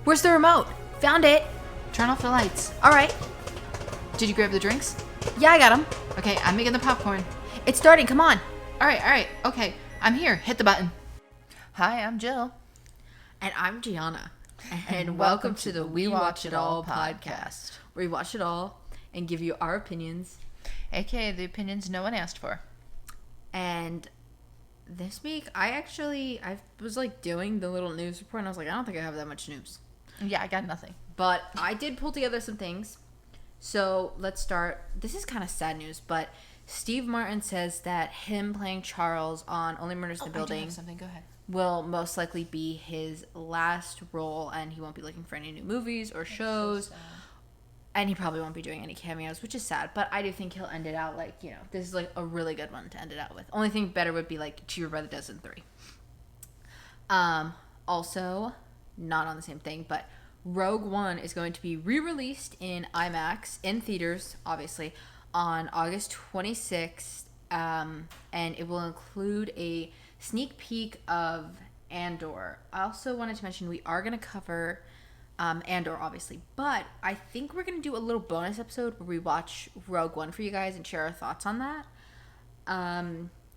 Where's the remote? Found it. Turn off the lights. All right. Did you grab the drinks? Yeah, I got them. Okay, I'm making the popcorn. It's starting. Come on. All right. Okay, I'm here. Hit the button. Hi, I'm Jill. And I'm Gianna. And welcome to the We Watch It All podcast. Where we watch it all and give you our opinions. AKA the opinions no one asked for. And this week, I was like doing the little news report and I was like, I don't think I have that much news. Yeah, I got nothing. But I did pull together some things. So let's start. This is kind of sad news, but Steve Martin says that him playing Charles on Only Murders in the Building I do have something. Go ahead. will most likely be his last role, and he won't be looking for any new movies or shows. So And he probably won't be doing any cameos, which is sad. But I do think he'll end it out like, this is like a really good one to end it out with. Only thing better would be like Cheaper by the Dozen 3. Also, not on the same thing, but Rogue One is going to be re-released in IMAX, in theaters, obviously, on August 26th. And it will include a sneak peek of Andor. I also wanted to mention we are going to cover Andor, obviously, but I think we're going to do a little bonus episode where we watch Rogue One for you guys and share our thoughts on that.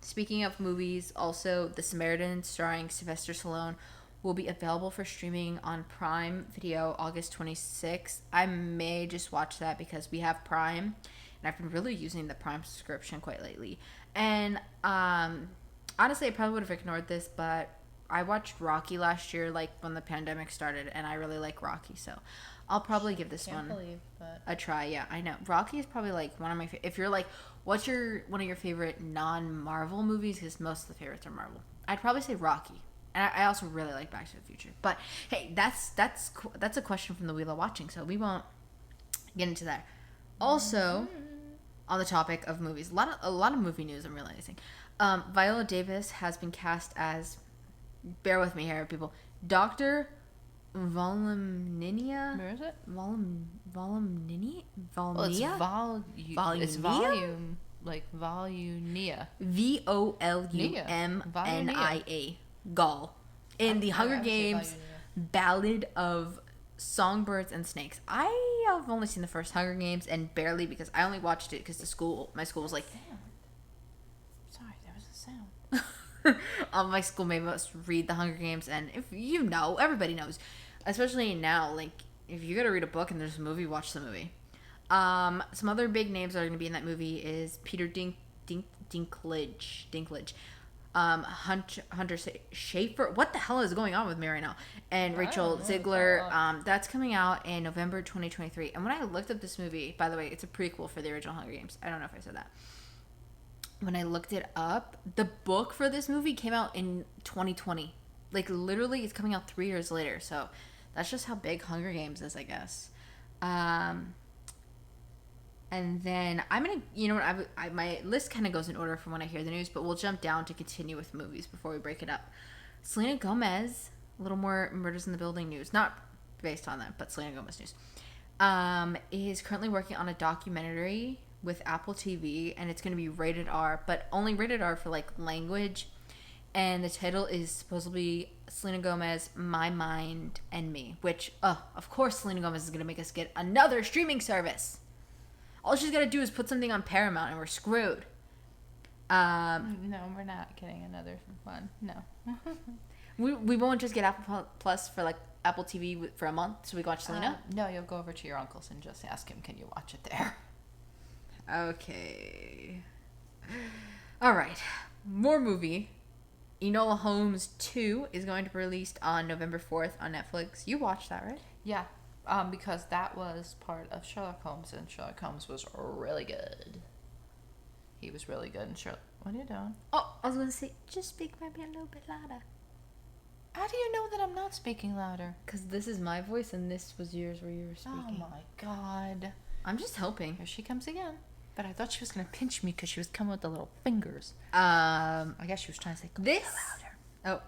Speaking of movies, also The Samaritan starring Sylvester Stallone will be available for streaming on Prime Video August 26th. I may just watch that because we have Prime, and I've been really using the Prime subscription quite lately. And honestly, I probably would have ignored this, but I watched Rocky last year, like when the pandemic started, and I really like Rocky, so I'll probably give this one a try. Yeah, I know. Rocky is probably like one of my if you're like, what's one of your favorite non-Marvel movies? Because most of the favorites are Marvel. I'd probably say Rocky. And I also really like Back to the Future. But hey, that's a question from the Wheel of Watching, so we won't get into that. Also, on the topic of movies, a lot of movie news I'm realizing. Viola Davis has been cast as, bear with me here, people, Dr. Volumnia? Where is it? Volumnia? Well, it's It's volume, like Volumnia. Volumnia. Gall. In the Hunger Games Ballad of Songbirds and Snakes. I have only seen the first Hunger Games, and barely because I only watched it because my school was like... Sorry, there was a sound. My school made us read the Hunger Games, and if everybody knows, especially now, like, if you gotta read a book and there's a movie, watch the movie. Some other big names that are gonna be in that movie is Peter Dinklage, Hunter Schafer. What the hell is going on with me right now? And Rachel Ziegler. That's coming out in November 2023. And when I looked up this movie, by the way, it's a prequel for the original Hunger Games. I don't know if I said that. When I looked it up, the book for this movie came out in 2020. Like, literally, it's coming out 3 years later. So that's just how big Hunger Games is, I guess. And then I'm going to, my list kind of goes in order from when I hear the news, but we'll jump down to continue with movies before we break it up. Selena Gomez, a little more Murders in the Building news. Not based on that, but Selena Gomez news. Is currently working on a documentary with Apple TV, and it's going to be rated R, but only rated R for, like, language. And the title is supposedly Selena Gomez, My Mind, and Me, which, of course Selena Gomez is going to make us get another streaming service. All she's got to do is put something on Paramount and we're screwed. No, we're not getting another one. No. we won't just get Apple Plus for, like, Apple TV for a month so we can watch Selena? No, you'll go over to your uncle's and just ask him, can you watch it there? Okay. All right. More movie. Enola Holmes 2 is going to be released on November 4th on Netflix. You watched that, right? Yeah. Because that was part of Sherlock Holmes, and Sherlock Holmes was really good. He was really good in Sherlock. What are you doing? Oh, I was going to say, just speak maybe a little bit louder. How do you know that I'm not speaking louder? Because this is my voice, and this was yours where you were speaking. Oh my god. I'm just helping. Here she comes again. But I thought she was going to pinch me because she was coming with the little fingers. I guess she was trying to say, this louder.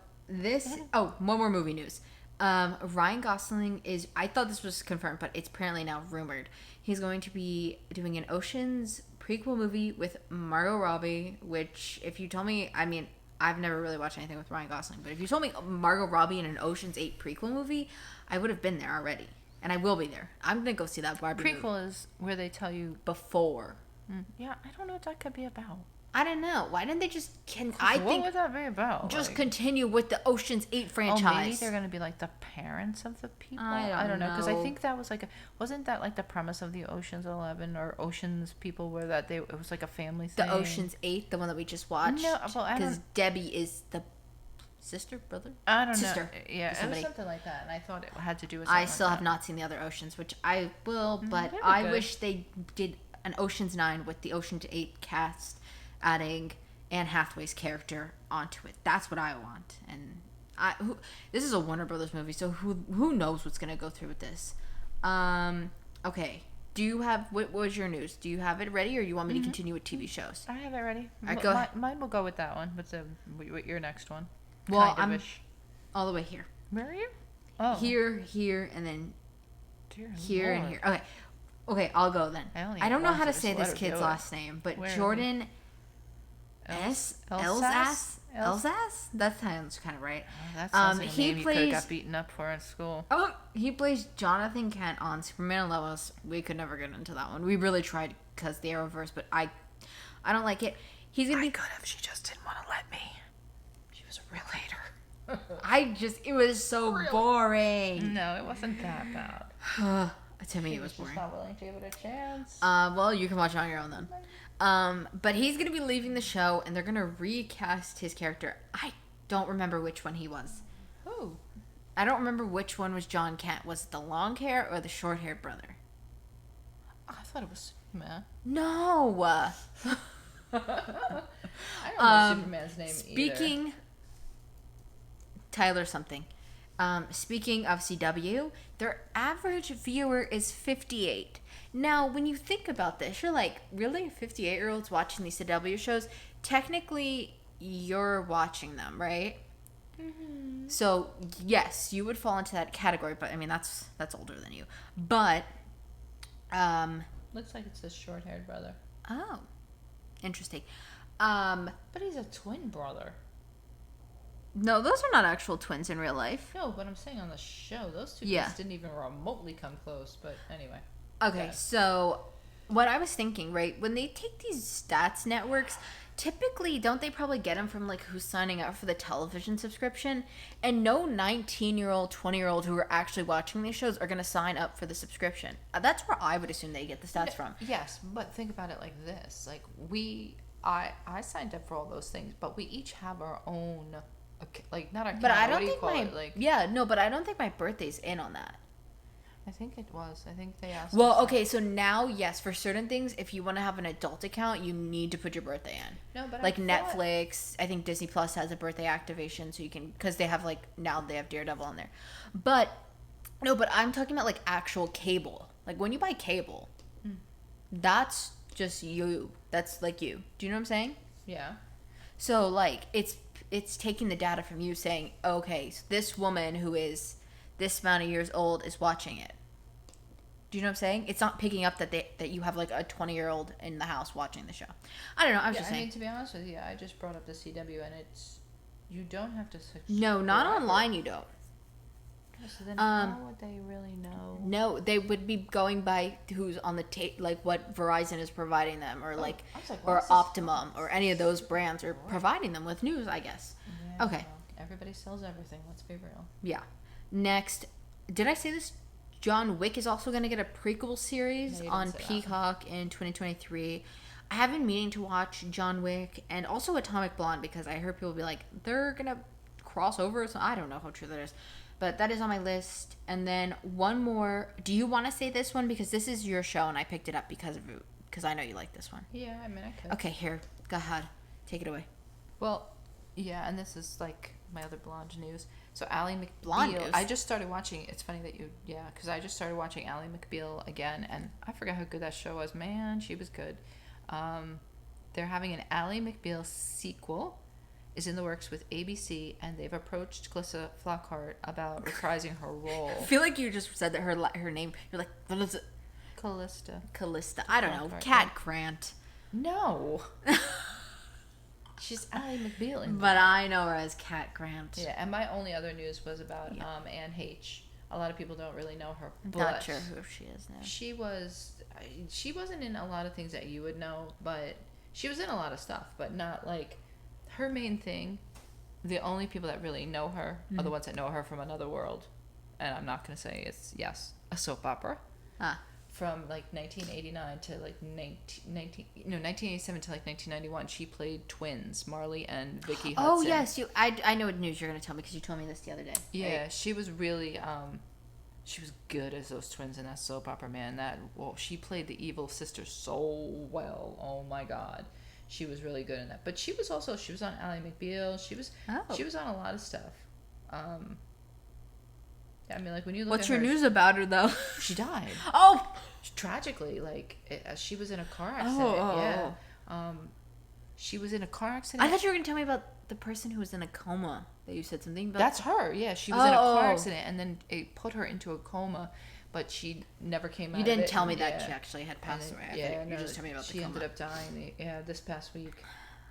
One more movie news. Ryan Gosling is, I thought this was confirmed, but it's apparently now rumored. He's going to be doing an Ocean's prequel movie with Margot Robbie, which, if you told me, I mean, I've never really watched anything with Ryan Gosling. But if you told me Margot Robbie in an Ocean's 8 prequel movie, I would have been there already. And I will be there. I'm going to go see that Barbie Prequel movie. is where they tell you... Before. Yeah, I don't know what that could be about. I don't know. Why didn't they just... What would that be about? Just continue with the Ocean's 8 franchise. Oh, maybe they're going to be like the parents of the people? I don't know. Because I think that was like... wasn't that like the premise of the Ocean's 11 or Ocean's people where that it was like a family thing? The Ocean's 8, the one that we just watched? No, well, I don't... Because Debbie is the sister, brother? I don't sister. know. Yeah, it was something like that. And I thought it had to do with something I still have not seen the other Oceans, which I will, but I wish they did an Ocean's 9 with the Ocean's 8 cast, adding Anne Hathaway's character onto it. That's what I want. And this is a Warner Brothers movie, so who knows what's going to go through with this. Okay. Do you have... What was your news? Do you have it ready, or you want me to continue with TV shows? I have it ready. All right, go ahead. Mine will go with that one, with your next one. Well, I'm all the way here. Where are you? Oh. Here, and then here Lord. and here. Okay, I'll go then. I don't know how to say this kid's last name, but Jordan Elsass? That sounds kind of right. Oh, that sounds like a name you could have got beaten up for in school. Oh, he plays Jonathan Kent on Superman and Lois. We could never get into that one. We really tried because the Arrowverse, but I don't like it. He's gonna be good if she just didn't want to let me. She was a real hater. It was so boring. No, it wasn't that bad. To me, it was boring. Just not willing to give it a chance. Well, you can watch it on your own then. But he's gonna be leaving the show, and they're gonna recast his character. I don't remember which one he was. Who? I don't remember which one was John Kent. Was it the long hair or the short haired brother? I thought it was Superman. No. I don't know Superman's name Speaking... Tyler something. Speaking of CW, their average viewer is 58. Now, when you think about this, you're like, really? 58-year-olds watching these CW shows? Technically, you're watching them, right? Mm-hmm. So, yes, you would fall into that category, but, I mean, that's older than you. But, looks like it's his short-haired brother. Oh. Interesting. But he's a twin brother. No, those are not actual twins in real life. No, but I'm saying on the show, those two kids didn't even remotely come close. But anyway. Okay, so what I was thinking, right, when they take these stats networks, typically don't they probably get them from like who's signing up for the television subscription? And no 19-year-old, 20-year-old who are actually watching these shows are going to sign up for the subscription. That's where I would assume they get the stats from. Yes, but think about it like this: like I signed up for all those things, but we each have our own. Like not a but I don't think but I don't think my birthday's in on that. I think it was. I think they asked. Well, okay, so now yes, for certain things, if you want to have an adult account, you need to put your birthday in. No, but like Netflix, I think Disney Plus has a birthday activation, so you can because they have now they have Daredevil on there. But no, but I'm talking about like actual cable. Like when you buy cable, that's just you. That's like you. Do you know what I'm saying? Yeah. So like it's taking the data from you saying, okay, so this woman who is this amount of years old is watching it. Do you know what I'm saying? It's not picking up that you have like a 20-year-old in the house watching the show. I don't know. I'm just saying. I mean, to be honest with you, I just brought up the CW, and you don't have to. No, not online. You don't. So then how would they really know? No, they would be going by who's on the like what Verizon is providing them, or or Optimum, or any of those brands are providing them with news, I guess. Yeah, okay. Well, everybody sells everything. Let's be real. Yeah. Next, did I say this? John Wick is also going to get a prequel series on Peacock in 2023. I have been meaning to watch John Wick and also Atomic Blonde because I heard people be like, they're going to cross over. So I don't know how true that is. But that is on my list. And then one more. Do you want to say this one? Because this is your show and I picked it up because I know you like this one. Yeah, I mean, I could. Okay, here. Go ahead. Take it away. Well, yeah, and this is like my other blonde news. So Ally McBeal, I just started watching. It's funny that because I just started watching Ally McBeal again, and I forgot how good that show was. Man, she was good. They're having an Ally McBeal sequel, is in the works with ABC, and they've approached Calista Flockhart about reprising her role. I feel like you just said that her name. You're like, what is it? Calista. I don't know. Cat Grant. No. She's Ally McBeal. But I know her as Cat Grant. Yeah, and my only other news was about Anne H. A lot of people don't really know her. I'm not sure who she is now. She wasn't in a lot of things that you would know, but she was in a lot of stuff, but not like her main thing. The only people that really know her are the ones that know her from another world. And I'm not going to say it's, a soap opera. From like 1989 to like 1987 to like 1991. She played twins, Marley and Vicky Hudson. Oh, yes. I know what news you're going to tell me because you told me this the other day. Yeah, right? She was really, she was good as those twins in that soap opera, man. She played the evil sister so well. Oh my God. She was really good in that. But she was on Ally McBeal. She was on a lot of stuff. I mean, like when you look What's at your her, news about her though? She died. Oh, tragically, she was in a car accident. She was in a car accident. I thought you were gonna tell me about the person who was in a coma that you said something about. That's her. Yeah, she was in a car accident, and then it put her into a coma, but she never came out. You didn't tell me that she actually had passed away. Yeah, you just told me about the coma. She ended up dying. This past week.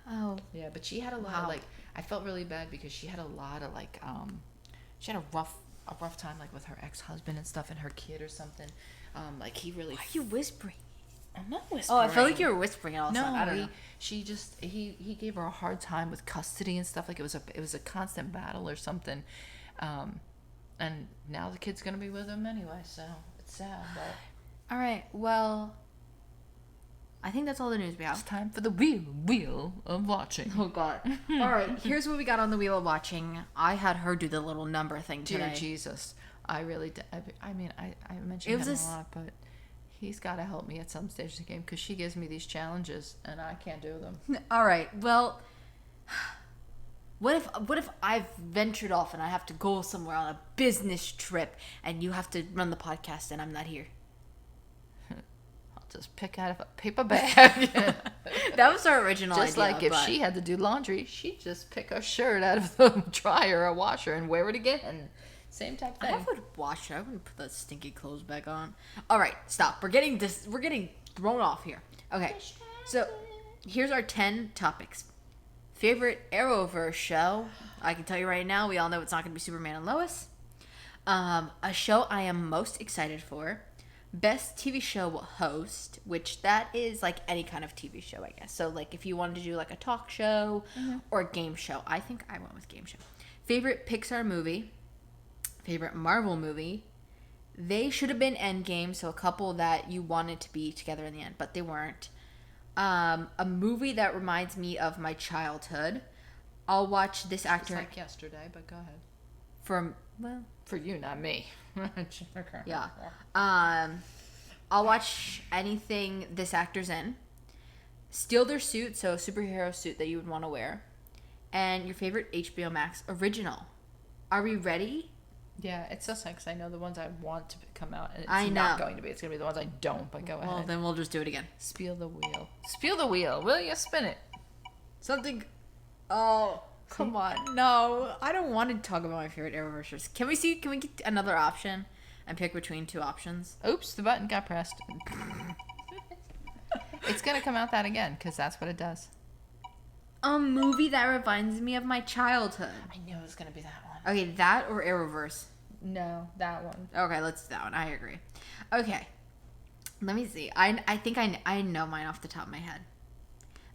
Oh. Yeah, but she had a lot of I felt really bad because she had a lot of she had a rough time with her ex-husband and stuff and her kid or something. He really. Why are you whispering? I'm not whispering. Oh, I felt like you were whispering all the time. I don't know. He gave her a hard time with custody and stuff. Like it was a constant battle or something. And now the kid's gonna be with him anyway, so it's sad. But all right, well, I think that's all the news we have. It's time for the wheel of watching. Oh God! All right, here's what we got on the wheel of watching. I had her do the little number thing today. Dear Jesus, I really did. I mean, I mentioned him a lot, but he's got to help me at some stage of the game because she gives me these challenges and I can't do them. All right, well, what if I've ventured off and I have to go somewhere on a business trip and you have to run the podcast and I'm not here? Just pick out of a paper bag. That was our original idea. Just like if she had to do laundry, she'd just pick her shirt out of the dryer or washer and wear it again. Same type thing. I would wash it. I wouldn't put the stinky clothes back on. All right, stop. We're getting thrown off here. Okay, so here's our 10 topics. Favorite Arrowverse show? I can tell you right now, we all know it's not going to be Superman and Lois. A show I am most excited for. Best TV show host, which that is like any kind of TV show, I guess. So like if you wanted to do like a talk show or a game show, I think I went with game show. Favorite Pixar movie, favorite Marvel movie. They should have been Endgame, so a couple that you wanted to be together in the end, but they weren't. A movie that reminds me of my childhood. I'll watch this actor. It's like yesterday, but go ahead. For you, not me. Yeah. I'll watch anything this actor's in. Steal their suit, so a superhero suit that you would want to wear. And your favorite HBO Max original. Are we ready? Yeah, it's so sad because I know the ones I want to come out, and it's not going to be. It's going to be the ones I don't, but go ahead. Well, then we'll just do it again. Spiel the wheel. Spiel the wheel. Will you spin it? Something... Oh... Come on. No, I don't want to talk about my favorite Arrowverse. Can we get another option and pick between two options? Oops, the button got pressed. It's going to come out that again because that's what it does. A movie that reminds me of my childhood. I knew it was going to be that one. Okay, that or Arrowverse? No, that one. Okay, let's do that one. I agree. Okay. Let me see. I think I know mine off the top of my head.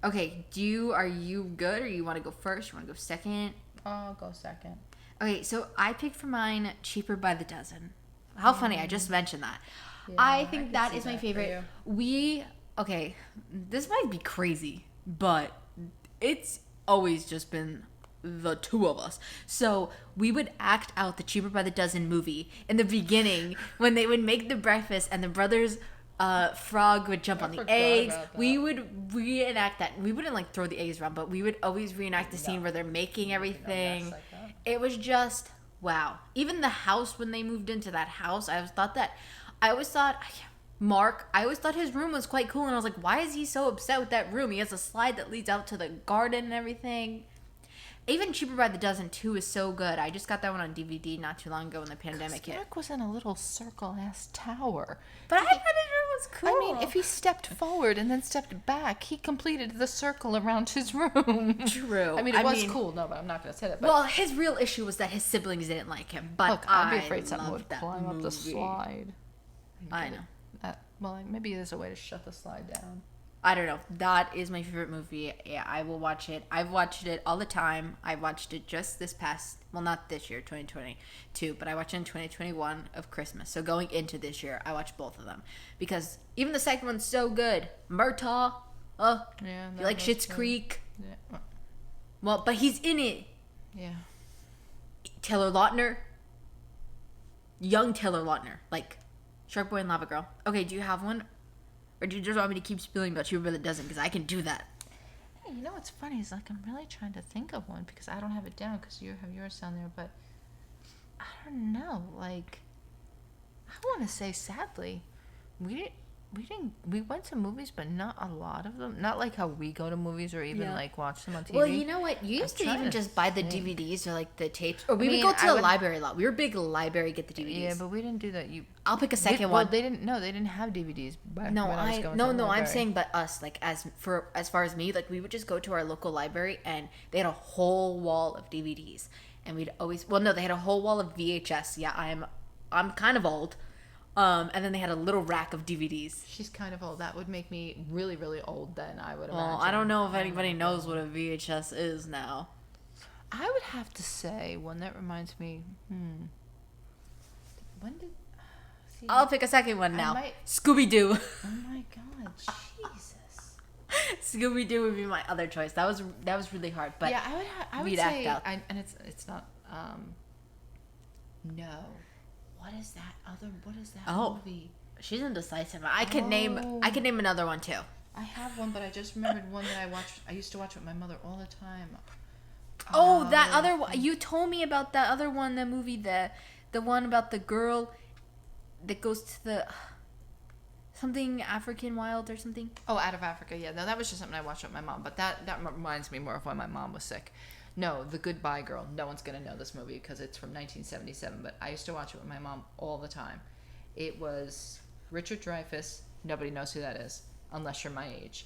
Okay, are you good, or you want to go first? You want to go second? I'll go second. Okay, so I picked for mine Cheaper by the Dozen. How funny, I just mentioned that. Yeah, I think that is my favorite. Okay, this might be crazy, but it's always just been the two of us. So we would act out the Cheaper by the Dozen movie in the beginning when they would make the breakfast and the brothers... Frog would jump on the eggs. We would reenact that. We wouldn't throw the eggs around, but we would always reenact the scene where they're making everything. It was just wow. Even the house, when they moved into that house, I always thought his room was quite cool, and I was like, why is he so upset with that room? He has a slide that leads out to the garden and everything. Even Cheaper by the Dozen 2 is so good. I just got that one on DVD not too long ago when the pandemic hit. Mark was in a little circle-ass tower. But I had it was cool. I mean, if he stepped forward and then stepped back, he completed the circle around his room. True. I mean, it was cool. No, but I'm not going to say that. But well, his real issue was that his siblings didn't like him. But look, I'd be afraid someone would climb up the slide. I know. Well, maybe there's a way to shut the slide down. I don't know. That is my favorite movie. Yeah, I will watch it. I've watched it all the time. I watched it just this past, well, not this year, 2022, but I watched it in 2021 of Christmas. So going into this year, I watched both of them. Because even the second one's so good. Murtaugh. Oh, yeah, you like Schitt's Creek? Yeah. Well, but he's in it. Yeah. Taylor Lautner. Young Taylor Lautner. Like Shark Boy and Lava Girl. Okay, do you have one? Or do you just want me to keep spilling about you that doesn't? Because I can do that. Hey, you know what's funny is like I'm really trying to think of one because I don't have it down because you have yours down there. But I don't know. Like I want to say, sadly, we went to movies, but not a lot of them. Not like how we go to movies or even like watch them on TV. Well, you know what? You used to even just buy the DVDs or like the tapes, or we would go to the library a lot. We were big library get the DVDs. Yeah, but we didn't do that. I'll pick a second one. Well, they didn't have DVDs. No, I'm saying, but us, like as far as me, like we would just go to our local library and they had a whole wall of DVDs, and we'd always, well, no, they had a whole wall of VHS. Yeah, I'm kind of old. And then they had a little rack of DVDs. She's kind of old. That would make me really, really old then, I would imagine. Well, I don't know if anybody knows what a VHS is now. I would have to say, one that reminds me, when did... See, I'll pick a second one now. Scooby-Doo. Oh my god, Jesus. Scooby-Doo would be my other choice. That was really hard, but yeah, I would say, and it's not, no. What is that movie? She's indecisive. I could name another one too. I have one, but I just remembered one that I watched. I used to watch with my mother all the time. Oh, that other one. You told me about that other one, the movie, the one about the girl that goes to the something African Wild or something. Oh, Out of Africa. Yeah, no, that was just something I watched with my mom. But that reminds me more of when my mom was sick. No, The Goodbye Girl. No one's going to know this movie because it's from 1977, but I used to watch it with my mom all the time. It was Richard Dreyfuss. Nobody knows who that is, unless you're my age.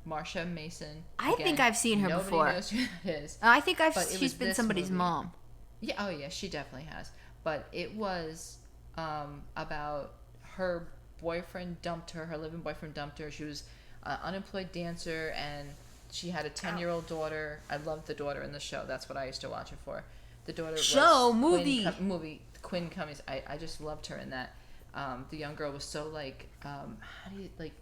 Marsha Mason. I think I've seen her before. Nobody knows who that is. I think she's been somebody's mom. Yeah, oh yeah, she definitely has. But it was about her boyfriend dumped her living boyfriend dumped her. She was an unemployed dancer, and she had a 10-year-old daughter. I loved the daughter in the show. That's what I used to watch it for. The daughter movie Quinn Cummings. I just loved her in that. The young girl was so like how do you like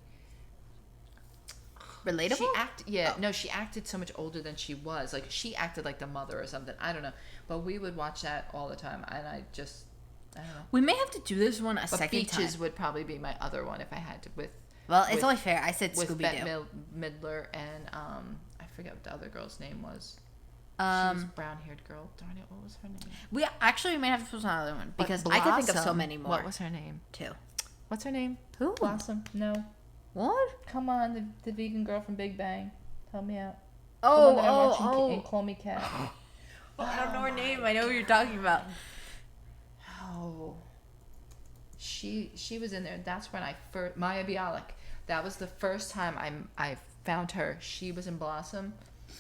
relatable? She acted so much older than she was. Like she acted like the mother or something. I don't know. But we would watch that all the time, and I don't know. We may have to do this one a second time. Beaches would probably be my other one if I had to it's only fair. I said Scooby-Doo. With Bette Midler and I forget what the other girl's name was. She was a brown-haired girl. Darn it, what was her name? We may have to put another one because I can think of so many more. What was her name? Too. What's her name? Who? Blossom. No. What? Come on, the vegan girl from Big Bang. Help me out. And Call Me Cat. I don't know her name. I know who you're talking about. Oh. She was in there. That's when I first... Maya Bialik. That was the first time I found her. She was in Blossom.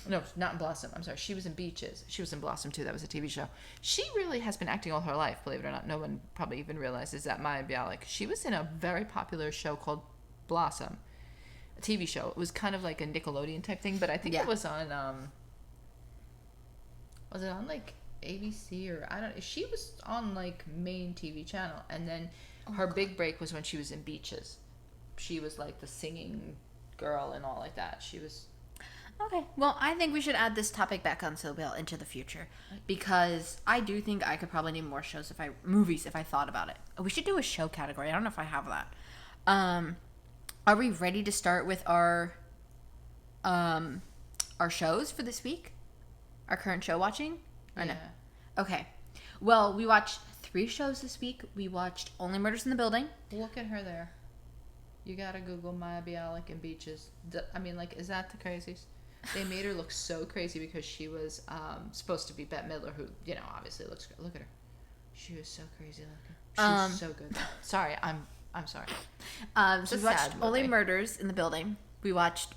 No, not in Blossom. I'm sorry. She was in Beaches. She was in Blossom, too. That was a TV show. She really has been acting all her life, believe it or not. No one probably even realizes that. Maya Bialik. She was in a very popular show called Blossom. A TV show. It was kind of like a Nickelodeon type thing, but I think it was on... was it on, like, ABC or... I don't know. She was on, like, main TV channel. And then her big break was when she was in Beaches. She was like the singing girl and all like that. She was... Okay. Well, I think we should add this topic back on Silville into the future because I do think I could probably name more movies if I thought about it. We should do a show category. I don't know if I have that. Are we ready to start with our shows for this week? Our current show watching? Or no? Okay. Well, we watched 3 shows this week. We watched Only Murders in the Building. Look at her there. You gotta Google Maya Bialik and Beaches. Is that the craziest? They made her look so crazy because she was supposed to be Bette Midler, who, obviously looks great. Look at her. She was so crazy looking. She was so good. Sorry, I'm I'm sorry. So we watched Only Murders in the Building. We watched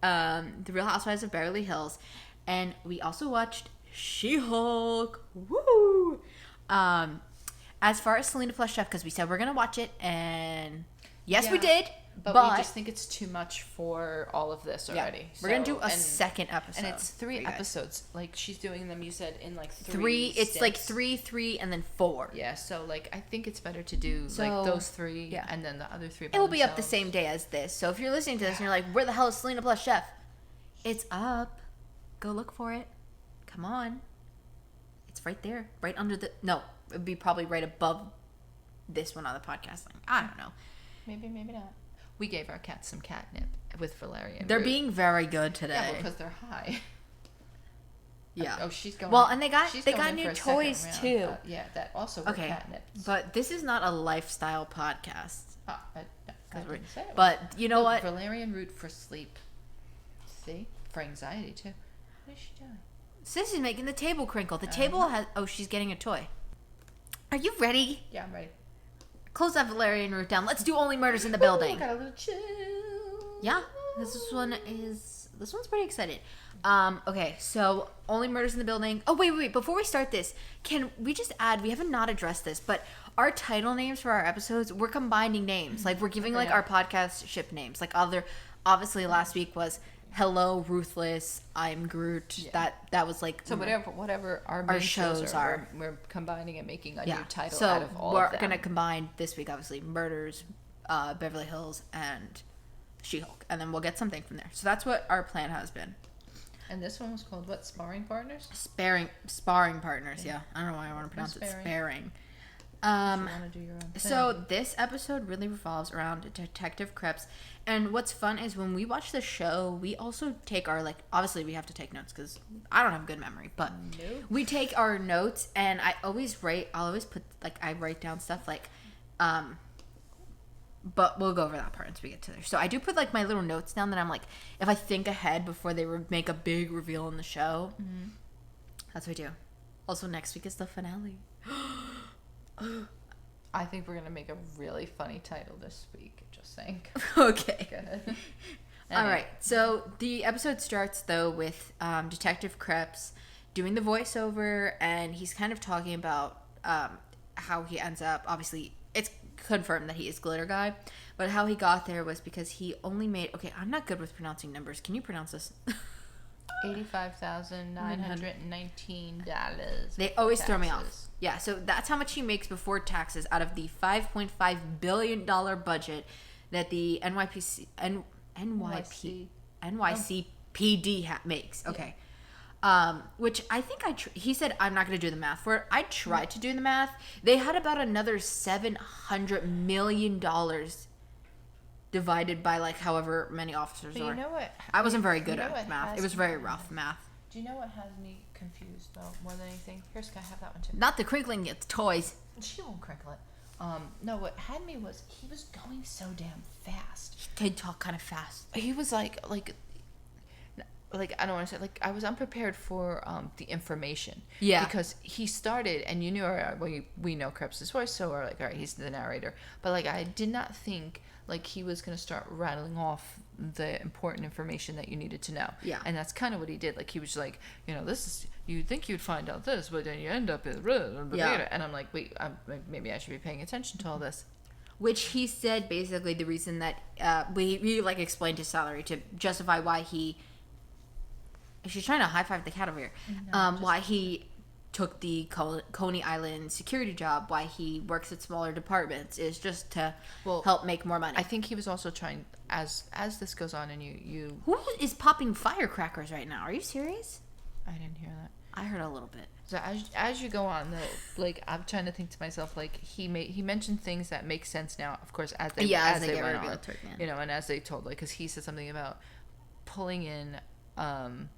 The Real Housewives of Beverly Hills. And we also watched She-Hulk. Woo! As far as Selena plus Chef, because we said we're going to watch it. And yes, we did. But we just think it's too much for all of this already. Yeah. We're going to do a second episode. And it's 3 episodes. Like, she's doing them, you said, in like 3 It's stints. Like 3, and then 4. Yeah, so like I think it's better to do like those 3 and then the other 3 by It will be up the same day as this. So if you're listening to this and you're like, where the hell is Selena plus Chef? It's up. Go look for it. Come on. It's right there. Right under the... No, it would be probably right above this one on the podcast line. I don't know. Maybe not. We gave our cats some catnip with valerian They're root. being very good today. Yeah, because they're high. Yeah. Oh, she's going. Well, and they got new toys too. Yeah, that also were catnip. But this is not a lifestyle podcast. I didn't say it. But you know what? Valerian root for sleep. See, for anxiety too. What is she doing? Sissy's making the table crinkle. The table has. Oh, she's getting a toy. Are you ready? Yeah, I'm ready. Close that valerian root down. Let's do Only Murders in the Building. Got a little chill. Yeah, this one's pretty exciting. Okay, so Only Murders in the Building. Oh, wait. Before we start this, can we just add, we haven't not addressed this, but our title names for our episodes, we're combining names. Like, we're giving, like, our podcast ship names. Like, obviously last week was Hello, Ruthless, I'm Groot. Yeah. That was, like... So whatever our main shows are, we're combining and making a new title out of all of them. So we're going to combine this week, obviously, Murders, Beverly Hills, and She-Hulk. And then we'll get something from there. So that's what our plan has been. And this one was called what? Sparring Partners? Sparring Partners, yeah. I don't know why I want to pronounce it Sparring. You want to do your own thing. So this episode really revolves around Detective Krebs. And what's fun is when we watch the show, we also take our, like, obviously we have to take notes because I don't have good memory, but we take our notes, and I'll always put, like, I write down stuff like, but we'll go over that part once we get to there. So I do put, like, my little notes down that I'm like, if I think ahead before they make a big reveal in the show, that's what I do. Also, next week is the finale. I think we're going to make a really funny title this week. Just saying. Okay. Good. Anyway. All right. So the episode starts, though, with Detective Krebs doing the voiceover, and he's kind of talking about how he ends up, obviously, it's confirmed that he is Glitter Guy, but how he got there was because he only made, okay, I'm not good with pronouncing numbers. Can you pronounce this? $85,919. They always throw me off. Yeah, so that's how much he makes before taxes out of the $5.5 billion budget that the NYCPD makes. Okay. Yeah. Which I think he said, I'm not going to do the math for it. I tried to do the math. They had about another $700 million divided by, like, however many officers are. You know what? I wasn't very good at math. It was very rough math. Do you know what has me confused, though, more than anything? Here's, can I have that one, too? Not the crinkling, it's toys. She won't crinkle it. No, what had me was he was going so damn fast. He did talk kind of fast. He was like I don't want to say, like, I was unprepared for the information. Yeah. Because he started, and you knew, we know Krebs' voice, so we're like, all right, he's the narrator. But, like, I did not think, like, he was going to start rattling off the important information that you needed to know. Yeah. And that's kind of what he did. Like, he was like, you know, this is, you'd think you'd find out this, but then you end up in... Yeah. And I'm like, wait, maybe I should be paying attention to all this. Which he said, basically, the reason that we like, explained his salary to justify why he... She's trying to high-five the cat over here. No, why he took the Coney Island security job, why he works at smaller departments, is just to help make more money. I think he was also trying, as this goes on, and you... Who is popping firecrackers right now? Are you serious? I didn't hear that. I heard a little bit. So as you go on, though, like, I'm trying to think to myself, like, he mentioned things that make sense now, of course, as they went on, you know, and as they told, like, because he said something about pulling in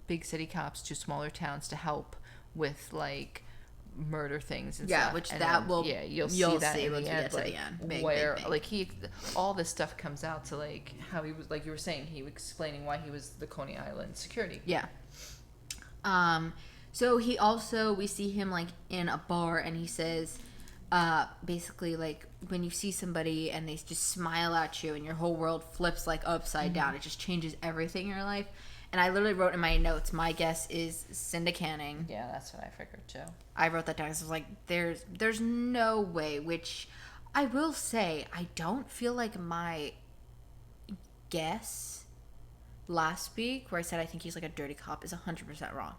big city cops to smaller towns to help with, like, murder things and stuff. Which and that then, will you'll see that in the end, like, where big. Like, all this stuff comes out to, like, how he was, like you were saying, he was explaining why he was the Coney Island security. Yeah. So we see him, like, in a bar, and he says, basically, like, when you see somebody and they just smile at you and your whole world flips, like, upside down. It just changes everything in your life. And I literally wrote in my notes, my guess is Cinda Canning. Yeah, that's what I figured, too. I wrote that down because I was like, there's no way, which I will say, I don't feel like my guess last week, where I said I think he's, like, a dirty cop, is 100% wrong.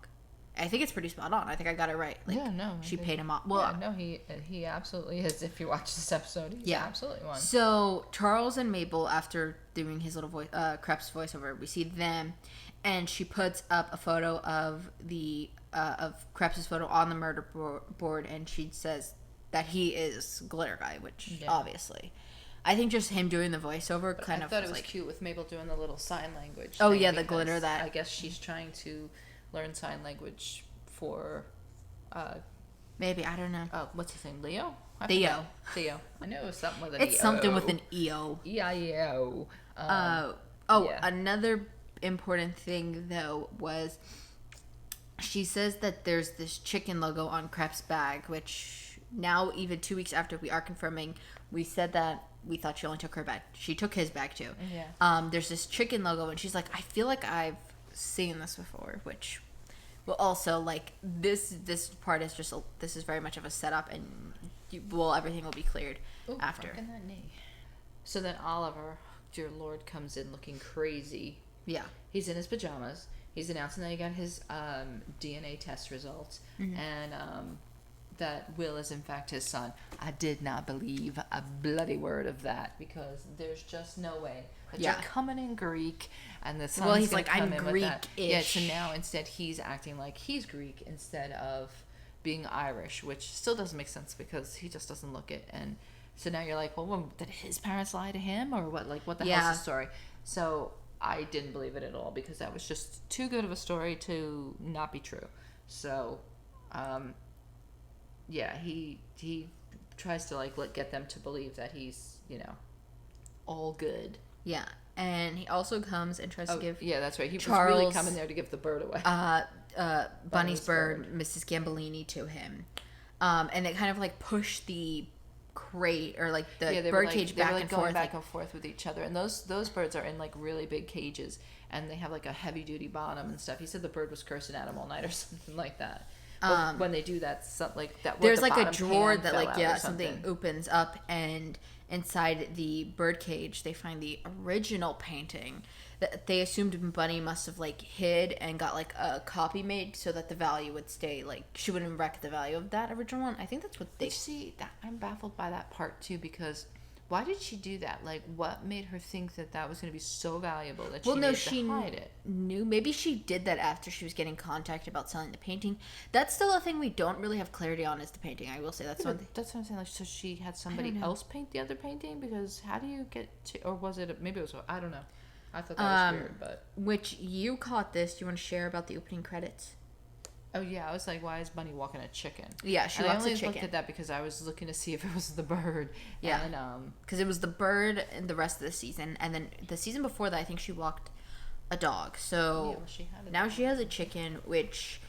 I think it's pretty spot on. I think I got it right. Like, yeah, no. She paid him off. Well, yeah, no, he absolutely is. If you watch this episode, he's absolutely one. So Charles and Mabel, after doing his little voice, Krebs voiceover, we see them, and she puts up a photo of of Krebs' photo on the murder board, and she says that he is Glitter Guy, which obviously. I think just him doing the voiceover kind of. I thought it was cute with Mabel doing the little sign language. Oh yeah, the glitter that. I guess she's trying to learn sign language for maybe, I don't know. What's his name? Theo. Theo. I know it was something with an it's E-O. something with an EO. E-I-E-O. Another important thing though was she says that there's this chicken logo on Krebs' bag, which now, even 2 weeks after we are confirming, we said that we thought she only took her bag. She took his bag too. Yeah. There's this chicken logo, and she's like, I feel like I've seen this before, which will also, like, this part is just this is very much of a setup, and everything will be cleared after. That knee. So then Oliver, dear Lord, comes in looking crazy. Yeah. He's in his pajamas. He's announcing that he got his DNA test results, and that Will is in fact his son. I did not believe a bloody word of that, because there's just no way that you're coming in Greek and the son's he's like, I'm Greek-ish. Yeah, so now instead he's acting like he's Greek instead of being Irish, which still doesn't make sense because he just doesn't look it. And so now you're like, well, did his parents lie to him, or what? Like, what the hell's the story? So I didn't believe it at all, because that was just too good of a story to not be true. So, yeah, he tries to, like, get them to believe that he's, all good. Yeah, and he also comes and tries to give. Yeah, that's right. He Charles, was really coming there to give the bird away. Bunny's bird, Mrs. Gambellini, to him, and they kind of, like, push the crate or, like, the bird cage back and forth, back and forth with each other. And those birds are in, like, really big cages, and they have, like, a heavy duty bottom and stuff. He said the bird was cursing at him all night or something like that. When they do that, like that. There's, like, a drawer that, like, something opens up, and inside the bird cage they find the original painting that they assumed Bunny must have, like, hid and got, like, a copy made so that the value would stay, like, she wouldn't wreck the value of that original one. I think that's what they see. That I'm baffled by that part too, because why did she do that? Like, what made her think that was going to be so valuable that she needed to hide it? Knew. Maybe she did that after she was getting contact about selling the painting. That's still a thing we don't really have clarity on, is the painting. I will say that's one thing. That's what I'm saying. Like, so she had somebody else paint the other painting, because how do you get to, or was it, maybe it was, I don't know. I thought that was weird, but. Which, you caught this. Do you want to share about the opening credits? Oh, yeah. I was like, why is Bunny walking a chicken? Yeah, she walks a chicken. I only looked at that because I was looking to see if it was the bird. Yeah. Because it was the bird in the rest of the season. And then the season before that, I think she walked a dog. So now she has a chicken, which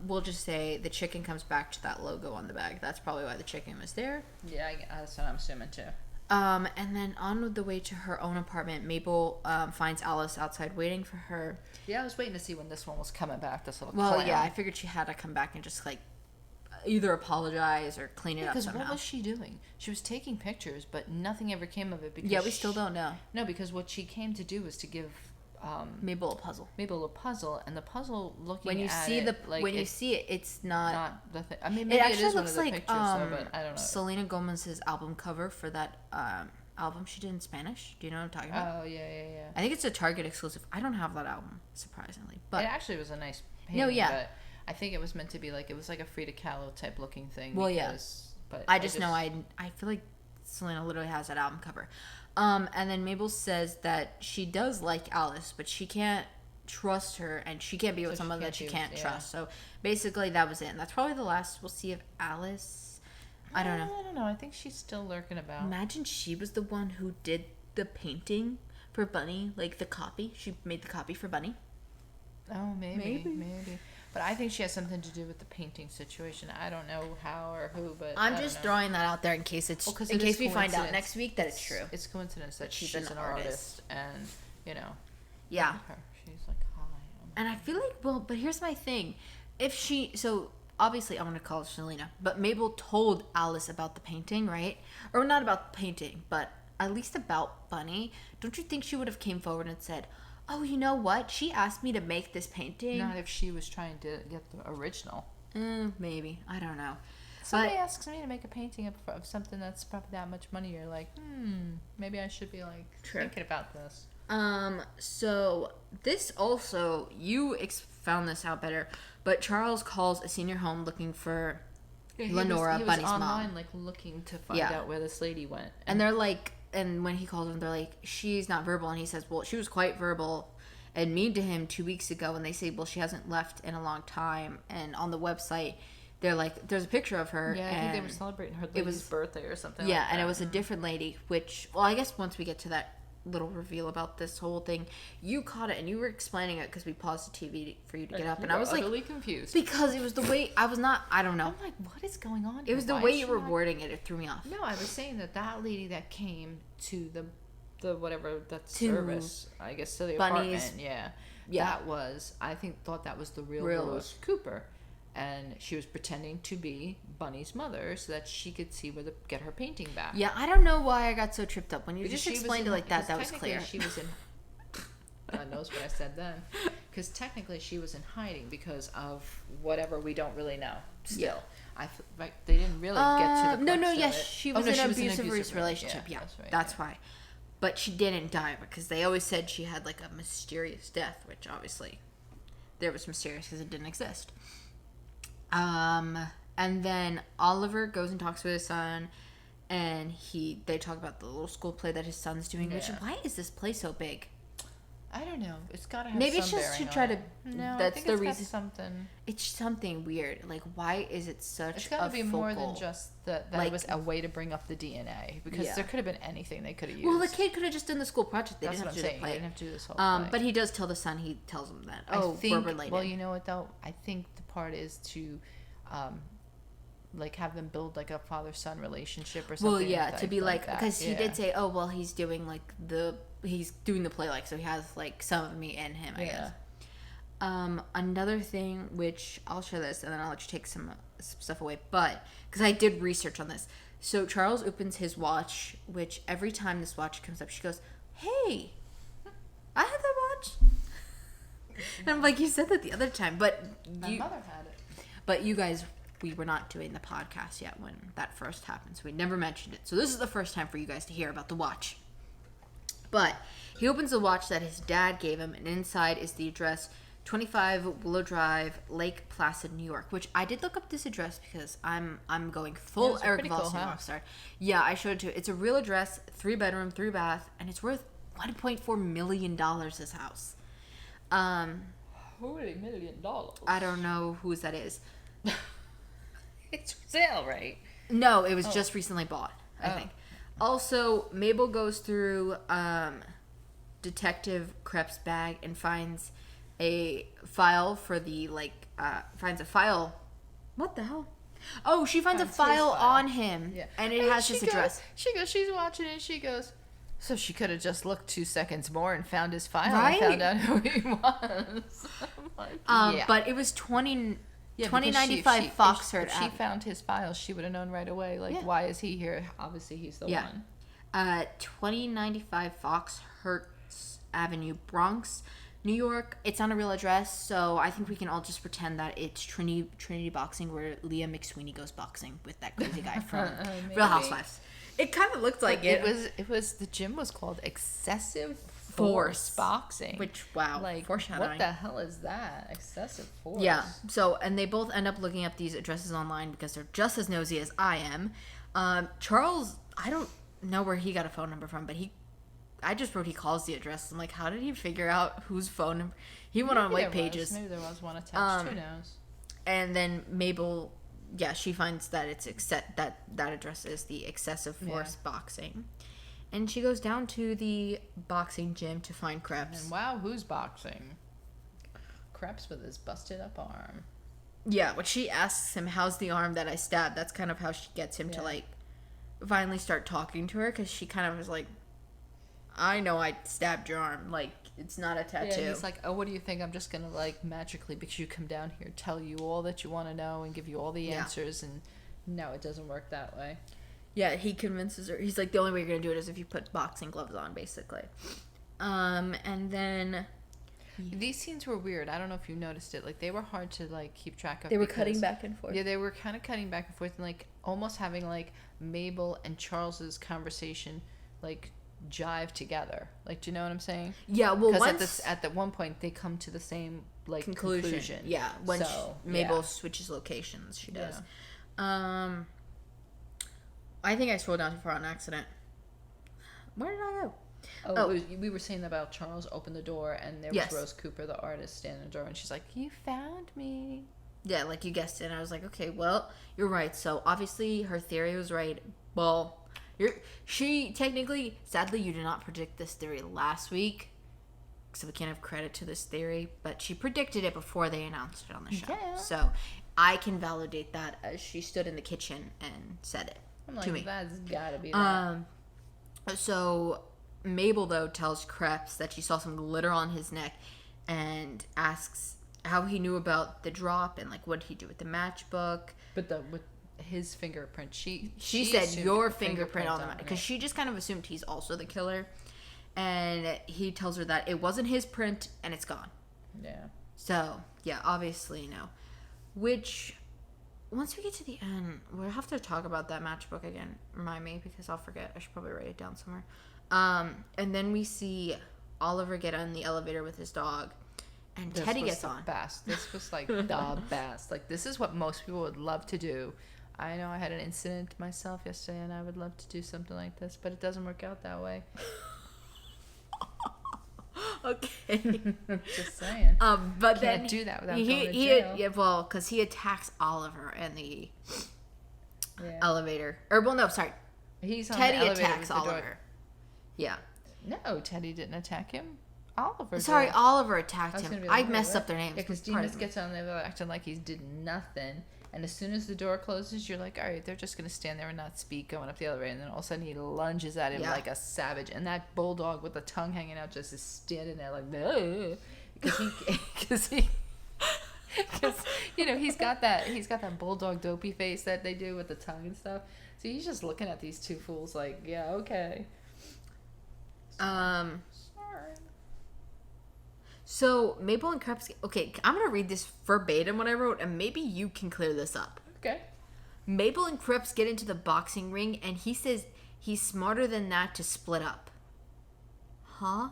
we'll just say the chicken comes back to that logo on the bag. That's probably why the chicken was there. Yeah, that's what I'm assuming too. And then on the way to her own apartment, Mabel finds Alice outside waiting for her. Yeah, I was waiting to see when this one was coming back, this little clown. Yeah, I figured she had to come back and just, like, either apologize or clean it up somehow. Because what was she doing? She was taking pictures, but nothing ever came of it. Because we still don't know. No, because what she came to do was to give Mabel a puzzle. And the puzzle, looking when you at see it, when you see it, it's not the thing. I mean, maybe it is one of the pictures, though, but I don't know. Selena Gomez's album cover for that album she did in Spanish. Do you know what I'm talking about? Oh, yeah. I think it's a Target exclusive. I don't have that album, surprisingly. But it actually was a nice painting. No, yeah. But I think it was meant to be, like, it was like a Frida Kahlo type looking thing. Well, yeah. But I just know I feel like Selena literally has that album cover. And then Mabel says that she does like Alice, but she can't trust her, and she can't be with someone that she can't trust. So basically that was it. And that's probably the last we'll see of Alice. I don't know. I don't know. I think she's still lurking about. Imagine she was the one who did the painting for Bunny, like the copy. She made the copy for Bunny. Oh, maybe. But I think she has something to do with the painting situation. I don't know how or who, but I'm just throwing that out there in case it's in case we find out next week that it's true. It's coincidence that she's an artist, and yeah, she's like, hi. And I feel like, but here's my thing: if so obviously I'm gonna call it Selena, but Mabel told Alice about the painting, right? Or not about the painting, but at least about Bunny. Don't you think she would have came forward and said, oh, you know what? She asked me to make this painting. Not if she was trying to get the original. Maybe. I don't know. Somebody asks me to make a painting of something that's probably that much money. You're like, maybe I should be like thinking about this. So this also, you found this out better, but Charles calls a senior home looking for Lenora, Bunny's mom. He was online, like, looking to find out where this lady went. And they're like, and when he calls them, they're like, she's not verbal. And he says, well, she was quite verbal and mean to him 2 weeks ago. And they say, well, she hasn't left in a long time. And on the website, they're like, there's a picture of her. Yeah, I think they were celebrating her lady's birthday or something like that. And it was a different lady, which, well, I guess once we get to that little reveal about this whole thing, you caught it and you were explaining it because we paused the TV for you to get up, and I was utterly confused because it was the way I don't know. I'm like, what is going on? It was the way you were wording it. It threw me off. No, I was saying that lady that came to the whatever that service, I guess, to the Bunny's, apartment, that was, I thought that was the real Rose Cooper. And she was pretending to be Bunny's mother so that she could see where to get her painting back. Yeah, I don't know why I got so tripped up. When you just explained it like that, that was clear. She was in... God knows what I said then. Because technically she was in hiding because of whatever we don't really know still. Yeah. They didn't really get to the crux of it. She was in an abusive relationship. Yeah, that's why. But she didn't die because they always said she had like a mysterious death, which obviously there was mysterious because it didn't exist. And then Oliver goes and talks with his son, and they talk about the little school play that his son's doing. Yeah. Which, why is this play so big? I don't know. It's gotta have maybe it's just to try to. No, that's I think the it's reason. Got something. It's something weird. Like, why is it such? It's gotta be more than just that it was a way to bring up the DNA, because there could have been anything they could have used. Well, the kid could have just done the school project. They That's didn't what have to I'm do saying. the play. They didn't have to do this whole play. But he does tell the son. He tells him that. We're related. Well, you know what though? I think the part is to. Like have them build like a father-son relationship or something. Well, yeah, to be like because he did say, oh well, he's doing like he's doing the play like, so he has like some of me in him, I guess. Another thing, which I'll share this and then I'll let you take some stuff away, but because I did research on this. So Charles opens his watch, which every time this watch comes up, she goes, "Hey, I had that watch," and I'm like, "You said that the other time, but my mother had it." But you guys. We were not doing the podcast yet when that first happened, so we never mentioned it. So this is the first time for you guys to hear about the watch. But he opens the watch that his dad gave him, and inside is the address 25 Willow Drive, Lake Placid, New York. Which I did look up this address because I'm going full Eric Vossen rockstar. Yeah, I showed it to you. It's a real address, 3-bedroom, 3-bath, and it's worth $1.4 million. This house. $40 million. I don't know whose that is. It's for sale, right? No, it was just recently bought, I think. Also, Mabel goes through Detective Krepp's bag and finds a file for the, finds a file. What the hell? Oh, she finds a file on him, and it has his address. She's watching it, and she goes, so she could have just looked 2 seconds more and found his file and found out who he was. I'm like, but it was 2095 Foxhurst. If she found his file, she would have known right away. Why is he here? Obviously, he's the one. 2095 Foxhurst Avenue, Bronx, New York. It's not a real address, so I think we can all just pretend that it's Trinity Boxing, where Leah McSweeney goes boxing with that crazy guy from Real Housewives. It kind of looked like it. It was the gym was called Excessive Force Boxing. Which, wow, foreshadowing. What the hell is that? Excessive Force. Yeah. So, and they both end up looking up these addresses online because they're just as nosy as I am. Charles, I don't know where he got a phone number from, but I just wrote he calls the address. I'm like, how did he figure out whose phone number? He went on White Pages. Maybe there was one attached. Who knows? And then Mabel, she finds that it's that address is the Excessive Force Boxing. And she goes down to the boxing gym to find Krebs. And wow, who's boxing? Krebs with his busted up arm. Yeah, when she asks him, how's the arm that I stabbed, that's kind of how she gets him to, like, finally start talking to her, because she kind of is like, I know I stabbed your arm. Like, it's not a tattoo. Yeah, he's like, oh, what do you think? I'm just going to, like, magically, because you come down here, tell you all that you want to know and give you all the answers. And no, it doesn't work that way. Yeah, he convinces her. He's like, the only way you're going to do it is if you put boxing gloves on, basically. And then... These scenes were weird. I don't know if you noticed it. Like, they were hard to, like, keep track of. They were cutting back and forth. Yeah, they were kind of cutting back and forth and, like, almost having, like, Mabel and Charles's conversation, like, jive together. Like, do you know what I'm saying? Yeah, well, because at the one point, they come to the same, like, conclusion. Yeah, when Mabel switches locations, she does. Yeah. I think I scrolled down too far on accident. Where did I go? We were saying about Charles opened the door, and there was Rose Cooper, the artist, standing in the door, and she's like, you found me. Yeah, like you guessed it. And I was like, okay, well, you're right. So obviously her theory was right. Well, she technically, sadly, you did not predict this theory last week, so we can't have credit to this theory, but she predicted it before they announced it on the show. Yeah. So I can validate that as she stood in the kitchen and said it to me. That's gotta be that. So Mabel, though, tells Krebs that she saw some glitter on his neck and asks how he knew about the drop and, like, what did he do with the matchbook. But with his fingerprint, she said your fingerprint on the matchbook. Because she just kind of assumed he's also the killer. And he tells her that it wasn't his print and it's gone. Yeah. So, yeah, obviously, no. Which, once we get to the end, we'll have to talk about that matchbook again. Remind me, because I'll forget. I should probably write it down somewhere. And then we see Oliver get on the elevator with his dog, and Teddy gets on. This was like the best. Like, this is what most people would love to do. I know I had an incident myself yesterday, and I would love to do something like this, but it doesn't work out that way. Okay. Just saying. But can't then do that without going to jail. Yeah, well, because he attacks Oliver in the elevator. Or, well, no, sorry. He's on Teddy the elevator attacks Oliver. Yeah. No, Teddy didn't attack him. Oliver Sorry, did. Oliver attacked him. I messed up their names. Yeah, because Demas gets on there acting like he did nothing. And as soon as the door closes, you're like, all right, they're just going to stand there and not speak going up the elevator. And then all of a sudden he lunges at him like a savage. And that bulldog with the tongue hanging out just is standing there like, because you know, he's got that bulldog dopey face that they do with the tongue and stuff. So he's just looking at these two fools like, yeah, okay. Sorry. So Mabel and Krebs. Okay, I'm gonna read this verbatim what I wrote, and maybe you can clear this up. Okay. Mabel and Krebs get into the boxing ring, and he says he's smarter than that to split up. Huh?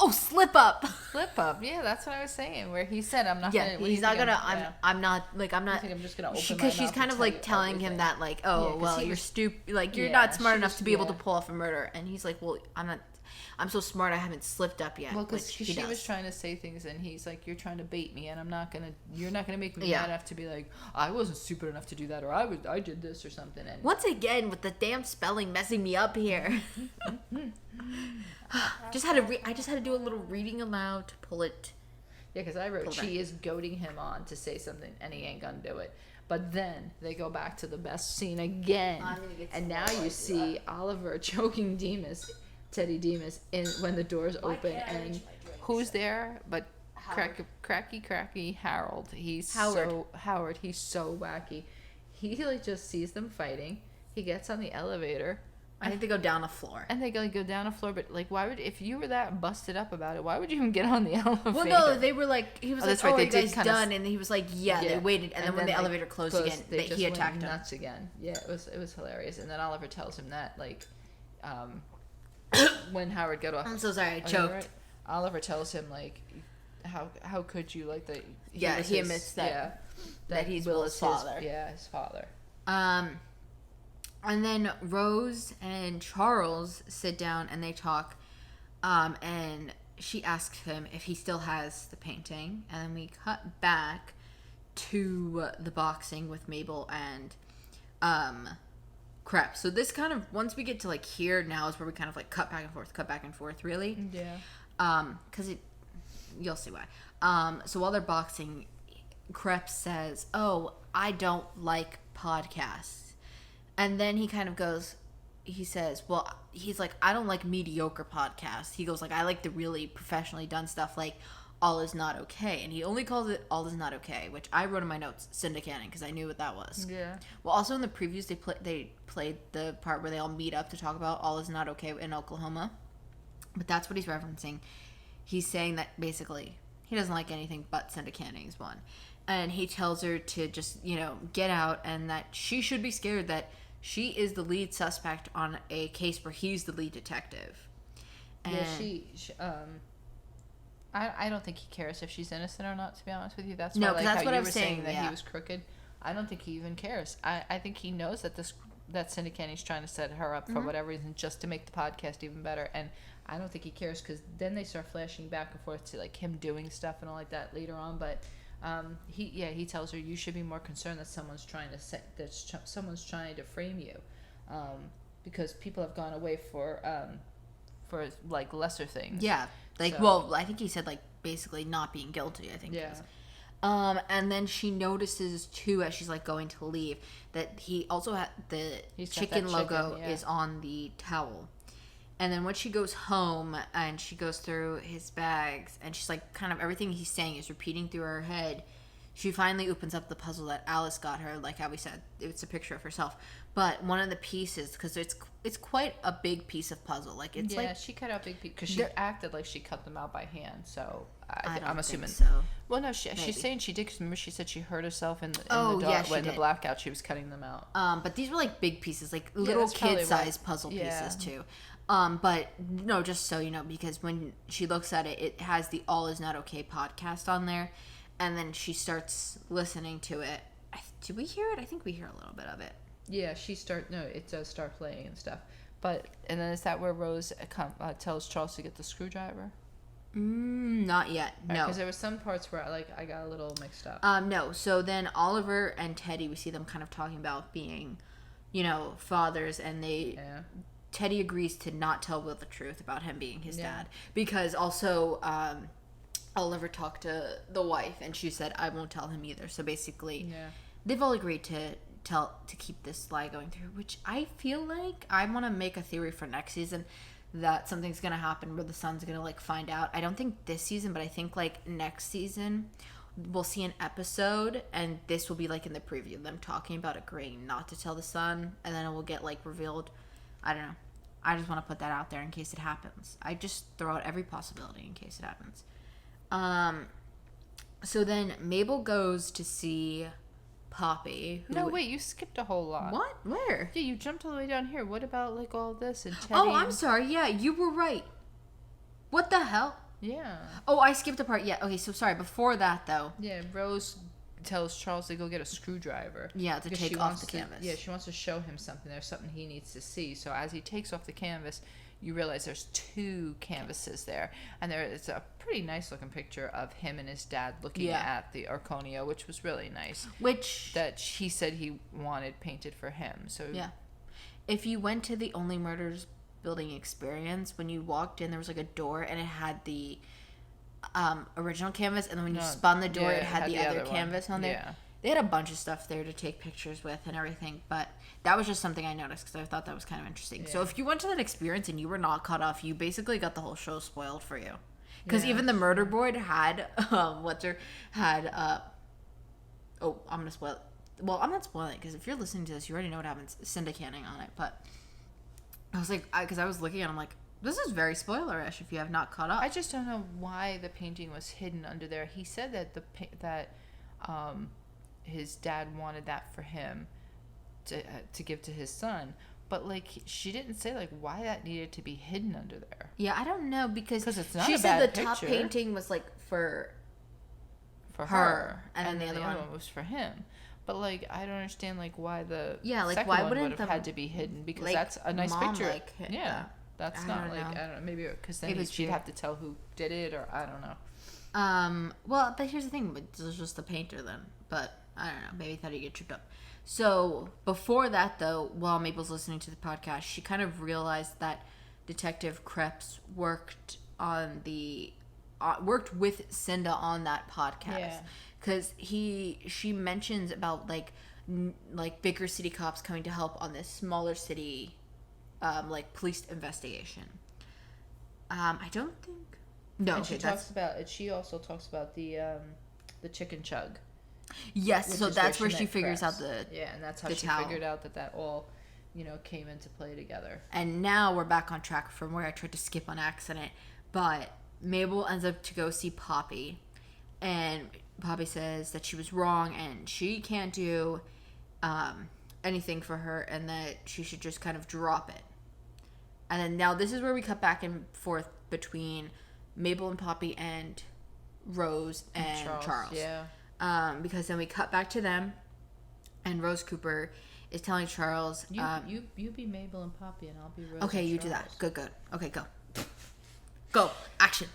Oh, slip up. Slip up. Yeah, that's what I was saying. Where he said, "I'm not." Yeah, gonna, he's not gonna. I'm not. Like, I'm not. I think I'm just gonna open my mouth. Because she's kind of like telling him that, like, oh, well, you're stupid. Like, you're not smart enough to be able to pull off a murder. And he's like, well, I'm not. I'm so smart, I haven't slipped up yet. Well, because she was trying to say things, and he's like, "You're trying to bait me, and you're not gonna make me mad enough to be like, I wasn't stupid enough to do that, or I did this or something." And once again, with the damn spelling messing me up here. I just had to do a little reading aloud to pull it. Yeah, because I wrote she is goading him on to say something, and he ain't gonna do it. But then they go back to the best scene again, and now you see Oliver choking Teddy Demas when the doors open, and who's there but cracky Harold. Howard. He's so wacky. He like just sees them fighting. He gets on the elevator. I think they go down a floor. And they go down a floor, but like, why would, if you were that busted up about it, why would you even get on the elevator? Well, no, they were like, he was like, oh, are you guys done? And he was like, yeah, they waited, and then when the elevator closed again, he attacked him. Nuts again. Yeah, it was hilarious. And then Oliver tells him that, like, when Howard got off. I'm so sorry, I choked. Right? Oliver tells him, like, how could you, like, that? He admits that he's Will's father. His father. And then Rose and Charles sit down and they talk, and she asks him if he still has the painting, and then we cut back to the boxing with Mabel and Krebs. So this kind of, once we get to like here now is where we kind of like cut back and forth really. Yeah. Because you'll see why. So while they're boxing, Krebs says, "Oh, I don't like podcasts," and then he kind of goes. He says, "Well, he's like, I don't like mediocre podcasts." He goes like, "I like the really professionally done stuff, like All Is Not Okay," and he only calls it All Is Not Okay, which I wrote in my notes syndicating because I knew what that was. Yeah. Well, also in the previews, they played the part where they all meet up to talk about All Is Not Okay in Oklahoma, but that's what he's referencing. He's saying that basically he doesn't like anything but syndicating is one, and he tells her to just get out, and that she should be scared that she is the lead suspect on a case where he's the lead detective. And yeah, she I don't think he cares if she's innocent or not, to be honest with you. That's why, that's what you I were was saying that yeah. he was crooked. I don't think he even cares. I think he knows that that syndicating's trying to set her up for whatever reason, just to make the podcast even better. And I don't think he cares, because then they start flashing back and forth to like him doing stuff and all like that later on. But he tells her, you should be more concerned that someone's trying to frame you, because people have gone away for like lesser things. Yeah, like so. Well, I think he said like basically not being guilty. I think. Yeah. And then she notices too, as she's like going to leave, that he also had the chicken logo is on the towel. And then when she goes home and she goes through his bags and she's like, kind of everything he's saying is repeating through her head, she finally opens up the puzzle that Alice got her. Like how we said, it's a picture of herself. But one of the pieces, because it's quite a big piece of puzzle. Like it's like she cut out big pieces because she acted like she cut them out by hand. So I'm assuming so. Well, no, she's saying she did. Because remember, she said she hurt herself in the dark when the blackout. She was cutting them out. But these were like big pieces, like little kid-sized puzzle pieces too. But no, just so you know, because when she looks at it, it has the All Is Not Okay podcast on there, and then she starts listening to it. Do we hear it? I think we hear a little bit of it. Yeah, it does start playing and stuff. And then is that where Rose tells Charles to get the screwdriver? Not yet. No, because there were some parts where I got a little mixed up. No. So then Oliver and Teddy, we see them kind of talking about being, fathers, and Teddy agrees to not tell Will the truth about him being his dad, because also Oliver talked to the wife and she said, I won't tell him either. So basically, they've all agreed to keep this lie going through, which I feel like I want to make a theory for next season that something's going to happen where the son's going to like find out. I don't think this season, but I think like next season we'll see an episode, and this will be like in the preview, them talking about agreeing not to tell the son, and then it will get like revealed. I don't know. I just want to put that out there in case it happens. I just throw out every possibility in case it happens. So then Mabel goes to see Poppy. No, wait, you skipped a whole lot. What? Where? Yeah, you jumped all the way down here. What about like all this and Teddy? Oh, I'm sorry. Yeah, you were right. What the hell? Yeah. Oh, I skipped a part. Yeah. Okay, so sorry. Before that, though. Yeah, Rose tells Charles to go get a screwdriver. Yeah, to take off the canvas. Yeah, she wants to show him something. There's something he needs to see. So as he takes off the canvas, you realize there's 2 canvases there. And there is a pretty nice looking picture of him and his dad looking at the Arconia, which was really nice. That he said he wanted painted for him. So yeah. If you went to the Only Murders building experience, when you walked in, there was like a door and it had the original canvas, and then when you spun the door, it had the other canvas on there. Yeah. They had a bunch of stuff there to take pictures with and everything, but that was just something I noticed because I thought that was kind of interesting. Yeah. So if you went to that experience and you were not caught off, you basically got the whole show spoiled for you. Because even the murder board had, I'm going to spoil it. Well, I'm not spoiling it because if you're listening to this, you already know what happens. Syndicating on it, but I was like, because I was looking at it, I'm like, this is very spoilerish if you have not caught up. I just don't know why the painting was hidden under there. He said that his dad wanted that for him to give to his son, but like she didn't say like why that needed to be hidden under there. Yeah, I don't know because it's not she a said bad the top picture. painting was like for her, and then the other one was for him. But like I don't understand like why the second why one would have had to be hidden, because like, that's a nice picture. That's not like I don't know, maybe because then she'd have to tell who did it, or I don't know. Well, but here's the thing, it was just the painter then, but I don't know, maybe he thought he'd get tripped up. So before that though, while Mabel's listening to the podcast, she kind of realized that Detective Krebs worked on the worked with Cinda on that podcast. Yeah. Because she mentions about like bigger city cops coming to help on this smaller city, like police investigation. I don't think. No, And okay, she also talks about the chicken chug. Yes, so that's where she figures out the and that's how she towel. figured out that all, came into play together. And now we're back on track from where I tried to skip on accident. But Mabel ends up to go see Poppy, and Poppy says that she was wrong and she can't do anything for her, and that she should just kind of drop it. And then now this is where we cut back and forth between Mabel and Poppy and Rose and Charles. Yeah. Because then we cut back to them, and Rose Cooper is telling Charles, you be Mabel and Poppy, and I'll be Rose. Okay, and you Charles. do that. Good. Okay, go, action.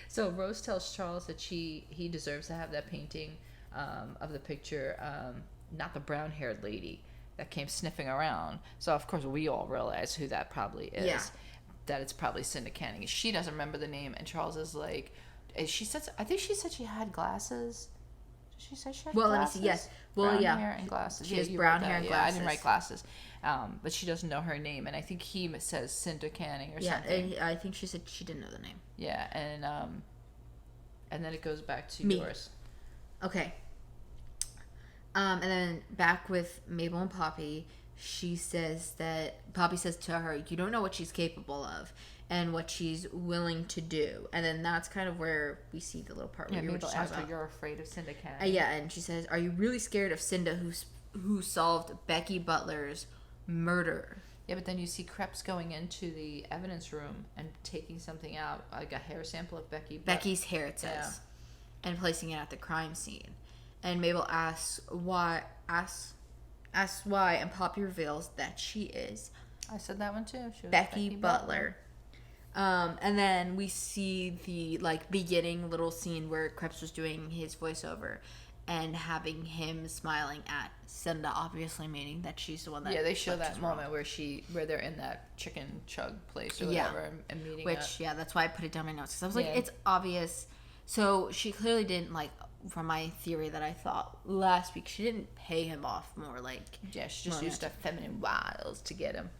So Rose tells Charles that he deserves to have that painting of the picture, not the brown-haired lady that came sniffing around. So of course we all realize who that probably is. Yeah. That it's probably Cinda Canning. She doesn't remember the name, and Charles is like, I think she said she had glasses. Did she say she had glasses? Let me see. Yes. Well, brown hair and glasses. She has brown hair and glasses. I didn't write glasses. But she doesn't know her name, and I think he says Cinda Canning or something. Yeah, I think she said she didn't know the name. Yeah, and then it goes back to Me. yours. Okay. And then back with Mabel and Poppy, Poppy says to her, you don't know what she's capable of and what she's willing to do. And then that's kind of where we see the little part where Mabel asks her, you're afraid of Cinda Canning. Yeah, and she says, are you really scared of Cinda who solved Becky Butler's murder? Yeah, but then you see Krebs going into the evidence room and taking something out, like a hair sample of Becky's hair, it says, and placing it at the crime scene. And Mabel asks why, and Poppy reveals that she is. I said that one too. She was Becky Butler. And then we see the beginning little scene where Krebs was doing his voiceover and having him smiling at Cinda, obviously meaning that she's the one that. Yeah, they show that moment where they're in that chicken chug place or whatever and meeting. That's why I put it down in my notes, because I was like, it's obvious. So she clearly didn't from my theory that I thought last week, she didn't pay him off more she just used her feminine wiles to get him.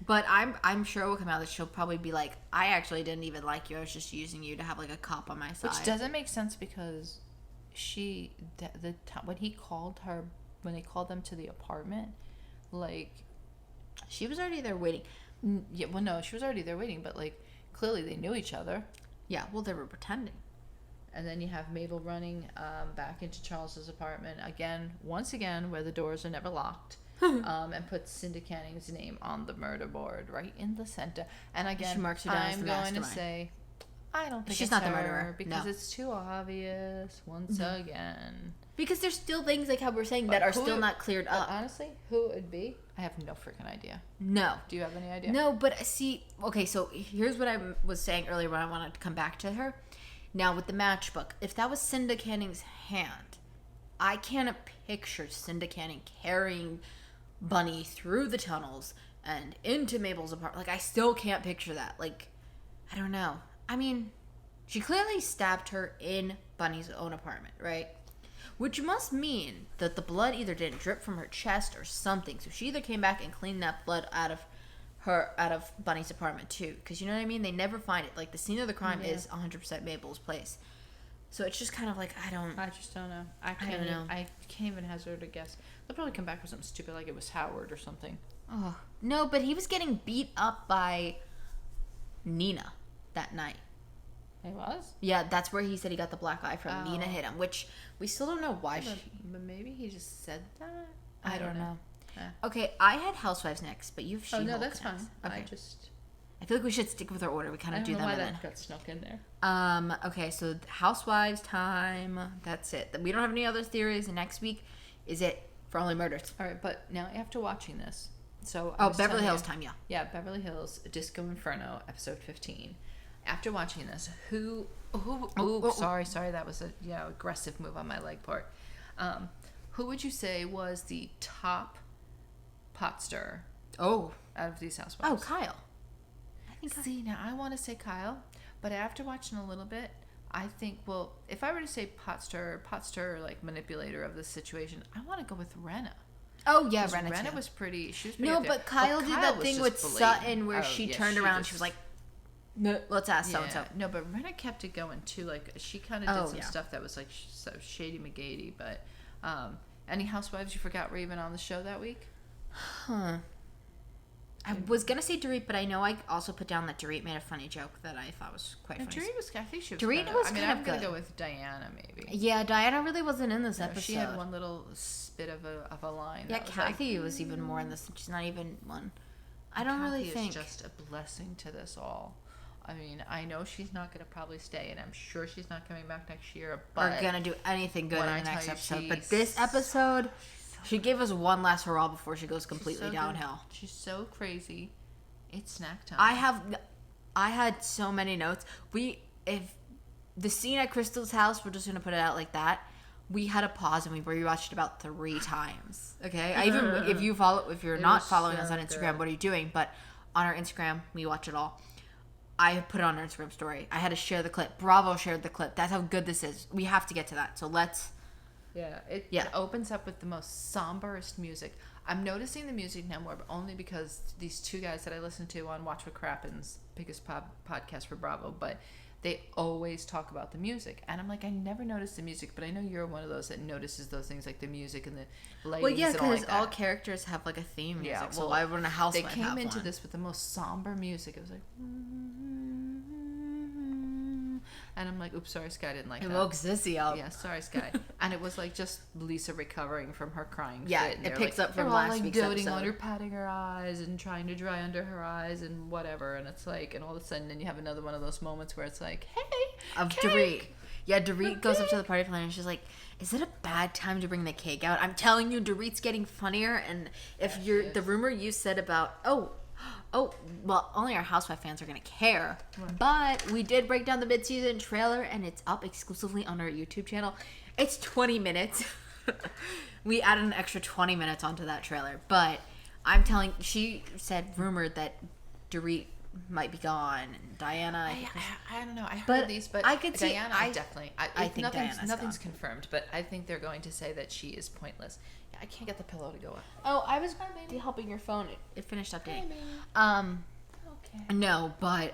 But I'm sure it will come out that she'll probably be like, I actually didn't even like you, I was just using you to have a cop on my side. Which doesn't make sense, because when they called them to the apartment, she was already there waiting. Yeah, well, no, she was already there waiting, but clearly they knew each other. Yeah, well, they were pretending. And then you have Mabel running back into Charles's apartment once again, where the doors are never locked, and puts Cinda Canning's name on the murder board right in the center. And again, she marks her down as the mastermind. I'm going to say, I don't think she's not the murderer, because it's too obvious once again. Because there's still things how we're saying that are still not cleared up. Honestly, who it would be? I have no freaking idea. No. Do you have any idea? No, but see, okay, so here's what I was saying earlier when I wanted to come back to her. Now, with the matchbook, if that was Cinda Canning's hand, I can't picture Cinda Canning carrying Bunny through the tunnels and into Mabel's apartment. I still can't picture that. I don't know. I mean, she clearly stabbed her in Bunny's own apartment, right? Which must mean that the blood either didn't drip from her chest or something. So she either came back and cleaned that blood out of Bunny's apartment too, because you know what I mean, they never find it. The scene of the crime is 100% Mabel's place, so it's just kind of I just don't know. I can't even hazard a guess. They'll probably come back with something stupid it was Howard or something. Oh no, but he was getting beat up by Nina that night. He was? Yeah, that's where he said he got the black eye from. Nina hit him, which we still don't know why. But maybe he just said that. I don't know. Yeah. Okay, I had Housewives next, but you've She-Hulk. Oh no, that's next. fine. Okay. I feel like we should stick with our order. We kind of do them. I don't know why that got snuck in there. Okay, so Housewives time. That's it. We don't have any other theories. And next week is it for Only Murders. All right, but now after watching this, Beverly Hills time. Yeah, Beverly Hills Disco Inferno episode 15. After watching this, sorry, that was a aggressive move on my leg part. Who would you say was the top pot stirrer out of these housewives? Kyle. See, now I want to say Kyle, But after watching a little bit, I think, well, if I were to say pot stirrer, like manipulator of this situation, I want to go with Renna. Oh yeah, Renna was pretty. She was pretty. No, but Kyle did that thing with Sutton where she turned around. She was like, "No, let's ask so and so." No, but Renna kept it going too. Like she kind of did some stuff that was like so shady McGady. But any Housewives you forgot were even on the show that week? Huh. I was gonna say Dorit, but I know I also put down that Dorit made a funny joke that I thought was quite funny. Dorit was, I think she was. Dorit was kind of I'm gonna go with Diana maybe. Yeah, Diana really wasn't in this episode. She had one little bit of a line. Yeah, Kathy was even more in this. She's not even one. I don't really think. Kathy is just a blessing to this all. I mean, I know she's not going to probably stay, and I'm sure she's not coming back next year. But or gonna do anything good in the next episode. But this episode, she gave us one last hurrah before she goes completely downhill. She's so crazy. It's snack time. I had so many notes. If the scene at Crystal's house, we're just gonna put it out like that. We had a pause and we rewatched it about 3 times. Okay, if you're not following us on Instagram, what are you doing? But on our Instagram, we watch it all. I put it on our Instagram story. I had to share the clip. Bravo shared the clip. That's how good this is. We have to get to that. So let's. Yeah, it opens up with the most somberest music. I'm noticing the music now more, but only because these 2 guys that I listen to on Watch What Crappens, biggest podcast for Bravo, but they always talk about the music. And I'm like, I never noticed the music, but I know you're one of those that notices those things like the music and the lighting. Well, yeah, because all characters have like a theme music. Yeah, so why wouldn't a housewife have one? They came into this with the most somber music. It was like... And I'm like, oops, sorry, Sky didn't like that. It woke Sissy up. Yeah, sorry, Sky. And it was like just Lisa recovering from her crying fit. Yeah, it picks up from last week's episode. Doting on her, patting her eyes and trying to dry under her eyes and whatever. And it's like, and all of a sudden, then you have another one of those moments where it's like, hey, of Dorit. Yeah, Dorit goes up to the party planner and she's like, is it a bad time to bring the cake out? I'm telling you, Dorit's getting funnier. And if the rumor you said about, oh, well, only our Housewife fans are going to care. Right. But we did break down the mid-season trailer, and it's up exclusively on our YouTube channel. It's 20 minutes. We added an extra 20 minutes onto that trailer. But I'm telling, she said, rumored that Dorit might be gone. And Diana. I don't know. I heard these, but I could see Diana, definitely. I think nothing's gone. confirmed, but I think they're going to say that she is pointless. I can't get the pillow to go up. Oh, I was helping your phone. It finished updating. Okay. No, but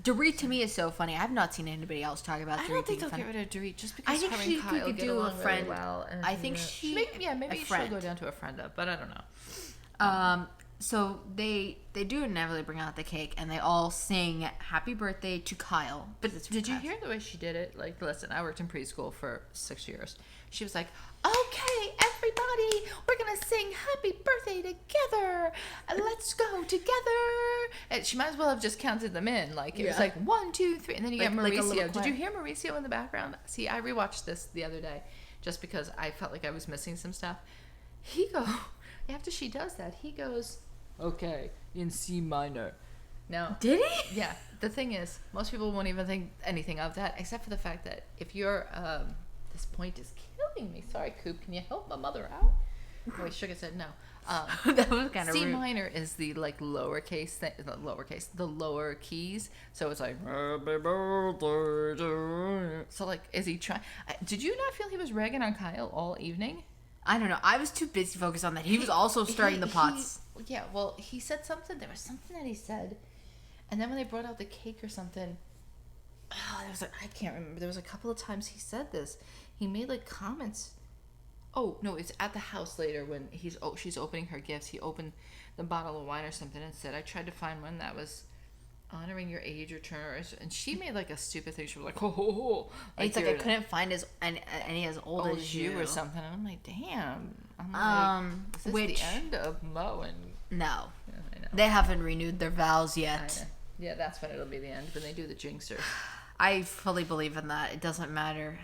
Dorit to me is so funny. I've not seen anybody else talk about Dorit. I don't think they'll get rid of Dorit just because I think her she and Kyle could get do along a friend. Really well. And, I think maybe she'll go down to a friend up, but I don't know. So they do inevitably bring out the cake and they all sing happy birthday to Kyle. But did you hear the way she did it? Like, listen, I worked in preschool for 6 years. She was like, okay, everybody, we're going to sing happy birthday together. Let's go together. And she might as well have just counted them in. Like, it was like 1, 2, 3. And then you get Mauricio. Did you hear Mauricio in the background? See, I rewatched this the other day just because I felt like I was missing some stuff. After she does that, he goes, okay, in C minor. Now, did he? Yeah. The thing is, most people won't even think anything of that, except for the fact that if you're, this point is killing me. Sorry, Coop. Can you help my mother out? Oh, wait, Sugar said no. That was kind of C rude. minor is the like lowercase thing, the lower keys. So it's like, happy birthday to you. So like, is he trying? Did you not feel he was ragging on Kyle all evening? I don't know. I was too busy focused on that. He was also stirring the pots. Well, he said something. There was something that he said. And then when they brought out the cake or something, I can't remember. There was a couple of times he said this. He made like comments. Oh, no, it's at the house later when she's opening her gifts. He opened the bottle of wine or something and said, I tried to find one that was honoring your age or turn, and she made like a stupid thing. She was like, oh. Like, it's like I couldn't find any as old as you or something. And I'm like, damn. I'm like, is this the end of Mo and... No. Yeah, I know. They haven't renewed their vows yet. Yeah, that's when it'll be the end, when they do the jinxer. I fully believe in that. It doesn't matter.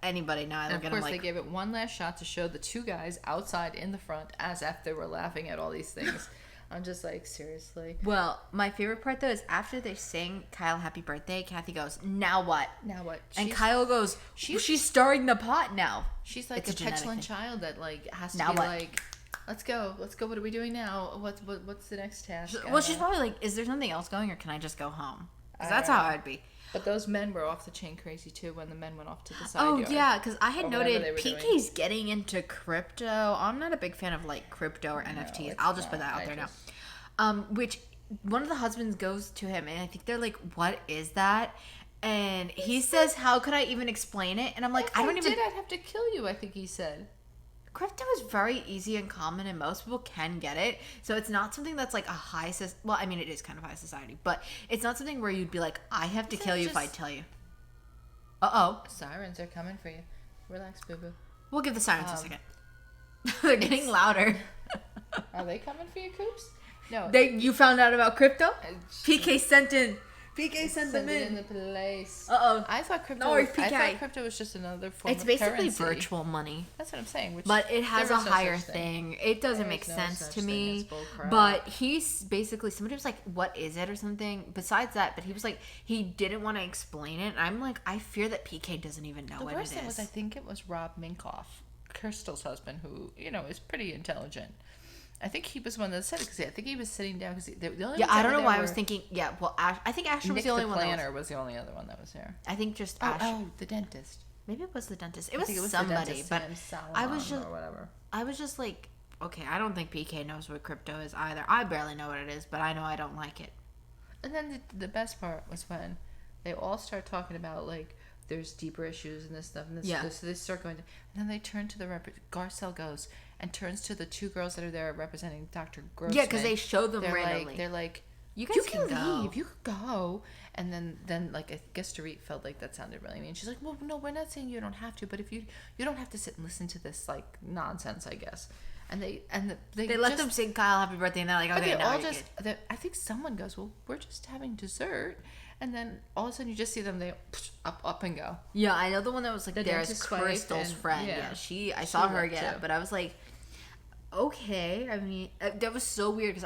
Anybody now. And of course, they gave it one last shot to show the 2 guys outside in the front as if they were laughing at all these things. I'm just like, seriously. Well, my favorite part, though, is after they sing Kyle happy birthday, Kathy goes, now what? Now what? And Kyle goes, she's stirring the pot now. She's like a petulant child that like has to be like, let's go. What are we doing now? What's the next task? Well, she's probably like, is there something else going or can I just go home? Because that's how I'd be. But those men were off the chain crazy too when the men went off to the side Oh yard. yeah, because I had noted PK's getting into crypto. I'm not a big fan of like crypto or NFTs. I'll just put that out there now. Which one of the husbands goes to him and I think they're like, "What is that?" And he says, "How could I even explain it?" And I'm like, "I don't even." I'd have to kill you. I think he said. Crypto is very easy and common, and most people can get it. So it's not something that's like a high. Well, I mean, it is kind of high society, but it's not something where you'd be like, "I have to kill you if I tell you." Sirens are coming for you. Relax, boo boo. We'll give the sirens a second. They're getting louder. Are they coming for your coops? No. You found out about crypto? PK sent them in the place. I thought crypto. No, PK. I thought crypto was just another form of currency. It's basically virtual money. That's what I'm saying. But it has a higher thing. It doesn't make sense to me. But he's basically, somebody was like, "What is it?" or something. Besides that, but he was like, he didn't want to explain it. And I'm like, I fear that PK doesn't even know what it is. The worst thing was, I think it was Rob Minkoff, Crystal's husband, who is pretty intelligent. I think he was one that said it because I think he was sitting down because the only I don't know why I was thinking. Yeah, well, I think Asher was the only one. The planner was the only other one that was there. I think just Asher. Oh, the dentist. Maybe it was the dentist. It was somebody, but I was just, or whatever. I was just like, okay, I don't think PK knows what crypto is either. I barely know what it is, but I know I don't like it. And then the best part was when they all start talking about like there's deeper issues and this stuff and this. Yeah. So they start going, and then they turn to Garcelle goes and turns to the two girls that are there representing Dr. Grossman. Yeah, because they show them randomly. They're like, you guys can go. leave. You could go. And then like I guess Dorit felt like that sounded really mean. She's like, well, no, we're not saying you don't have to, but if you don't have to sit and listen to this like nonsense, I guess. And they let them sing Kyle Happy Birthday, and they're like, okay, now you're good. I think someone goes, well, we're just having dessert. And then all of a sudden you just see them, they up and go. Yeah, I know the one that was like there is Crystal's friend. Yeah, I saw her again, but I was like, okay. I mean, that was so weird because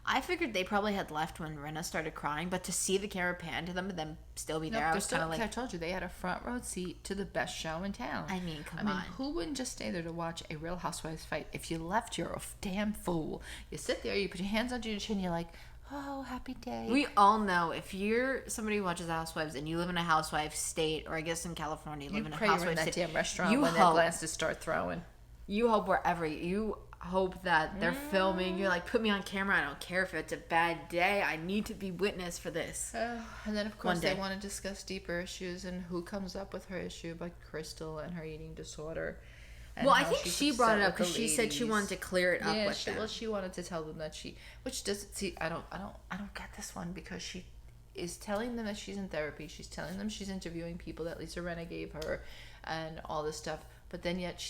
I figured they probably had left when Rinna started crying, but to see the camera pan to them and then still be there, I was kind of like, I told you they had a front row seat to the best show in town. I mean, come on. Who wouldn't just stay there to watch a Real Housewives fight? If you left, you're a damn fool. You sit there, you put your hands under your chin, you're like, oh, happy day. We all know if you're somebody who watches Housewives and you live in a housewife state, or I guess in California, you live in a housewife state. Damn restaurant when their glasses start throwing. You hope wherever you hope that they're filming. You're like, put me on camera. I don't care if it's a bad day. I need to be witness for this. And then of course they want to discuss deeper issues and who comes up with her issue, like Crystal and her eating disorder. Well, I think she brought it up because she said she wanted to clear it up with them. Well, she wanted to tell them that which doesn't see. I don't get this one because she is telling them that she's in therapy. She's telling them she's interviewing people that Lisa Rinna gave her, and all this stuff. But then yet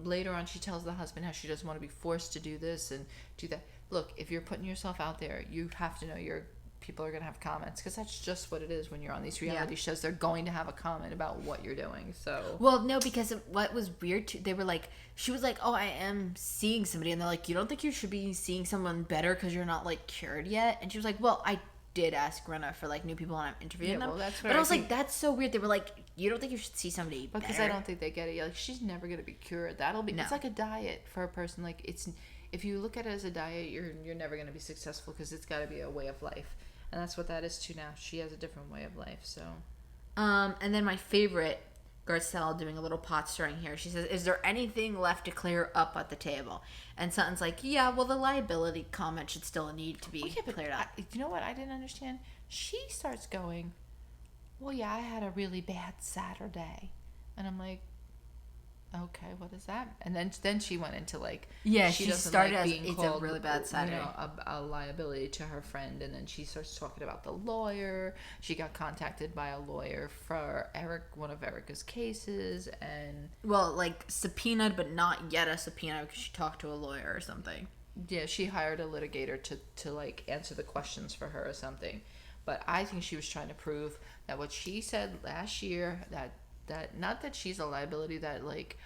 later on she tells the husband how she doesn't want to be forced to do this and do that. Look, if you're putting yourself out there, you have to know people are going to have comments because that's just what it is when you're on these reality shows. They're going to have a comment about what you're doing. So well, no, because what was weird too, they were like, she was like, oh, I am seeing somebody, and they're like, you don't think you should be seeing someone better because you're not like cured yet? And she was like, well, I did ask Rinna for like new people and I'm interviewing them. Well, but I was like, that's so weird. They were like, you don't think you should see somebody better? Because I don't think they get it. Like, she's never going to be cured. It's like a diet for a person. Like, if you look at it as a diet, you're never going to be successful because it's got to be a way of life. And that's what that is too now. She has a different way of life, so. And then my favorite, Garcelle doing a little pot stirring here. She says, is there anything left to clear up at the table? And Sutton's like, yeah, well, the liability comment should still need to be cleared up. You know what I didn't understand? She starts going, well, yeah, I had a really bad Saturday. And I'm like, okay, what is that? And then she went into like, she started as it's a really bad Saturday, a liability to her friend, and then she starts talking about the lawyer. She got contacted by a lawyer for one of Erica's cases, and like subpoenaed, but not yet a subpoena because she talked to a lawyer or something. Yeah, she hired a litigator to like answer the questions for her or something. But I think she was trying to prove that what she said last year, that not that she's a liability, that like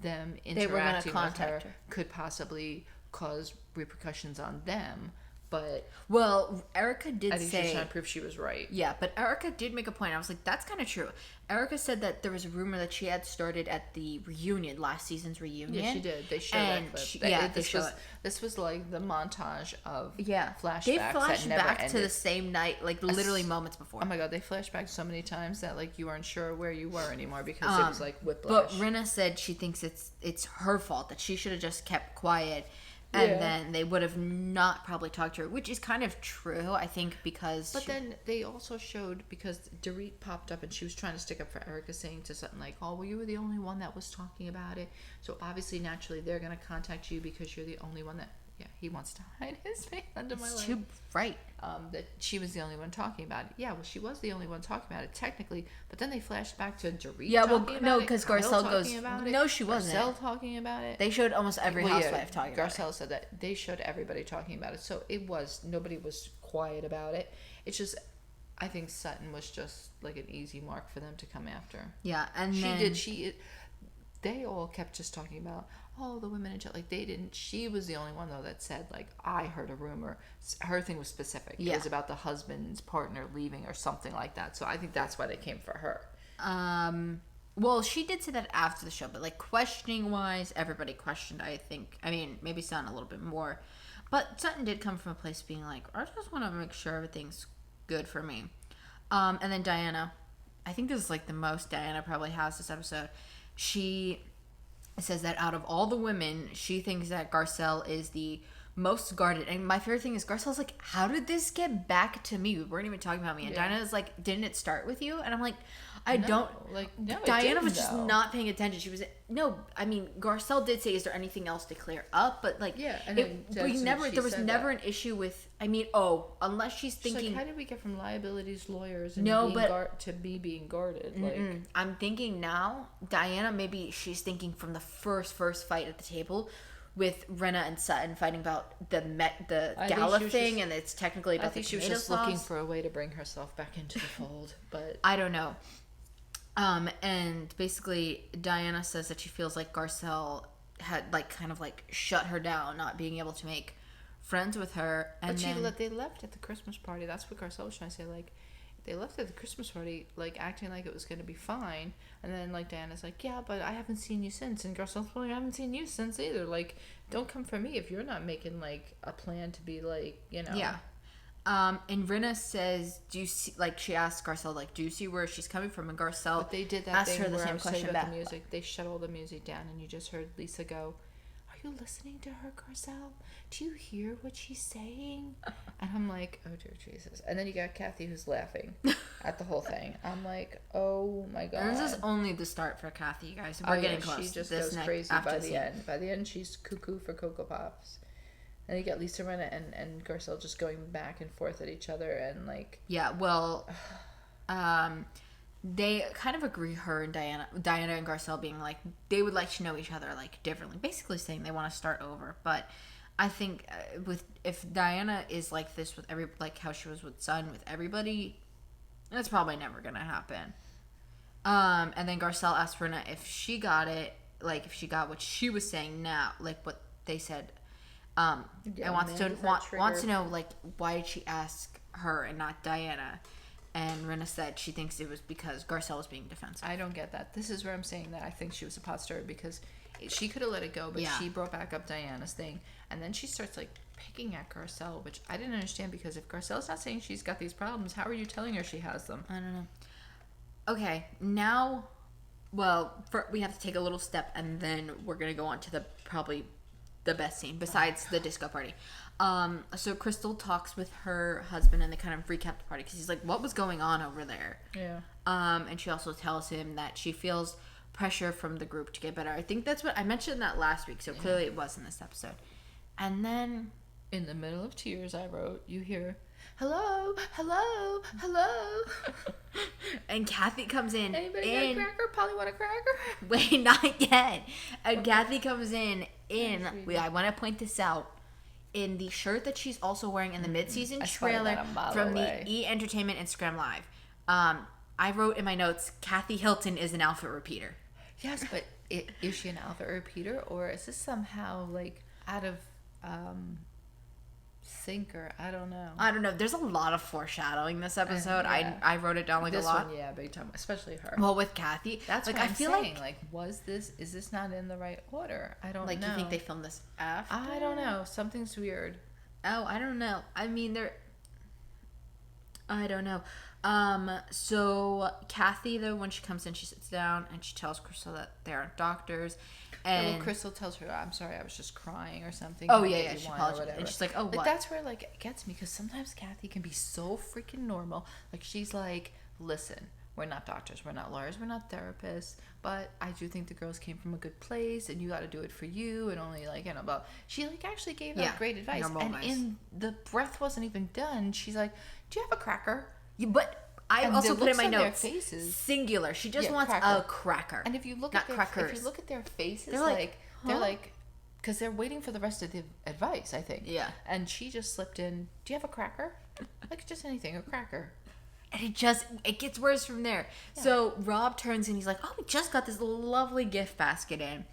them interacting with her could possibly cause repercussions on them, But well, Erica did I think say she's trying to prove she was right. Yeah, but Erica did make a point. I was like, that's kind of true. Erica said that there was a rumor that she had started at the reunion, last season's reunion. Yeah, she did. They showed that clip. This was like the montage of flashbacks. They flashed that never back ended. to the same night, like literally moments before. Oh my god, they flashed back so many times that like you weren't sure where you were anymore because it was like whiplash. But Rinna said she thinks it's her fault, that she should have just kept quiet. And then they would have not probably talked to her, which is kind of true, I think, because... But then they also showed, because Dorit popped up and she was trying to stick up for Erica, saying to something like, oh, well, you were the only one that was talking about it. So obviously, naturally, they're going to contact you because you're the only one that... Yeah, he wants to hide his face under my leg. Too right. That she was the only one talking about it. Yeah, well, she was the only one talking about it, technically. But then they flashed back to Dorit talking about it. Because Garcelle goes, no, she wasn't. Garcelle talking about it. They showed almost every housewife talking about it. Garcelle said that they showed everybody talking about it. So nobody was quiet about it. It's just, I think Sutton was just like an easy mark for them to come after. Yeah, and they all kept just talking about, oh, the women in jail. Like, they didn't. She was the only one, though, that said, like, I heard a rumor. Her thing was specific. Yeah. It was about the husband's partner leaving or something like that. So I think that's why they came for her. Well, she did say that after the show, but, like, questioning-wise, everybody questioned, I think. I mean, maybe Sutton a little bit more. But Sutton did come from a place being like, I just want to make sure everything's good for me. And then Diana. I think this is, like, the most Diana probably has this episode. She says that out of all the women, she thinks that Garcelle is the most guarded. And my favorite thing is Garcelle's like, how did this get back to me? We weren't even talking about me. And Diana's like, didn't it start with you? And I'm like, no, Diana was just not paying attention. She was Garcelle did say, is there anything else to clear up? But like, there was never an issue with, unless she's thinking, like, how did we get from liabilities lawyers to me being guarded? Like, I'm thinking now, Diana, maybe she's thinking from the first fight at the table with Rinna and Sutton fighting about the gala thing, and it's technically about the tomato sauce. I think she was just looking for a way to bring herself back into the fold, but I don't know. And basically Diana says that she feels like Garcelle had like kind of like shut her down, not being able to make friends with her. And they left at the Christmas party. That's what Garcelle was trying to say. Like, they left at the Christmas party, like, acting like it was going to be fine. And then, like, Diana's like, yeah, but I haven't seen you since. And Garcelle's like, I haven't seen you since either. Like, don't come for me if you're not making, like, a plan to be, like, you know. Yeah. And Rinna says, do you see, like, she asked Garcelle, like, do you see where she's coming from? And Garcelle but they did that asked thing her the where same question about back. The music. They shut all the music down, and you just heard Lisa go, are you listening to her, Garcelle? Do you hear what she's saying? And I'm like, oh, dear Jesus. And then you got Kathy, who's laughing at the whole thing. I'm like, oh, my God. And this is only the start for Kathy, you guys. We're getting close. She just goes crazy by the end. By the end, she's cuckoo for Cocoa Pops. And you got Lisa Rinna and Garcelle just going back and forth at each other, and like... Yeah, well, they kind of agree, her and Diana and Garcelle being like, they would like to know each other, like, differently. Basically saying they want to start over. But I think if Diana is like this with like how she was with Sutton, with everybody, that's probably never going to happen. And then Garcelle asked Rinna if she got it, like, if she got what she was saying now, like what they said... and wants to know, like, why did she ask her and not Diana? And Rinna said she thinks it was because Garcelle was being defensive. I don't get that. This is where I'm saying that I think she was a pot stirrer, because she could have let it go, but she brought back up Diana's thing, and then she starts like picking at Garcelle, which I didn't understand, because if Garcelle's not saying she's got these problems, how are you telling her she has them? I don't know. Okay, now, we have to take a little step, and then we're gonna go on to probably the best scene besides the disco party. So Crystal talks with her husband, and they kind of recap the party, because he's like, what was going on over there? Yeah. And she also tells him that she feels pressure from the group to get better. I think that's what I mentioned that last week, so clearly it was in this episode. And then in the middle of tears, I wrote, you hear, hello, hello, hello. And Kathy comes in. Anybody got a cracker? Polly want a cracker? Wait, not yet. And Kathy comes in, I want to point this out, in the shirt that she's also wearing in the mid-season trailer from the E! Entertainment Instagram Live. I wrote in my notes, Kathy Hilton is an outfit repeater. Yes, but is she an outfit repeater, or is this somehow, like, out of... Sinker. I don't know. I don't know. There's a lot of foreshadowing this episode. Yeah. I wrote it down like this a lot. One, yeah, big time, especially her. Well, with Kathy, that's like what I I'm feel saying. Like, is this not in the right order? I don't know. Like, you think they filmed this after? I don't know. Something's weird. Oh, I don't know. I mean, I don't know. So Kathy, though, when she comes in, she sits down and she tells Crystal that they aren't doctors. And well, Crystal tells her, "I'm sorry, I was just crying or something." Oh yeah, she apologized, and she's like, "Oh, what?" Like, that's where like it gets me, because sometimes Kathy can be so freaking normal. Like, she's like, "Listen, we're not doctors, we're not lawyers, we're not therapists, but I do think the girls came from a good place, and you got to do it for you, and only like but she like actually gave out great advice, and advice. In the breath wasn't even done. She's like, "Do you have a cracker?" But I also put in my notes, faces, singular. She just wants a cracker. And if you look at their faces, they're like, because they're waiting for the rest of the advice, I think. Yeah. And she just slipped in, "Do you have a cracker?" Like, just anything, a cracker. And it gets worse from there. Yeah. So Rob turns and he's like, "Oh, we just got this lovely gift basket in."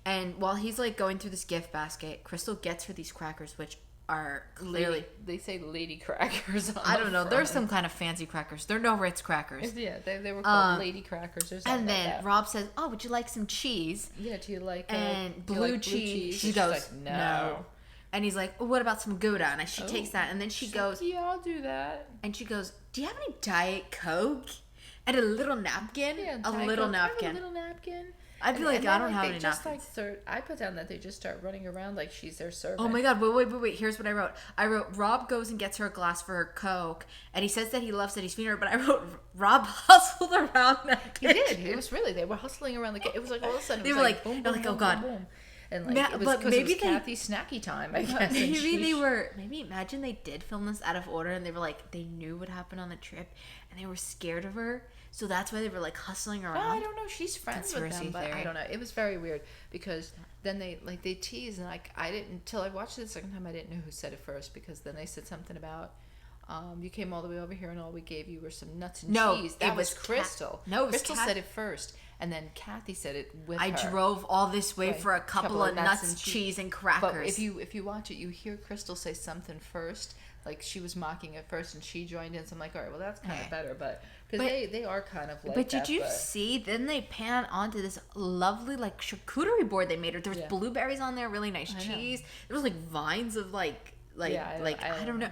And while he's like going through this gift basket, Crystal gets her these crackers, which are clearly they say lady crackers. I don't know. There's some kind of fancy crackers. They're no Ritz crackers. Yeah, they were called lady crackers or something. And then like that. Rob says, "Oh, would you like some cheese?" Yeah, do you like blue cheese? She goes, like, "No." And he's like, "Well, what about some Gouda?" And she takes that, and then she goes, "Yeah, I'll do that." And she goes, "Do you have any Diet Coke and a little napkin?" Yeah, a little napkin. A little napkin. I'd be like, I don't have any just napkins. I put down that they just start running around like she's their servant. Oh my god, wait. Here's what I wrote. I wrote, Rob goes and gets her a glass for her Coke, and he says that he loves that he's feeding her, but I wrote, Rob hustled around that kitchen. He did. It was really, they were hustling around the kitchen. It was like all of a sudden, they were like, boom, they're boom, like, oh boom, god. Boom, boom. And like, it was because it was Kathy's snacky time, I guess. Maybe imagine they did film this out of order, and they were like, they knew what happened on the trip, and they were scared of her. So that's why they were like hustling around. Well, I don't know. She's friends with them, but I don't know. It was very weird because then they tease, and like I didn't, until I watched it the second time, I didn't know who said it first, because then they said something about you came all the way over here and all we gave you were some nuts and cheese. That was Crystal. Crystal said it first, and then Kathy said it with her. I drove all this way for a couple of nuts and cheese and crackers. But if you watch it, you hear Crystal say something first. Like, she was mocking it first, and she joined in. So I'm like, all right, well, that's kind of better, but because they are kind of like. But did you see? Then they pan onto this lovely like charcuterie board they made her. There was blueberries on there, really nice cheese. There was like vines of I don't know.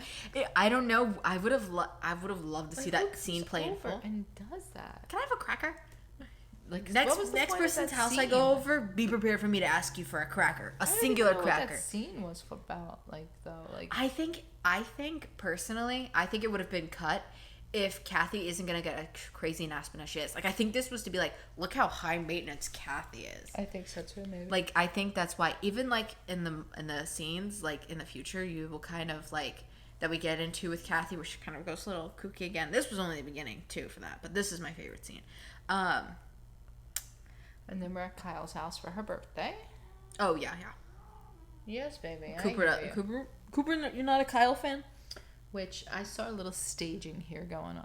I don't know. I would have loved to see that scene play in full. And does that? Can I have a cracker? Like, next person's house I go over, be prepared for me to ask you for a cracker, a singular cracker. What that scene was about, I think personally, it would have been cut if Kathy isn't gonna get a crazy Aspen as she is. Like, I think this was to be like, look how high maintenance Kathy is. I think so too, maybe. Like, I think that's why even like in the scenes like in the future, you will kind of like that we get into with Kathy, where she kind of goes a little kooky again. This was only the beginning too for that, but this is my favorite scene. And then we're at Kyle's house for her birthday. Oh yeah. Yes, baby. Cooper, you're not a Kyle fan? Which I saw a little staging here going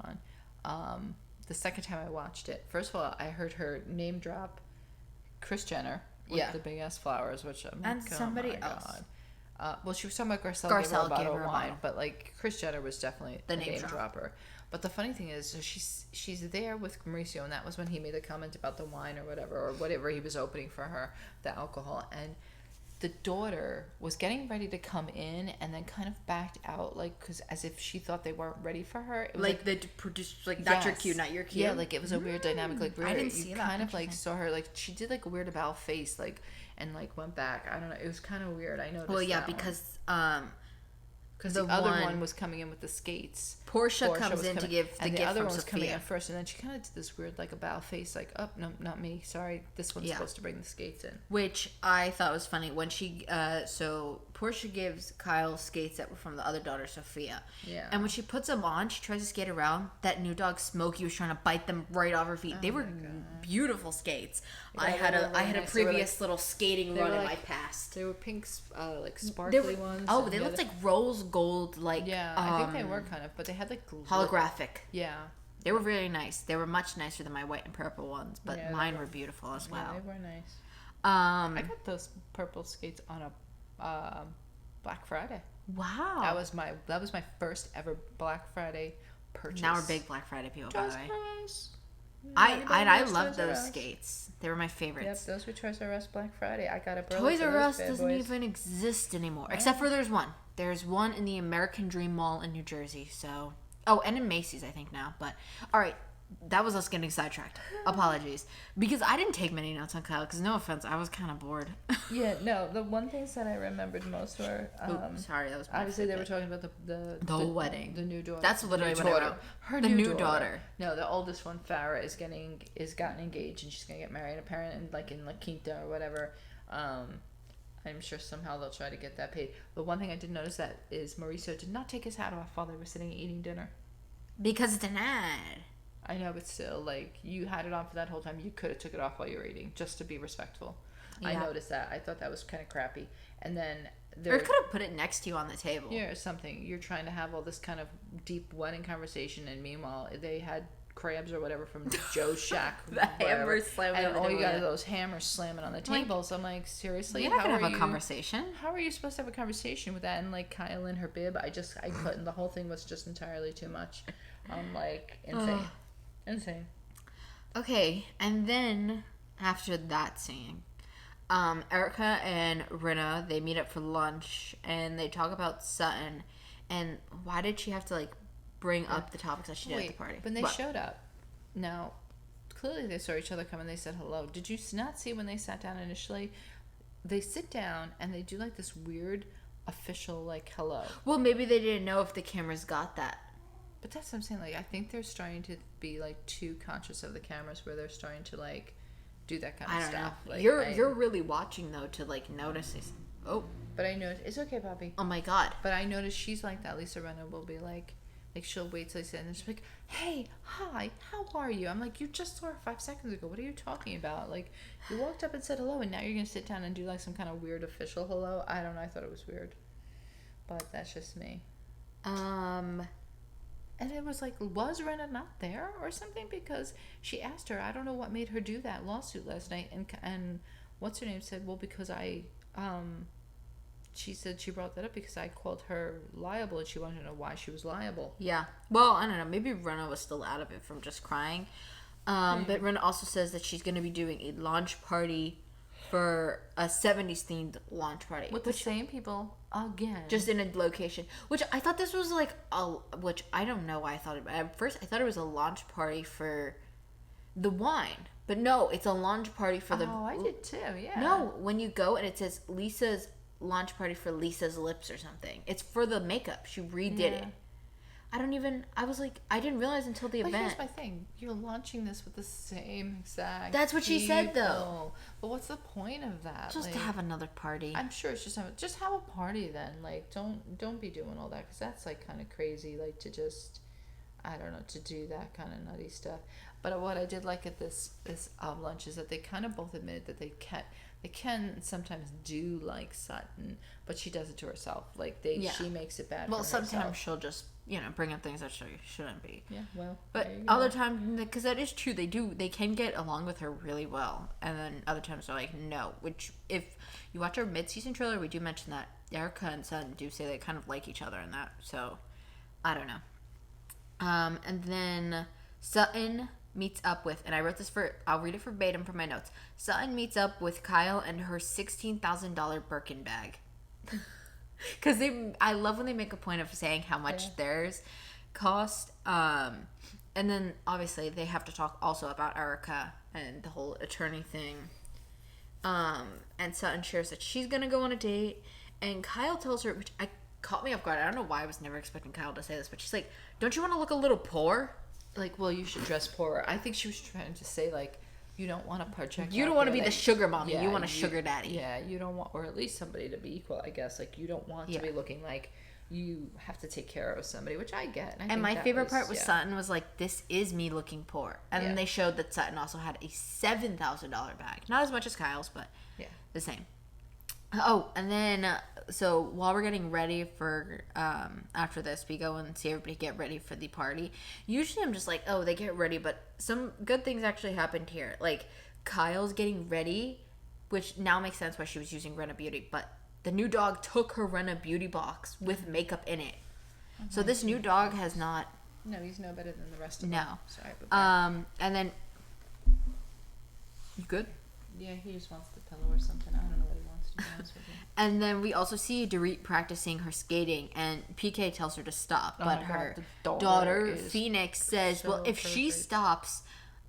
on. The second time I watched it, first of all, I heard her name drop Kris Jenner with the big ass flowers, which I'm and somebody else. God. Well, she was talking about Garcelle gave her a bottle of wine, but like Kris Jenner was definitely the name dropper. But the funny thing is, so she's there with Mauricio, and that was when he made the comment about the wine or whatever he was opening for her, the alcohol, and the daughter was getting ready to come in and then kind of backed out, like, because as if she thought they weren't ready for her. It was like they produced, like, not your cue, not your cue. Yeah, like it was a weird dynamic. Like, I didn't see that. You kind of like saw her, like, she did like a weird about face, like, and like went back. I don't know. It was kind of weird. I noticed. Well, yeah, because the other one was coming in with the skates. Portia comes in to give the gift the other from one was Sophia. coming in first, and then she kind of did this weird, like, a bow face, like, oh, no, not me. Sorry, this one's supposed to bring the skates in. Which I thought was funny when she, so Portia gives Kyle skates that were from the other daughter, Sophia. Yeah. And when she puts them on, she tries to skate around. That new dog, Smokey, was trying to bite them right off her feet. They were beautiful skates. Yeah, I had a previous little skating run in my past. They were pink, like, sparkly ones. Oh, they looked like rose gold, like. Yeah, I think they were kind of, but they had like holographic. Yeah, they were really nice. They were much nicer than my white and purple ones, but mine were beautiful as well. Yeah, they were nice. I got those purple skates on a Black Friday. Wow. That was my first ever Black Friday purchase. Now we're big Black Friday people, by the Toys way. R Us. I love those skates. They were my favorites. Yep, those were Toys R Us Black Friday. I got a Toys R Us doesn't even exist anymore, except for there's one. There's one in the American Dream Mall in New Jersey. So, and in Macy's I think now. But all right. That was us getting sidetracked. Apologies. Because I didn't take many notes on Kyle, because no offense, I was kind of bored. Yeah, no, the one things that I remembered most were... sorry, that was obviously, they were talking about the wedding. The new daughter. That's literally what I wrote. Her new daughter. No, the oldest one, Farrah, is gotten engaged, and she's going to get married, apparently, in La Quinta or whatever. I'm sure somehow they'll try to get that paid. But one thing I did notice that is Mauricio did not take his hat off while they were sitting and eating dinner. Because it's an ad. I know, but still, like, you had it on for that whole time. You could have took it off while you were eating, just to be respectful. Yeah. I noticed that. I thought that was kind of crappy. And then... Or could have put it next to you on the table. Yeah, or something. You're trying to have all this kind of deep wedding conversation, and meanwhile, they had crabs or whatever from Joe's Shack. The hammers slamming and all you got are those hammers slamming on the table. So I'm like, seriously? You're not going to have a conversation. How are you supposed to have a conversation with that? And, like, Kyle in her bib, I couldn't. The whole thing was just entirely too much. I'm like, insane. Insane. Okay, and then after that scene, Erica and Rinna, they meet up for lunch and they talk about Sutton and why did she have to like bring up the topics that she did at the party. When they showed up, now clearly they saw each other come and they said hello. Did you not see when they sat down initially? They sit down and they do like this weird official like hello. Well, maybe they didn't know if the cameras got that. But that's what I'm saying. Like, I think they're starting to be like too conscious of the cameras, where they're starting to like do that kind of stuff. Know. Like, you're really watching though to like notice these. Oh, but I know it's okay, Poppy. Oh my God. But I noticed she's like that. Lisa Rinna will be like she'll wait till they sit and she's like, "Hey, hi, how are you?" I'm like, "You just saw her 5 seconds ago. What are you talking about? Like, you walked up and said hello, and now you're gonna sit down and do like some kind of weird official hello." I don't know. I thought it was weird, but that's just me. And it was like, was Rinna not there or something? Because she asked her, I don't know what made her do that lawsuit last night. And what's her name said, well, because she said she brought that up because I called her liable and she wanted to know why she was liable. Yeah. Well, I don't know. Maybe Rinna was still out of it from just crying. But Rinna also says that she's going to be doing a launch party for a 70s themed launch party with the same people again, just in a location, which I thought this was like which I don't know why I thought it. At first I thought it was a launch party for the wine, but no, it's a launch party for the... I did too. Yeah, no, when you go and it says Lisa's launch party for Lisa's lips or something, it's for the makeup. She redid it. I was like, I didn't realize until the event. Here's my thing. You're launching this with the same exact That's what she said, though. But what's the point of that? Just to have another party. I'm sure it's just have a party then. Like, don't be doing all that, because that's, like, kind of crazy, like, to just, I don't know, to do that kind of nutty stuff. But what I did like at this lunch is that they kind of both admitted that they can sometimes do like Sutton, but she does it to herself. Like she makes it bad. Well, for herself. Sometimes she'll just bring up things that she shouldn't be. Yeah, well, but other times, because that is true, they can get along with her really well, and then other times they're like no. Which if you watch our mid-season trailer, we do mention that Erica and Sutton do say they kind of like each other in that. So I don't know. And then Sutton meets up with, and I wrote this I'll read it verbatim from my notes. Sutton meets up with Kyle and her $16,000 Birkin bag. Because I love when they make a point of saying how much theirs cost. And then obviously they have to talk also about Erica and the whole attorney thing. And Sutton shares that she's gonna go on a date, and Kyle tells her, which caught me off guard. I don't know why I was never expecting Kyle to say this, but she's like, "Don't you want to look a little poor?" Like, well, you should dress poorer. I think she was trying to say, like, you don't want to project. You don't want to be the sugar mommy. You want a sugar daddy. Yeah, you don't want, or at least somebody to be equal, I guess. Like, you don't want to be looking like you have to take care of somebody, which I get. And my favorite part was Sutton was like, this is me looking poor. And then they showed that Sutton also had a $7,000 bag. Not as much as Kyle's, but the same. Oh, and then, so while we're getting ready for, after this, we go and see everybody get ready for the party. Usually I'm just like, oh, they get ready, but some good things actually happened here. Like, Kyle's getting ready, which now makes sense why she was using Rena Beauty, but the new dog took her Rena beauty box with makeup in it. So this new dog has not. No, he's no better than the rest of them. No. Sorry, but and then. You good? yeah, he just wants the pillow or something. I don't know what he wants, to be honest with you. And then we also see Dorit practicing her skating, and PK tells her to stop, but her daughter Phoenix says, so "Well, if she perfect. stops,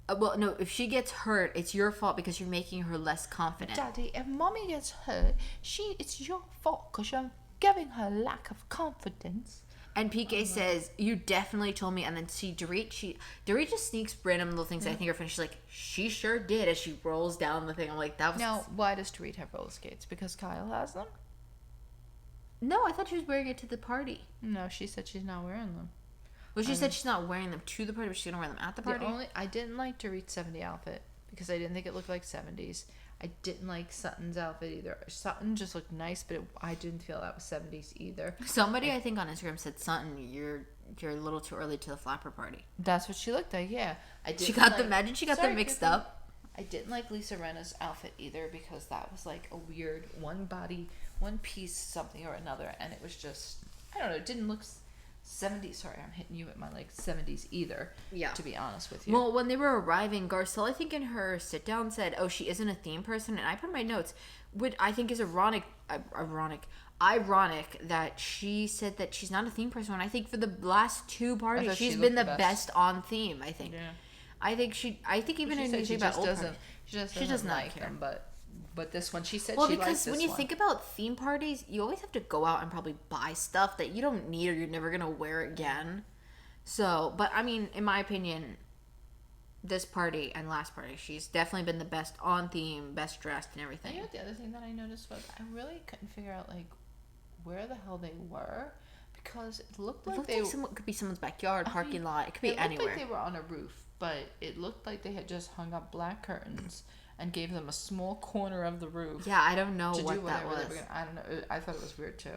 if she gets hurt, it's your fault because you're making her less confident." Daddy, if Mommy gets hurt, it's your fault because you're giving her lack of confidence. And PK says, "You definitely told me." And then see Dorit just sneaks random little things. I think her friend, she's like, "She sure did," as she rolls down the thing. I'm like, that was. Now, why does Dorit have roller skates? Because Kyle has them? No, I thought she was wearing it to the party. No, she said she's not wearing them. Well, she said she's not wearing them to the party, but she's gonna wear them at the party. I didn't like Dorit's 70 outfit because I didn't think it looked like 70s. I didn't like Sutton's outfit either. Sutton just looked nice, but I didn't feel that was 70s either. Somebody, I think, on Instagram said, "Sutton, you're a little too early to the flapper party." That's what she looked like, yeah. She got them mixed up. I didn't like Lisa Rinna's outfit either because that was like a weird one piece something or another, and it was just, I don't know, it didn't look 70s. Sorry, I'm hitting you at my like 70s either. Yeah. To be honest with you. Well, when they were arriving, Garcelle, I think in her sit down said, "Oh, she isn't a theme person," and I put in my notes, which I think is ironic that she said that she's not a theme person. When I think for the last two parties, she's been the best on theme. I think. Yeah. I think even in anything about old parties, she doesn't like them, but this one, she said well, she likes because this when you one. think about theme parties, you always have to go out and probably buy stuff that you don't need or you're never gonna wear again. So, but I mean, in my opinion, this party and last party, she's definitely been the best on theme, best dressed, and everything. You know, the other thing that I noticed was I really couldn't figure out like where the hell they were because it looked like it could be someone's backyard, parking lot. It could be anywhere. It looked like they were on a roof, but it looked like they had just hung up black curtains and gave them a small corner of the roof. Yeah, I don't know what that was. I don't know. I thought it was weird too.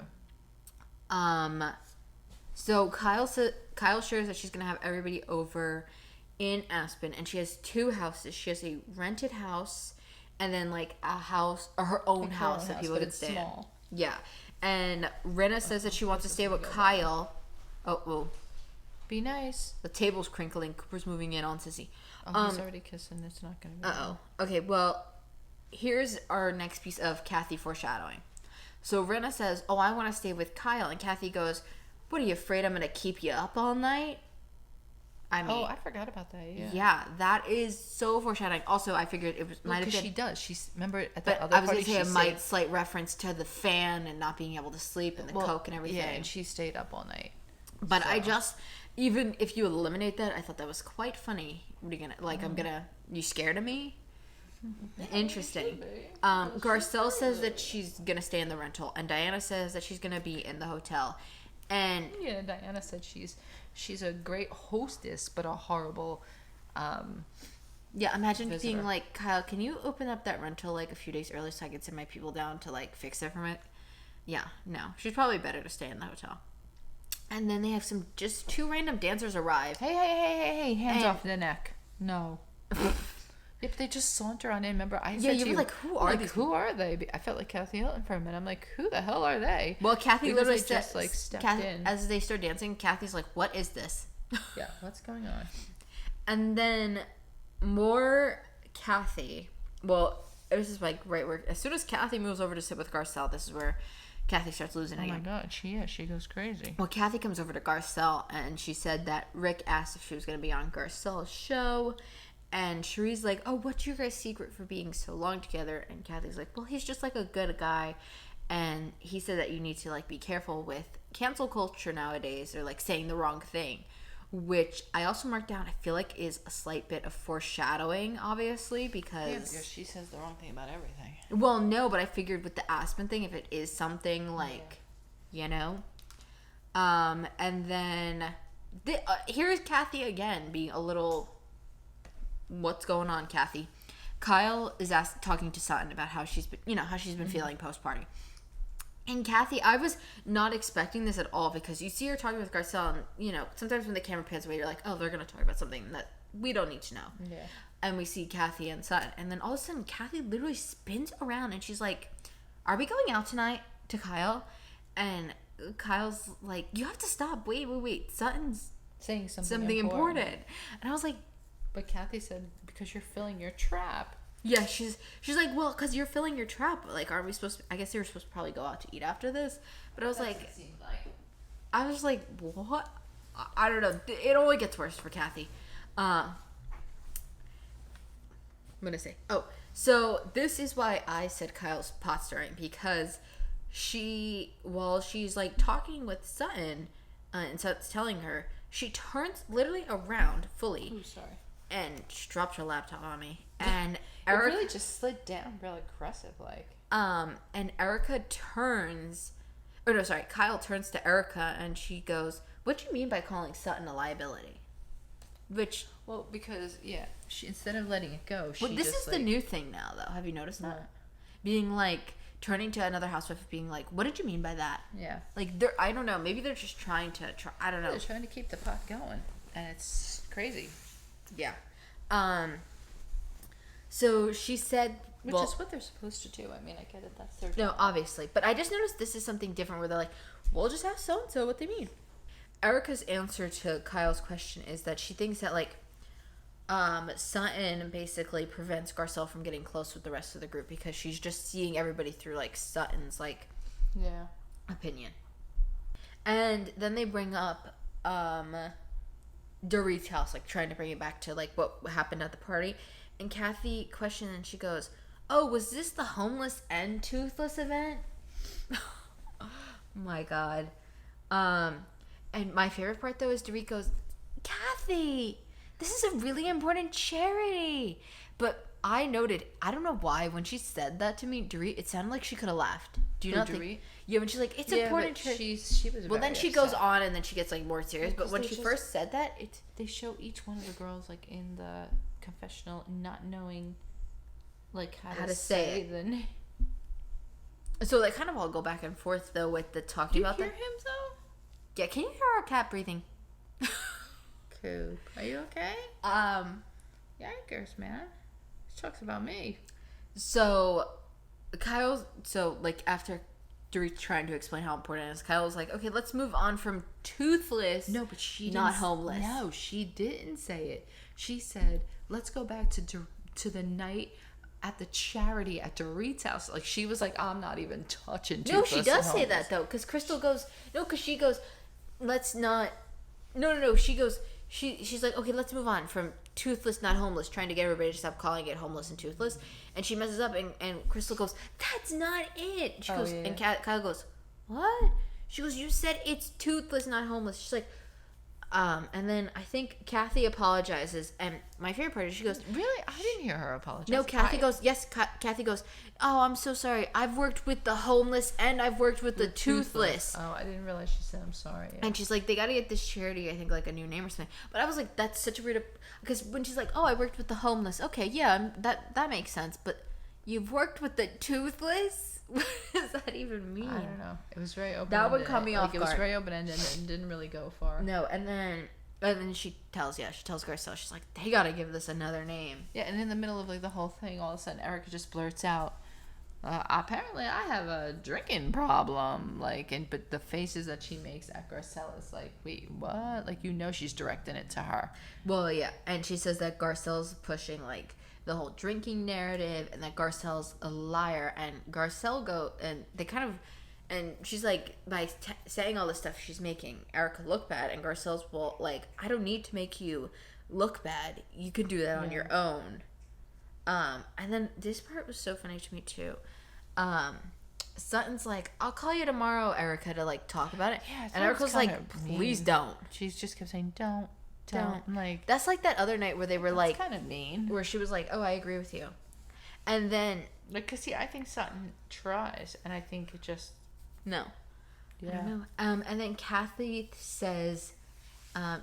So Kyle shares that she's gonna have everybody over in Aspen, and she has two houses. She has a rented house, and then like a house or her own house that people can stay in. Yeah, and Rena says that she wants to stay with Kyle. Oh well. Be nice. The table's crinkling. Cooper's moving in on Sissy. Oh, he's already kissing. It's not gonna be. Okay, well, here's our next piece of Kathy foreshadowing. So Rena says, "Oh, I want to stay with Kyle," and Kathy goes, "What, are you afraid I'm gonna keep you up all night?" I mean, I forgot about that. Yeah. Yeah, that is so foreshadowing. Also, I figured it was might have been. She does. Remember at that other I was party. Gonna say a slight reference to the fan and not being able to sleep and the coke and everything. Yeah, and she stayed up all night. But so. Even if you eliminate that, I thought that was quite funny. What are you gonna, you scared of me? Interesting. Garcelle says that she's gonna stay in the rental, and Diana says that she's gonna be in the hotel. And yeah, Diana said she's a great hostess, but a horrible yeah, imagine visitor. Being like, "Kyle, can you open up that rental like a few days early so I can send my people down to like fix it from it?" Yeah, no. She's probably better to stay in the hotel. And then they have just two random dancers arrive. Hey, hands off the neck. No. Yep, they just saunter on in. Remember, I said you were like, who are these? Who are they? I felt like Kathy Hilton for a minute. I'm like, who the hell are they? Well, Kathy literally just like stepped in. As they start dancing, Kathy's like, "What is this?" Yeah, what's going on? And then more Kathy. Well, this is like right where, as soon as Kathy moves over to sit with Garcelle, this is where Kathy starts losing again. Oh my god, she goes crazy. Well, Kathy comes over to Garcelle, and she said that Rick asked if she was going to be on Garcelle's show, and Cherie's like, "Oh, what's your guys' secret for being so long together?" And Kathy's like, "Well, he's just like a good guy," and he said that you need to like be careful with cancel culture nowadays, or like saying the wrong thing, which I also marked down. I feel like is a slight bit of foreshadowing, obviously, because she says the wrong thing about everything. Well, no, but I figured with the Aspen thing, if it is something like, you know, and then here's Kathy again being a little, "What's going on, Kathy?" Kyle is talking to Sutton about how she's been feeling post party. And Kathy, I was not expecting this at all because you see her talking with Garcelle, and you know, sometimes when the camera pans away, you're like, "Oh, they're gonna talk about something that we don't need to know." Yeah. And we see Kathy and Sutton, and then all of a sudden, Kathy literally spins around and she's like, "Are we going out tonight?" to Kyle, and Kyle's like, you have to stop. Wait. Sutton's saying something important. And I was like, but Kathy said, because you're filling your trap. Yeah, she's like, well, because you're filling your trap. Like, aren't we supposed to, I guess they were supposed to probably go out to eat after this. But I was like, I was like, what? I don't know. It only gets worse for Kathy. I'm going to say, so this is why I said Kyle's pot stirring, because while she's like talking with Sutton, and Sutton's telling her, she turns literally around fully. Ooh, sorry. And she dropped her laptop on me. And Erica really just slid down real aggressive, like. And Erica turns, Kyle turns to Erica and she goes, what do you mean by calling Sutton a liability? Well, because, she, instead of letting it go, she this is the new thing now, though. Have you noticed that? Being like, turning to another housewife, being like, what did you mean by that? Yeah. Like, I don't know, maybe they're just trying to, I don't know. They're trying to keep the pot going. And it's crazy. Yeah. So she said, which is what they're supposed to do. I mean, I get it. That's their job. No, obviously. But I just noticed this is something different where they're like, we'll just ask so-and-so what they mean. Erica's answer to Kyle's question is that she thinks that, like, Sutton basically prevents Garcelle from getting close with the rest of the group because she's just seeing everybody through, like, Sutton's, like, opinion. And then they bring up, Dorit's house, like, trying to bring it back to, like, what happened at the party. And Kathy questioned and she goes, oh, was this the homeless and toothless event? Oh my God. And my favorite part, though, is Dorit goes, Kathy, this is a really important charity. But I noted, I don't know why, when she said that to me, Dorit, it sounded like she could have laughed. Do you not Dorit? think? Yeah, when she's like, it's important charity. She was well, then she upset. goes on and then she gets, like, more serious. But when she first said that, they show each one of the girls, like, in the confessional not knowing, like, how to say the name. So they kind of all go back and forth, though, with the talking about that. Do you hear him, though? Yeah, can you hear our cat breathing? Coop, are you okay? Yikers, man. This talks about me. So, like, after Dorit's trying to explain how important it is, Kyle's like, okay, let's move on from toothless. No, but she not homeless. No, she didn't say it. She said, let's go back to the night at the charity at Dorit's house. Like, she was like, I'm not even touching toothless. No, she does say that, though, because Crystal goes, because she goes, let's not, no, she goes, she's like, okay, let's move on from toothless, not homeless, trying to get everybody to stop calling it homeless and toothless. And she messes up, and Crystal goes, that's not it. She goes, and Kyle goes, what? She goes, you said it's toothless, not homeless. She's like, and then I think Kathy apologizes, and my favorite part is she goes, really? I didn't hear her apologize. No, Kathy goes, yes, Kathy goes, oh, I'm so sorry. I've worked with the homeless and I've worked with the toothless. Oh, I didn't realize she said I'm sorry. Yeah. And she's like, they got to get this charity, I think, like a new name or something. What I was like, that's such a weird, because when she's like, oh, I worked with the homeless. Okay, yeah, that makes sense. But you've worked with the toothless? What does that even mean? I don't know. It was very open. That would come me off guard. It was very open ended and didn't really go far. No, and then she tells Garcelle, she's like, they gotta give this another name. Yeah, and in the middle of, like, the whole thing, all of a sudden Erica just blurts out, apparently I have a drinking problem. Like, but the faces that she makes at Garcelle is like, wait, what? Like, she's directing it to her. Well, yeah, and she says that Garcelle's pushing, like, the whole drinking narrative, and that Garcelle's a liar, and Garcelle and they kind of, and she's like, by saying all this stuff, she's making Erica look bad, and Garcelle's, well, like, I don't need to make you look bad. You can do that on your own. And then this part was so funny to me, too. Sutton's like, I'll call you tomorrow, Erica, to, like, talk about it. Yeah, and Erica's like, please don't. She's just kept saying, don't. Like, that's like that other night where they were like, kind of mean. Where she was like, oh, I agree with you. And then, like, because, see, I think Sutton tries, and I think it just... No. Yeah. I don't know. And then Kathy says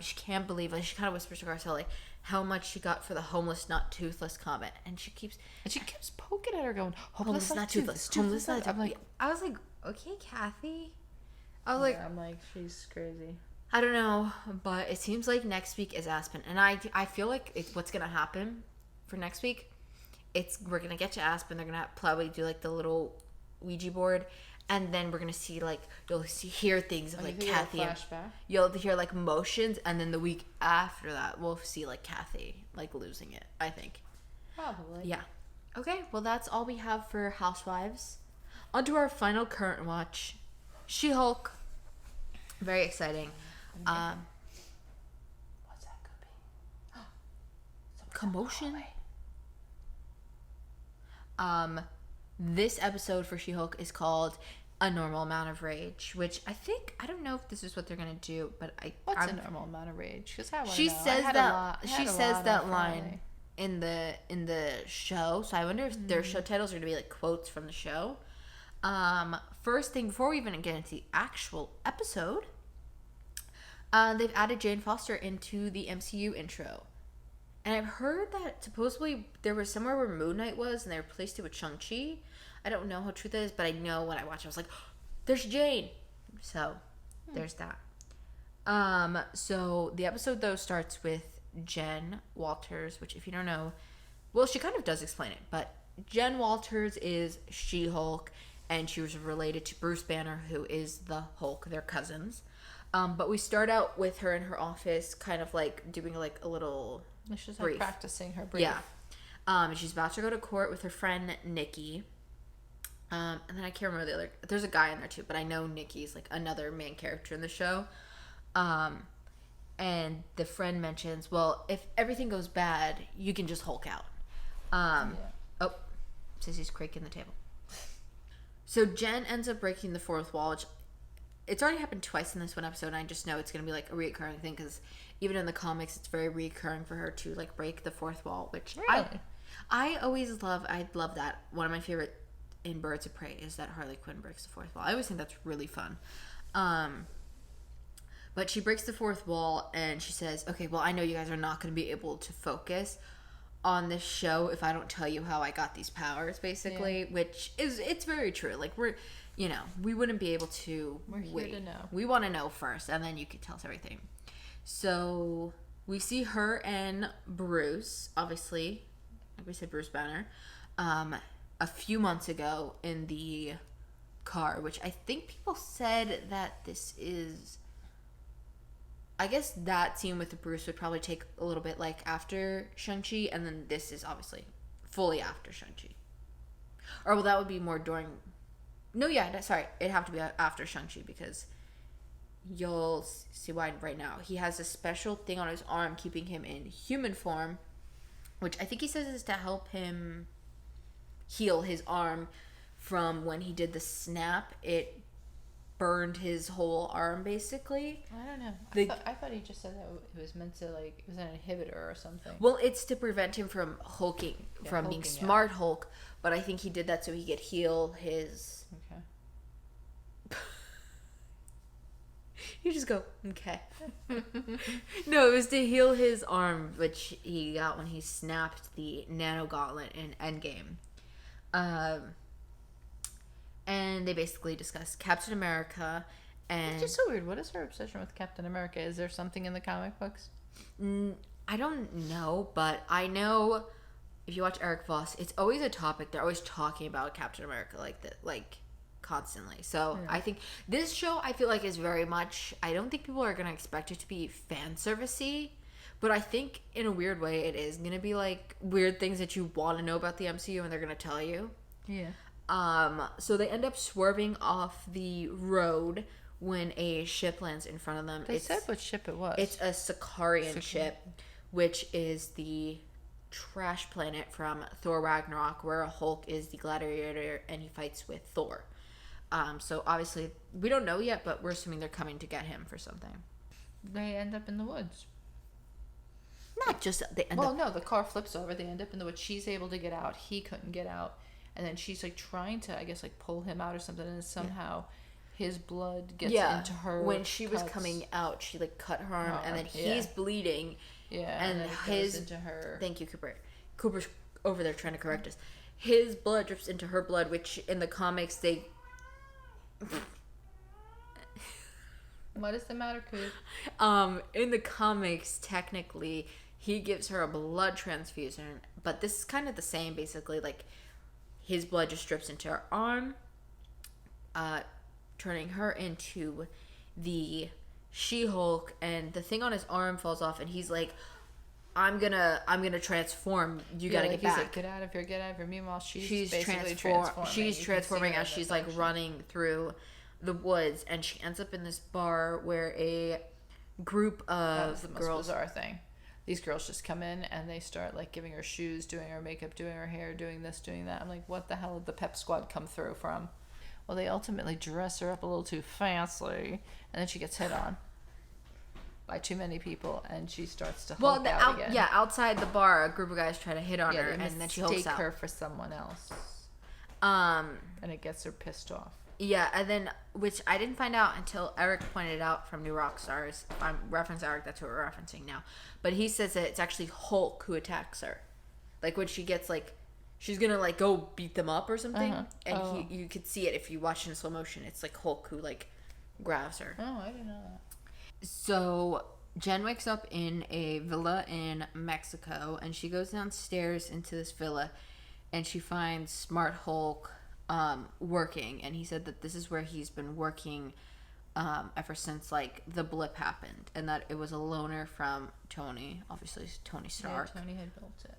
she can't believe, like, she kind of whispers to Garcelle, like, how much she got for the homeless, not toothless comment. And she keeps poking at her, going, homeless not toothless. Homeless, not toothless. I was like, okay, Kathy. I was like... I'm like, she's crazy. I don't know, but it seems like next week is Aspen. And I feel like what's going to happen for next week, we're going to get to Aspen. They're going to probably do, like, the little Ouija board. and then we're gonna see like hear things of like Kathy. Flashback. You'll hear like motions, and then the week after that, we'll see like Kathy like losing it. I think. Probably. Yeah. Okay. Well, that's all we have for Housewives. On to our final current watch, She-Hulk. Very exciting. What's that could be? Commotion. This episode for She-Hulk is called A Normal Amount of Rage, which I don't know if this is what they're gonna do, but What's a normal amount of rage? Because she says that line in the show, so I wonder if their show titles are gonna be like quotes from the show. First thing, before we even get into the actual episode, they've added Jane Foster into the MCU intro. And I've heard that supposedly there was somewhere where Moon Knight was, and they replaced it with Shang-Chi. I don't know how true that is, but I know when I watched it, I was like, oh, there's Jane! So, there's that. So, the episode, though, starts with Jen Walters, which if you don't know, well, she kind of does explain it, but Jen Walters is She-Hulk, and she was related to Bruce Banner, who is the Hulk. They're cousins. But we start out with her in her office, kind of like doing like a little... She's like practicing her brief. Yeah. She's about to go to court with her friend Nikki. And then I can't remember the other... There's a guy in there too, but I know Nikki's like another main character in the show. And the friend mentions, well, if everything goes bad, you can just Hulk out. Oh, Sissy's creaking the table. So Jen ends up breaking the fourth wall, which it's already happened twice in this one episode, and I just know it's going to be like a reoccurring thing, because even in the comics, it's very reoccurring for her to like break the fourth wall, which really? I always love. I love that. One of my favorite in Birds of Prey is that Harley Quinn breaks the fourth wall. I always think that's really fun. But she breaks the fourth wall, and she says, okay, well, I know you guys are not going to be able to focus on this show if I don't tell you how I got these powers, basically, which is, it's very true. Like, we wouldn't be able to We're here to know. We want to know first, and then you can tell us everything. So we see her and Bruce, obviously, like we said, Bruce Banner, a few months ago in the car, which I think people said that this is... I guess that scene with Bruce would probably take a little bit like after Shang-Chi, and then this is obviously fully after Shang-Chi. Or well, that would be more during... No, yeah, sorry. It'd have to be after Shang-Chi, because you'll see why right now. He has a special thing on his arm keeping him in human form, which I think he says is to help him heal his arm from when he did the snap. It burned his whole arm, basically. I don't know. I thought he just said that it was meant to, like, it was an inhibitor or something. Well, it's to prevent him from hulking, from being smart Hulk, but I think he did that so he could heal his... Okay. You just go, okay. No, it was to heal his arm, which he got when he snapped the nano gauntlet in Endgame. And they basically discuss Captain America and... It's just so weird. What is her obsession with Captain America? Is there something in the comic books? I don't know, but I know if you watch Eric Voss, it's always a topic. They're always talking about Captain America like constantly. So I think this show, I feel like, is very much... I don't think people are going to expect it to be fan service-y, but I think in a weird way it is going to be like weird things that you want to know about the MCU and they're going to tell you. Yeah. So they end up swerving off the road when a ship lands in front of them. They said what ship it was. It's a Sicarian ship, which is the trash planet from Thor Ragnarok, where Hulk is the gladiator and he fights with Thor. So obviously we don't know yet, but we're assuming they're coming to get him for something. They end up in the woods. Not just they end up... no, the car flips over. They end up in the woods. She's able to get out. He couldn't get out. And then she's like trying to, I guess, like pull him out or something, and somehow his blood gets into her. When she was coming out, she like cut her arm, and then he's bleeding. Yeah, and then his goes into her. Thank you, Cooper. Cooper's over there trying to correct us. His blood drips into her blood, which in the comics they. What is the matter, Coop? In the comics, technically, he gives her a blood transfusion, but this is kind of the same, basically, like. His blood just drips into her arm, turning her into the She-Hulk, and the thing on his arm falls off, and he's like, I'm gonna transform. You gotta get back. Like, get out of here. Meanwhile, she's basically transforming. She's transforming as she's like running through the woods, and she ends up in this bar where a group of that was the most girls. Bizarre thing. These girls just come in and they start like giving her shoes, doing her makeup, doing her hair, doing this, doing that. I'm like, what the hell did the pep squad come through from? Well, they ultimately dress her up a little too fancy, and then she gets hit on by too many people, and she starts to Hulk out again. Yeah, outside the bar, a group of guys try to hit on her, and then she hulks out. Her for someone else. And it gets her pissed off. Yeah, and then, which I didn't find out until Eric pointed out from New Rockstars. If I'm referencing Eric, that's who we're referencing now. But he says that it's actually Hulk who attacks her. Like, when she gets, like, she's gonna, like, go beat them up or something. And you could see it if you watch it in slow motion. It's, like, Hulk who, like, grabs her. Oh, I didn't know that. So Jen wakes up in a villa in Mexico, and she goes downstairs into this villa, and she finds Smart Hulk working, and he said that this is where he's been working ever since like the blip happened, and that it was a loaner from Tony, obviously Tony Stark. Yeah, Tony had built it.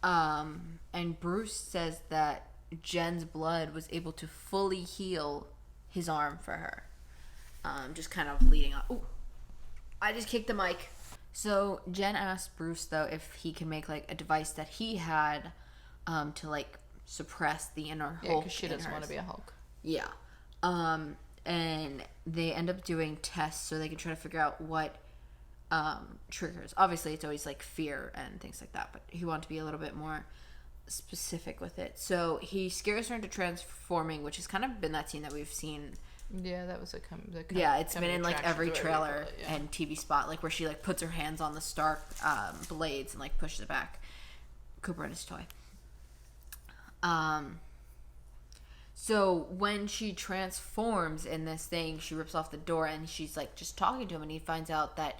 And Bruce says that Jen's blood was able to fully heal his arm for her. Just kind of leading up. Ooh, I just kicked the mic. So Jen asked Bruce though if he can make like a device that he had to like suppress the inner Hulk. Yeah, because she doesn't want to be a Hulk. Yeah. And they end up doing tests so they can try to figure out what triggers. Obviously, it's always like fear and things like that, but he wanted to be a little bit more specific with it. So he scares her into transforming, which has kind of been that scene that we've seen. Yeah, that was it's been in like every trailer and TV spot, like where she like puts her hands on the Stark blades and like pushes it back. Cooper and his toy. So when she transforms in this thing, she rips off the door and she's like just talking to him, and he finds out that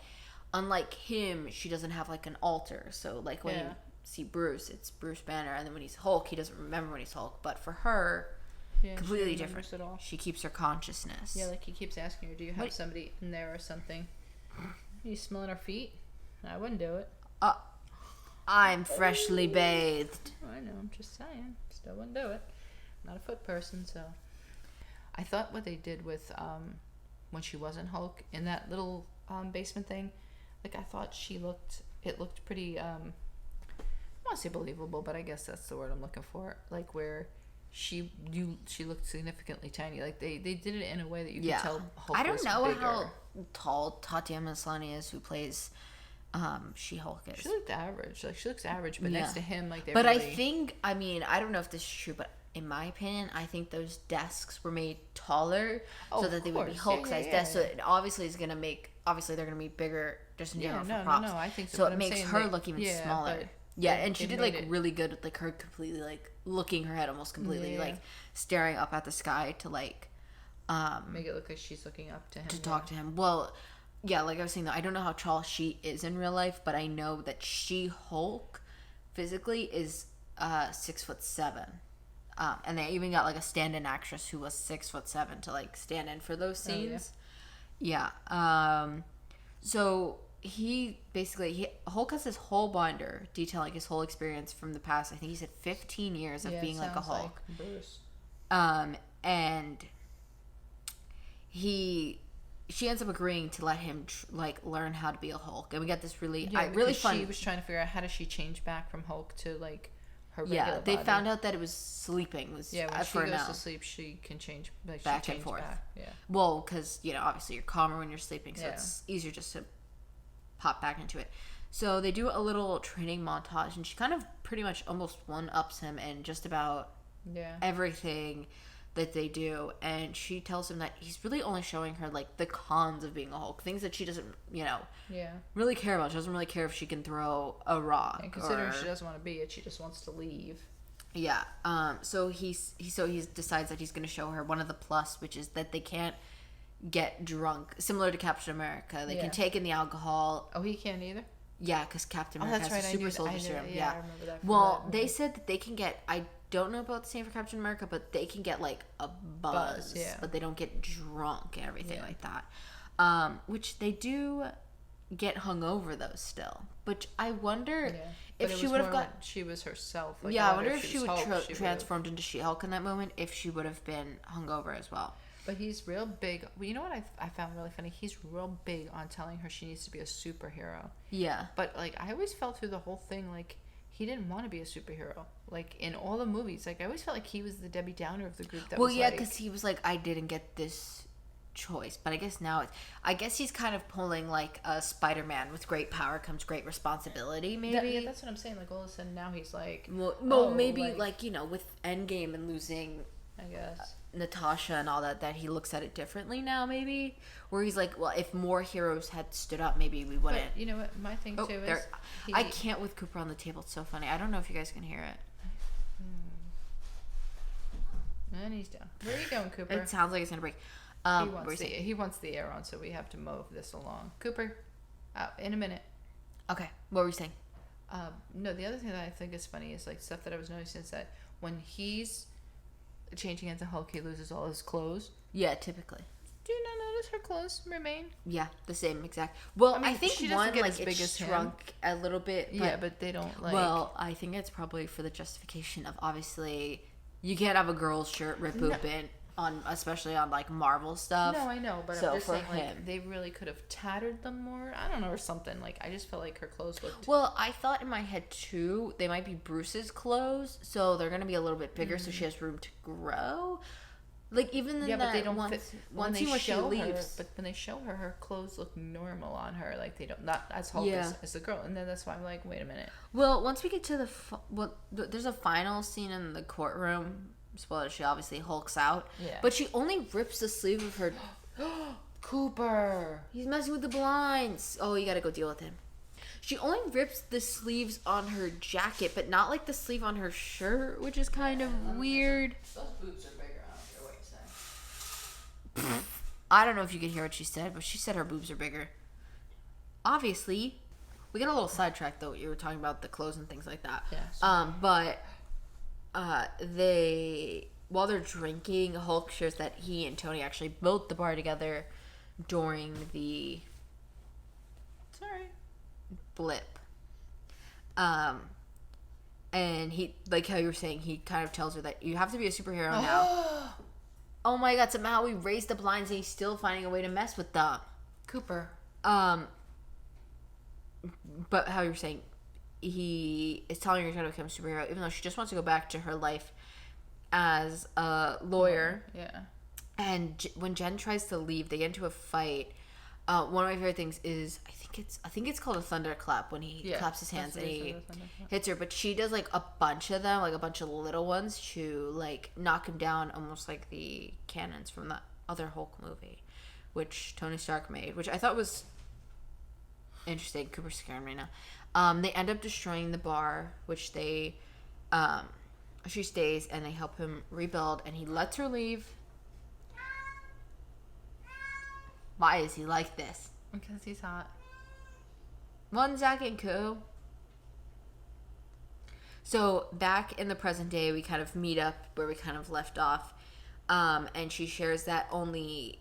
unlike him, she doesn't have like an alter. So like when you see Bruce, it's Bruce Banner, and then when he's Hulk, he doesn't remember when he's Hulk. But for her, completely different. She keeps her consciousness. Yeah, like he keeps asking her, do you have somebody in there or something? Are you smelling her feet? I wouldn't do it. I'm freshly bathed. I know, I'm just saying. Still wouldn't do it. Not a foot person, so. I thought what they did with when she wasn't Hulk in that little basement thing, like I thought it looked pretty, I don't want to say believable, but I guess that's the word I'm looking for. Like where she looked significantly tiny. Like they did it in a way that you could tell Hulk. I don't know bigger. how tall Tatiana Maslany is, who plays She-Hulk is. She looked average. Like she looks average, but next to him, like they. But really... I don't know if this is true, but in my opinion, I think those desks were made taller so that they would be Hulk-sized desks. So it obviously is gonna make. Obviously, they're gonna be bigger just in general for props. No, I think so. So it makes her look even smaller. Yeah, and she did like really good with like her completely like looking her head almost completely like staring up at the sky to like make it look like she's looking up to him to talk to him. Well, yeah, like I was saying though, I don't know how tall she is in real life, but I know that She-Hulk physically is 6'7". And they even got like a stand-in actress who was 6'7" to like stand in for those scenes. So Hulk has this whole binder detailing his whole experience from the past. I think he said 15 years of being like a Hulk. Like Bruce. And she ends up agreeing to let him learn how to be a Hulk, and we got this really fun. She was trying to figure out how does she change back from Hulk to like her regular they body. found out that it was sleeping. When she goes to sleep, she can change back and forth. Yeah. Well, because obviously you're calmer when you're sleeping, so it's easier just to pop back into it. So they do a little training montage, and she kind of pretty much almost one-ups him in just about everything that they do, and she tells him that he's really only showing her like the cons of being a Hulk, things that she doesn't really care about. She doesn't really care if she can throw a rock, and considering she doesn't want to be it, she just wants to leave. So he decides that he's going to show her one of the plus, which is that they can't get drunk, similar to Captain America. They can take in the alcohol. Oh, he can't either? Yeah, because Captain America has a super soldier serum. I remember that. Well, they said that they can get, I don't know about the same for Captain America, but they can get like a buzz, yeah. but they don't get drunk and everything like that. Which they do get hungover though still. But I wonder if she would have got. She was herself. Like, I wonder if she would transformed into She-Hulk in that moment. If she would have been hungover as well. But he's real big. Well, you know what I found really funny? He's real big on telling her she needs to be a superhero. Yeah. But like I always felt through the whole thing like he didn't want to be a superhero. Like in all the movies, like I always felt like he was the Debbie Downer of the group. Because he was like, I didn't get this choice, but I guess now I guess he's kind of pulling like a Spider-Man. With great power comes great responsibility. Maybe that's what I'm saying. Like all of a sudden now he's like, maybe like you know with Endgame and losing, I guess. Natasha and all that he looks at it differently now, maybe, where he's like, well, if more heroes had stood up, maybe we wouldn't. But you know what my thing too is I can't with Cooper on the table. It's so funny. I don't know if you guys can hear it. And he's down. Where are you going, Cooper? It sounds like it's gonna break. He wants the air on, so we have to move this along. Cooper, out in a minute. Okay, what were you saying? No, the other thing that I think is funny is like stuff that I was noticing is that when he's changing into Hulk, he loses all his clothes. Yeah, typically. Do you not notice her clothes remain? Yeah, the same exact. Well, I think she one get like as it big as shrunk a little bit. But they don't like. Well, I think it's probably for the justification of obviously you can't have a girl's shirt rip open on, especially on like Marvel stuff. No, I know, but so I'm just for saying him, like they really could have tattered them more. I don't know, or something. Like I just felt like her clothes looked. Well, I thought in my head too they might be Bruce's clothes, so they're gonna be a little bit bigger, so she has room to grow. Like even in but they don't fit. When they show her, but when they show her, her clothes look normal on her. Like they don't, not as Hulk as the girl. And then that's why I'm like, wait a minute. Well, once we get to there's a final scene in the courtroom. Spoiler: she obviously hulks out. Yeah. But she only rips the sleeve of her. Cooper. He's messing with the blinds. Oh, you gotta go deal with him. She only rips the sleeves on her jacket, but not like the sleeve on her shirt, which is kind of weird. Those boots are bigger. I don't care what you say. I don't know if you can hear what she said, but she said her boobs are bigger. Obviously, we got a little sidetracked though. You were talking about the clothes and things like that. Yeah. But while they're drinking, Hulk shares that he and Tony actually built the bar together during the blip. And he, like how you were saying, he kind of tells her that you have to be a superhero now. Oh my god, somehow we raised the blinds and he's still finding a way to mess with them. Cooper. But how you were saying, he is telling her he's going to become a superhero, even though she just wants to go back to her life as a lawyer. Yeah. And when Jen tries to leave, they get into a fight. One of my favorite things is I think it's called a thunderclap when he claps his hands and he hits her. But she does like a bunch of them, like a bunch of little ones to like knock him down, almost like the cannons from the other Hulk movie, which Tony Stark made, which I thought was interesting. Cooper's scaring me now. They end up destroying the bar, which she stays and they help him rebuild, and he lets her leave. Why is he like this? Because he's hot. 1 second, Coo. So back in the present day, we kind of meet up where we kind of left off, and she shares that only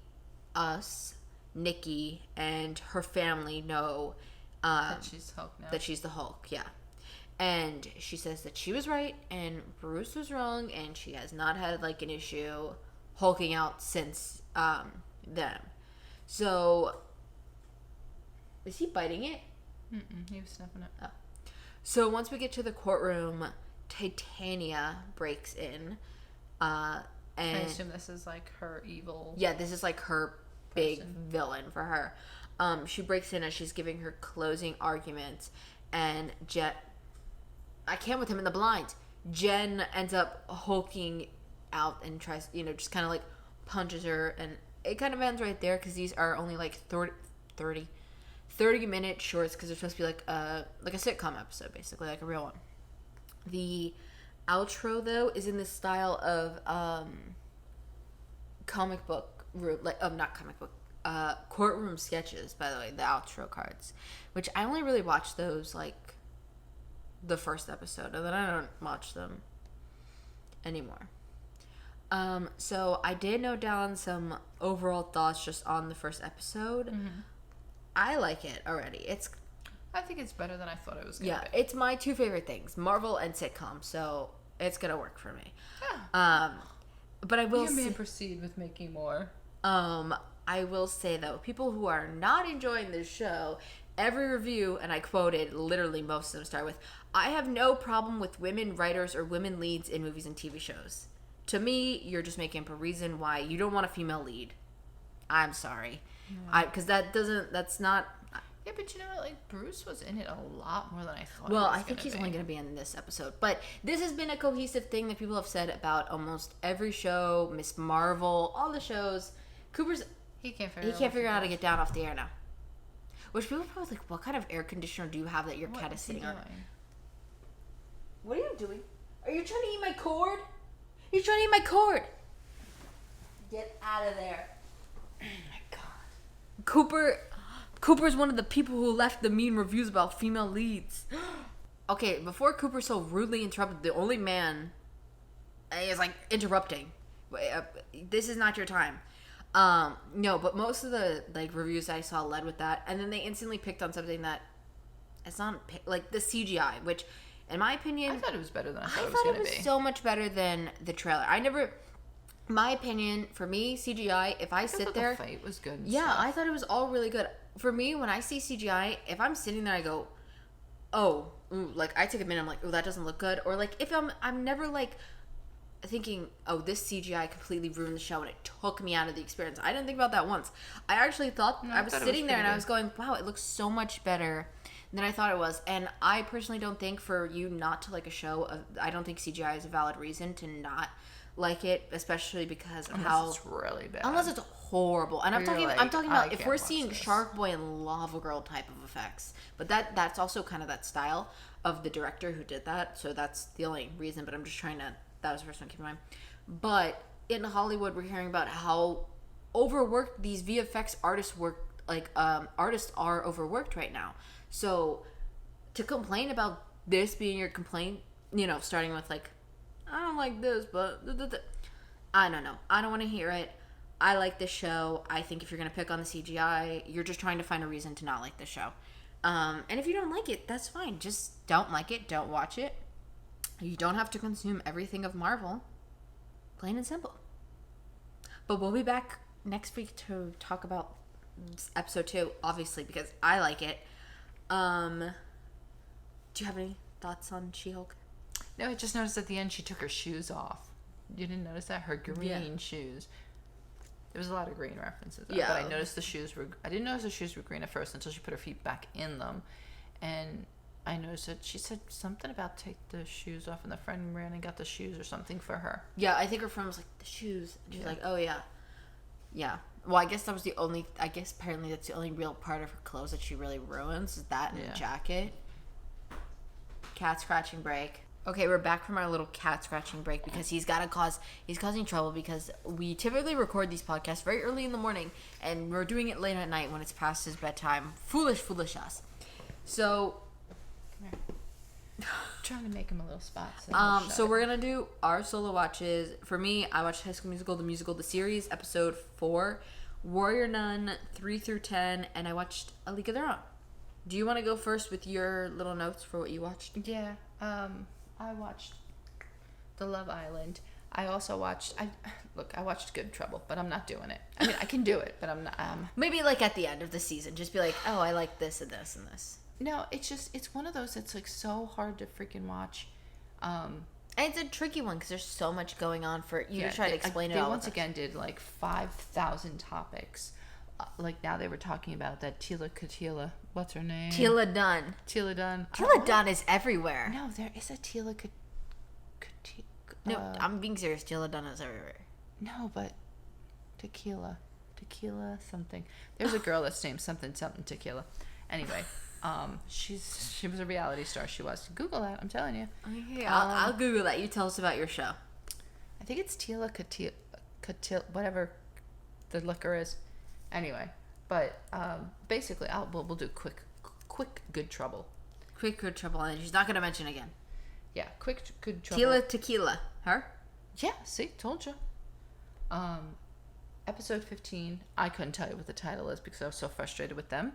us, Nikki, and her family know that she's Hulk now. That she's the Hulk, yeah. And she says that she was right and Bruce was wrong, and she has not had like an issue hulking out since them. So, is he biting it? He was snuffing it. Oh. So once we get to the courtroom, Titania breaks in, and I assume this is like her evil. Yeah, this is like her big villain for her. She breaks in as she's giving her closing arguments, and I can't with him in the blinds. Jen ends up hulking out and tries, just kind of like punches her, and it kind of ends right there because these are only like 30-minute shorts because they're supposed to be like a sitcom episode, basically, like a real one. The outro, though, is in the style of comic book, not comic book, courtroom sketches, by the way, the outro cards, which I only really watch those like the first episode, and then I don't watch them. anymore. So I did note down some overall thoughts just on the first episode. Mm-hmm. I like it already. I think it's better than I thought it was going to be. Yeah, it's my two favorite things, Marvel and sitcom, so it's going to work for me. Yeah. But I will You may proceed with making more. I will say, though, people who are not enjoying this show, every review, and I quoted, literally most of them start with, I have no problem with women writers or women leads in movies and TV shows. To me, you're just making up a reason why you don't want a female lead. I'm sorry. Because that's not... Yeah, but you know what? Like, Bruce was in it a lot more than I thought. Well, I think he's only going to be in this episode. But this has been a cohesive thing that people have said about almost every show, Miss Marvel, all the shows. He can't figure out how to get down off the air now. Which people are probably like, what kind of air conditioner do you have that your cat is sitting on? What are you doing? Are you trying to eat my cord? You're trying to eat my cord. Get out of there. Oh my god. Cooper's one of the people who left the mean reviews about female leads. Okay, before Cooper so rudely interrupted, the only man is like interrupting. This is not your time. No, but most of the like reviews I saw led with that, and then they instantly picked on something that it's not like the CGI, which, in my opinion, I thought it was better than I thought it was going to be. So much better than the trailer. My opinion, for me, CGI, if I sit there... the fight was good. I thought it was all really good. For me, when I see CGI, if I'm sitting there, I go, oh, ooh, like, I take a minute, I'm like, oh, that doesn't look good. Or, like, if I'm never, like, thinking, oh, this CGI completely ruined the show and it took me out of the experience. I didn't think about that once. I actually thought, I was sitting there and I was going, wow, it looks so much better than I thought it was. And I personally don't think for you not to like a show, I don't think CGI is a valid reason to not like it, especially because of how it's really bad. Unless it's horrible. And I'm talking about if we're seeing Shark Boy and Lava Girl type of effects. But that's also kind of that style of the director who did that. So that's the only reason, but I'm just trying to, that was the first one that came to mind. But in Hollywood, we're hearing about how overworked these VFX artists artists are overworked right now. So to complain about this being your complaint, starting with like, I don't like this, but I don't know. I don't want to hear it. I like this show. I think if you're going to pick on the CGI, you're just trying to find a reason to not like the show. And if you don't like it, that's fine. Just don't like it. Don't watch it. You don't have to consume everything of Marvel. Plain and simple. But we'll be back next week to talk about episode 2, obviously, because I like it. Do you have any thoughts on She-Hulk? No, I just noticed at the end she took her shoes off. You didn't notice that? Her green shoes. There was a lot of green references. Yeah. But I noticed I didn't notice the shoes were green at first until she put her feet back in them. And I noticed that she said something about take the shoes off, and the friend ran and got the shoes or something for her. Yeah, I think her friend was like, the shoes. And she's like, oh, yeah. Yeah. Well, I guess apparently that's the only real part of her clothes that she really ruins, is that and the jacket. Cat scratching break. Okay, we're back from our little cat scratching break because he's causing trouble because we typically record these podcasts very early in the morning and we're doing it late at night when it's past his bedtime. Foolish us. So, come here. Trying to make him a little spot. So we're gonna do our solo watches. For me, I watched High School Musical, the series, episode 4, Warrior Nun 3 through 10, and I watched A League of Their Own. Do you want to go first with your little notes for what you watched? Yeah. I watched The Love Island. I also watched... I watched Good Trouble, but I'm not doing it. I mean, I can do it, but I'm not... Maybe like at the end of the season, just be like, oh, I like this and this and this. No, it's one of those that's like so hard to freaking watch. And it's a tricky one because there's so much going on for you to try to explain it all. They once again did like 5,000 topics. Like now they were talking about that Tila, what's her name? Tila Dunn. Tila Dunn is everywhere. No, there is a Tila No, I'm being serious. Tila Dunn is everywhere. No, but Tequila something. There's a girl that's named something Tequila. Anyway, she was a reality star. She was. Google that. I'm telling you. Okay, I'll Google that. You tell us about your show. I think it's Tila whatever the liquor is. Anyway, but basically, we'll do quick Good Trouble. Quick Good Trouble, and she's not going to mention again. Yeah, quick Good Trouble. Tila Tequila, her? Yeah, see, told you. Episode 15, I couldn't tell you what the title is because I was so frustrated with them.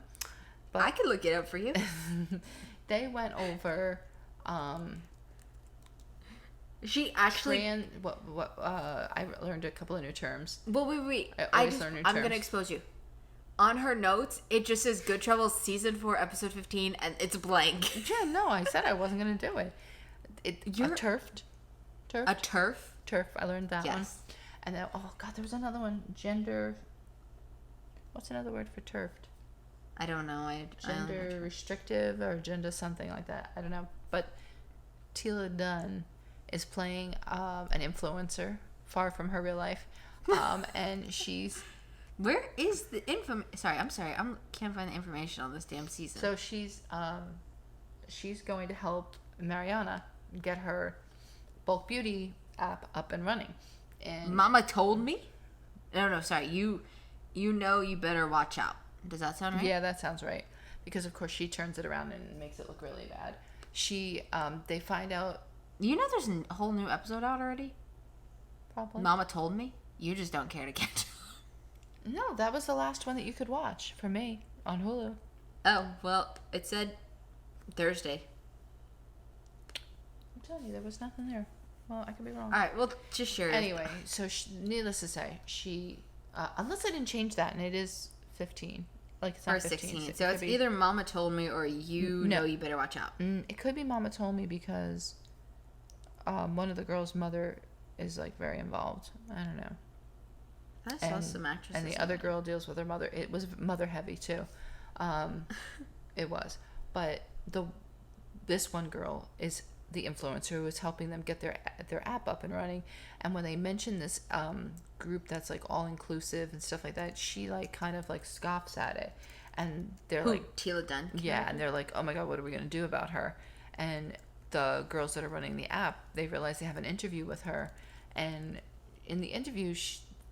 But I could look it up for you. They went over she actually I learned a couple of new terms. Well, wait. I'm going to expose you. On her notes, it just says Good Trouble season 4 episode 15 and it's blank. Yeah, no, I said I wasn't going to do it. You're turfed. A turf? Turf. I learned that one. And then, oh God, there was another one. Gender. What's another word for turfed? I don't know. Gender restrictive or gender something like that. I don't know. But Tila Dunn is playing an influencer far from her real life. And she's... Where is the info? Sorry. I can't find the information on this damn season. So she's going to help Mariana get her bulk beauty app up and running. And Mama told me? No, sorry. You better watch out. Does that sound right? Yeah, that sounds right. Because of course she turns it around and makes it look really bad. They find out. You know, there's a whole new episode out already. Probably. Mama told me. You just don't care to catch up. No, that was the last one that you could watch for me on Hulu. Oh well, it said Thursday. I'm telling you, there was nothing there. Well, I could be wrong. All right, well, just share it. Anyway, so needless to say, she unless I didn't change that, and it is 15. Like it's not or 16. So it's either Mama told me or you know you better watch out. It could be Mama told me because one of the girls' mother is like very involved. I don't know. I saw some actresses. And the other girl deals with her mother. It was mother heavy too. It was. But this one girl is the influencer who is helping them get their app up and running. And when they mention this group that's like all inclusive and stuff like that, she like kind of like scoffs at it. And they're like Tila Dunn. Yeah, and they're like, oh my God, what are we gonna do about her? And the girls that are running the app, they realize they have an interview with her, and in the interview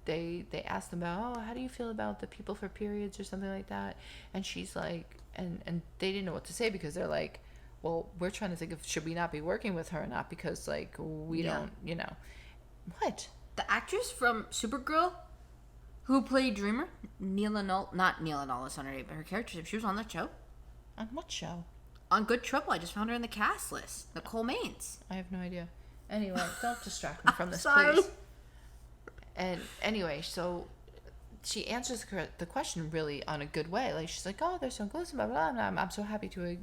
they ask them about, oh, how do you feel about the people for periods or something like that? And she's like, and they didn't know what to say because they're like, well, we're trying to think of should we not be working with her or not because like we don't, you know. What? The actress from Supergirl who played Dreamer, not Neela Knowles on her name, but her character, she was on that show. On what show? On Good Trouble. I just found her in the cast list. Nicole Maines. I have no idea. Anyway, don't distract me from this, Sorry. please. And anyway, so she answers the question really on a good way. Like, she's like, oh, they're so inclusive, blah, blah, blah. I'm so happy to,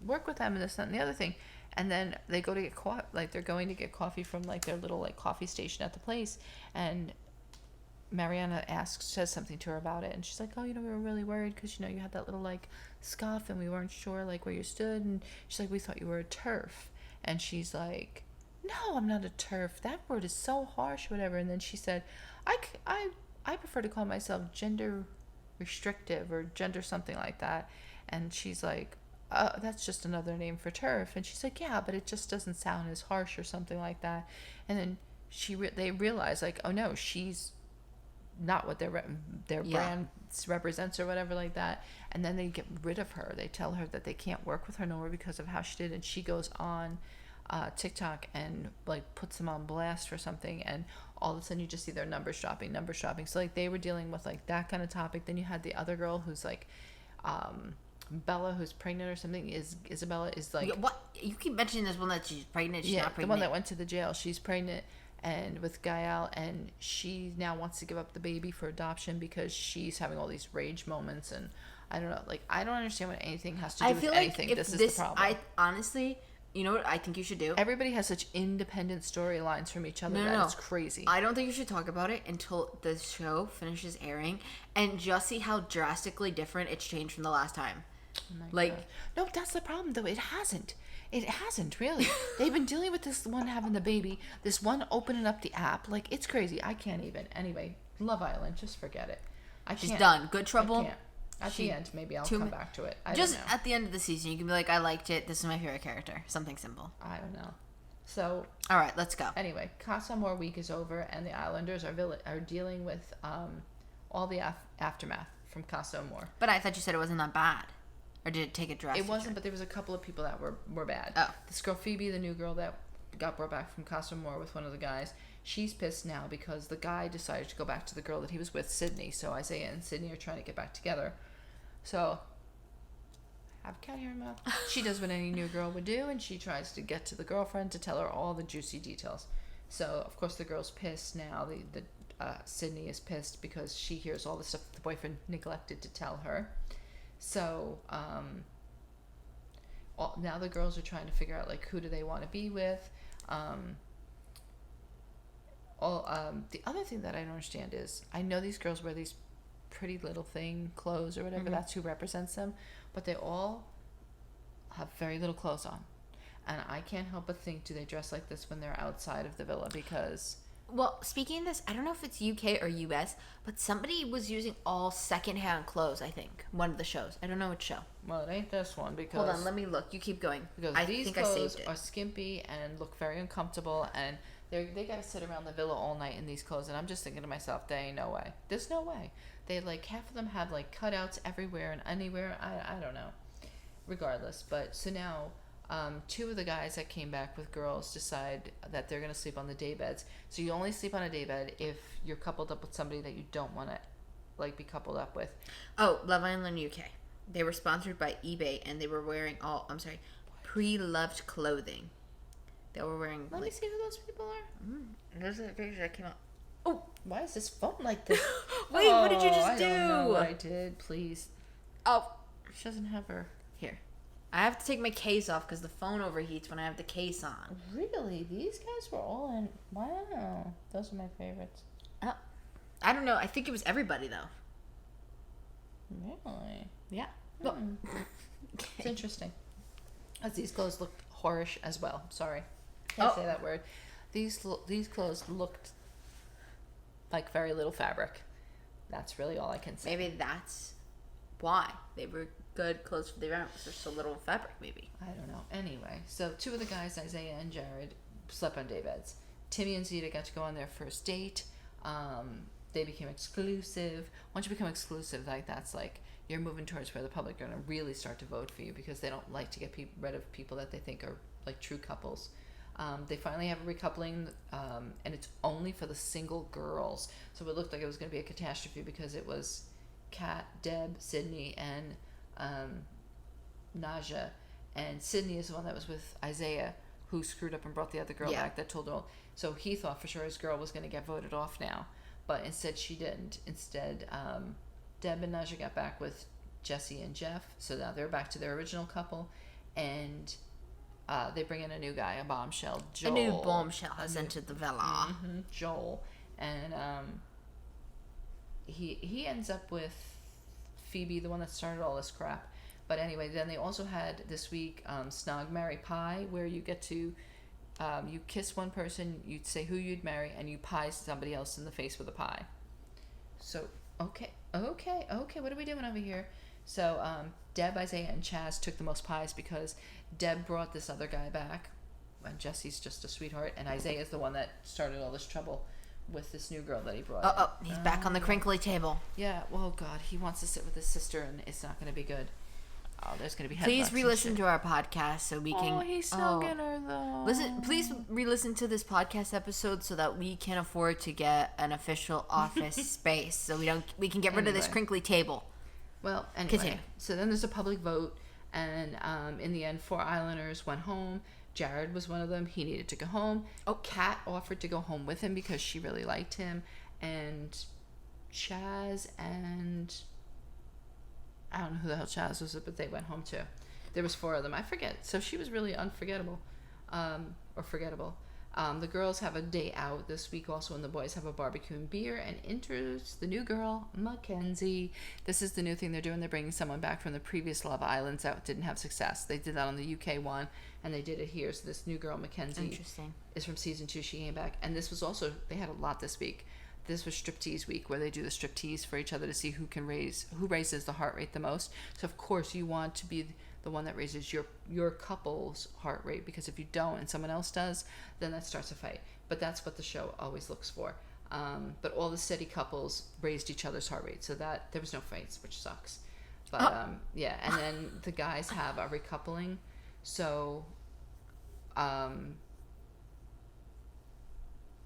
work with them and this, that, and the other thing. And then they go to get they're going to get coffee from, like, their little, like, coffee station at the place. And Mariana says something to her about it. And she's like, oh, we were really worried because, you had that little, like, scuff and we weren't sure, like, where you stood. And she's like, we thought you were a TERF. And she's like, no, I'm not a TERF. That word is so harsh, whatever. And then she said, I prefer to call myself gender restrictive or gender something like that. And she's like, that's just another name for TERF. And she's like, yeah, but it just doesn't sound as harsh or something like that. And then they realize, like, oh no, she's not what their brand represents or whatever like that. And then they get rid of her. They tell her that they can't work with her no more because of how she did. And she goes on TikTok and like puts them on blast for something, and all of a sudden you just see their numbers dropping. So like they were dealing with like that kind of topic. Then you had the other girl who's like Bella, who's pregnant or something. Isabella is like, what? You keep mentioning this one that she's pregnant. She's not pregnant. The one that went to the jail. She's pregnant and with Gael, and she now wants to give up the baby for adoption because she's having all these rage moments. And I don't know, like, I don't understand what anything has to do with anything. Like this is the problem. I honestly, you know what I think you should do? Everybody has such independent storylines from each other that it's crazy. I don't think you should talk about it until the show finishes airing and just see how drastically different it's changed from the last time. Oh God. No, that's the problem though. It hasn't really. They've been dealing with this one having the baby, this one opening up the app. Like, it's crazy. I can't even. Anyway, Love Island, just forget it. She's done. Good Trouble. I can't. At the end, maybe I'll come back to it. I just don't know. At the end of the season, you can be like, I liked it. This is my favorite character. Something simple. I don't know. So, all right, let's go. Anyway, Casa Amor week is over, and the Islanders are dealing with all the aftermath from Casa Amor. But I thought you said it wasn't that bad. Or did it take a drastic It wasn't, but there was a couple of people that were bad. Oh. This girl Phoebe, the new girl that got brought back from Casa Amor with one of the guys. She's pissed now because the guy decided to go back to the girl that he was with, Sydney. So Isaiah and Sydney are trying to get back together. So I have a cat here in my mouth. She does what any new girl would do, and she tries to get to the girlfriend to tell her all the juicy details. So of course the girl's pissed now. Sydney is pissed because she hears all the stuff that the boyfriend neglected to tell her. So now the girls are trying to figure out like who do they want to be with. The other thing that I don't understand is I know these girls wear these pretty little thing clothes or whatever. That's who represents them, but they all have very little clothes on, and I can't help but think, do they dress like this when they're outside of the villa? Because well, speaking of this, I don't know if it's UK or US, but somebody was using all secondhand clothes, I think. One of the shows. I don't know which show. Well, it ain't this one because... Hold on, let me look. You keep going. Because these clothes are skimpy and look very uncomfortable, and they got to sit around the villa all night in these clothes, and I'm just thinking to myself, there ain't no way. There's no way. They, like, half of them have, like, cutouts everywhere and anywhere. I don't know. Regardless. But, so now... two of the guys that came back with girls decide that they're going to sleep on the day beds. So you only sleep on a day bed if you're coupled up with somebody that you don't want to like be coupled up with. Oh, Love Island UK. They were sponsored by eBay, and they were wearing pre-loved clothing. They were wearing... Let me see who those people are. There's a picture that came out. Oh, why is this phone like this? Wait, what did you just do? I don't know what I did. Please. Oh. She doesn't have her... Here. I have to take my case off because the phone overheats when I have the case on. Really? These guys were all in... Wow. Those are my favorites. I don't know. I think it was everybody, though. Really? Yeah. Okay. It's interesting. As these clothes looked whorish as well. Sorry. Can't say that word. These clothes looked like very little fabric. That's really all I can say. Maybe that's why they were good clothes for the event. There's so little fabric, maybe. I don't know. Anyway, so two of the guys, Isaiah and Jared, slept on day beds. Timmy and Zeta got to go on their first date. They became exclusive. Once you become exclusive, like that's like you're moving towards where the public are going to really start to vote for you because they don't like to get rid of people that they think are like true couples. They finally have a recoupling, and it's only for the single girls. So it looked like it was going to be a catastrophe because it was Kat, Deb, Sydney, and Naja. And Sydney is the one that was with Isaiah, who screwed up and brought the other girl back that told her. So he thought for sure his girl was going to get voted off now. But instead she didn't. Instead, Deb and Naja got back with Jesse and Jeff. So now they're back to their original couple. And they bring in a new guy, a bombshell, Joel. A new bombshell has entered the villa. Mm-hmm, Joel. And he ends up with Phoebe, the one that started all this crap. But anyway, then they also had this week Snog, Marry, Pie, where you get to you kiss one person, you'd say who you'd marry, and you pie somebody else in the face with a pie. So okay, what are we doing over here? So Deb, Isaiah, and Chaz took the most pies because Deb brought this other guy back, and Jesse's just a sweetheart, and Isaiah's the one that started all this trouble with this new girl that he brought. He's back on the crinkly table. Yeah, well, God, he wants to sit with his sister, and it's not going to be good. Oh, there's going to be headbutts. Please re-listen to our podcast so we can... Oh, he's snogging her, though. Please re-listen to this podcast episode so that we can afford to get an official office space so we can get rid of this crinkly table. Well, anyway. Continue. So then there's a public vote, and in the end, 4 Islanders went home. Jared was one of them. He needed to go home. Kat offered to go home with him because she really liked him. And Chaz and... I don't know who the hell Chaz was, but they went home too. There was 4 of them. I forget. So she was really unforgettable. Or forgettable. The girls have a day out this week also, and the boys have a barbecue and beer, and enters the new girl, Mackenzie. This is the new thing they're doing. They're bringing someone back from the previous Love Islands that didn't have success. They did that on the UK one, and they did it here. So this new girl, Mackenzie, is from season 2. She came back, and this was also, they had a lot this week. This was striptease week, where they do the striptease for each other to see who raises the heart rate the most. So of course you want to be the one that raises your couple's heart rate, because if you don't and someone else does, then that starts a fight. But that's what the show always looks for. But all the steady couples raised each other's heart rate, so that there was no fights, which sucks. But yeah, and then the guys have a recoupling. So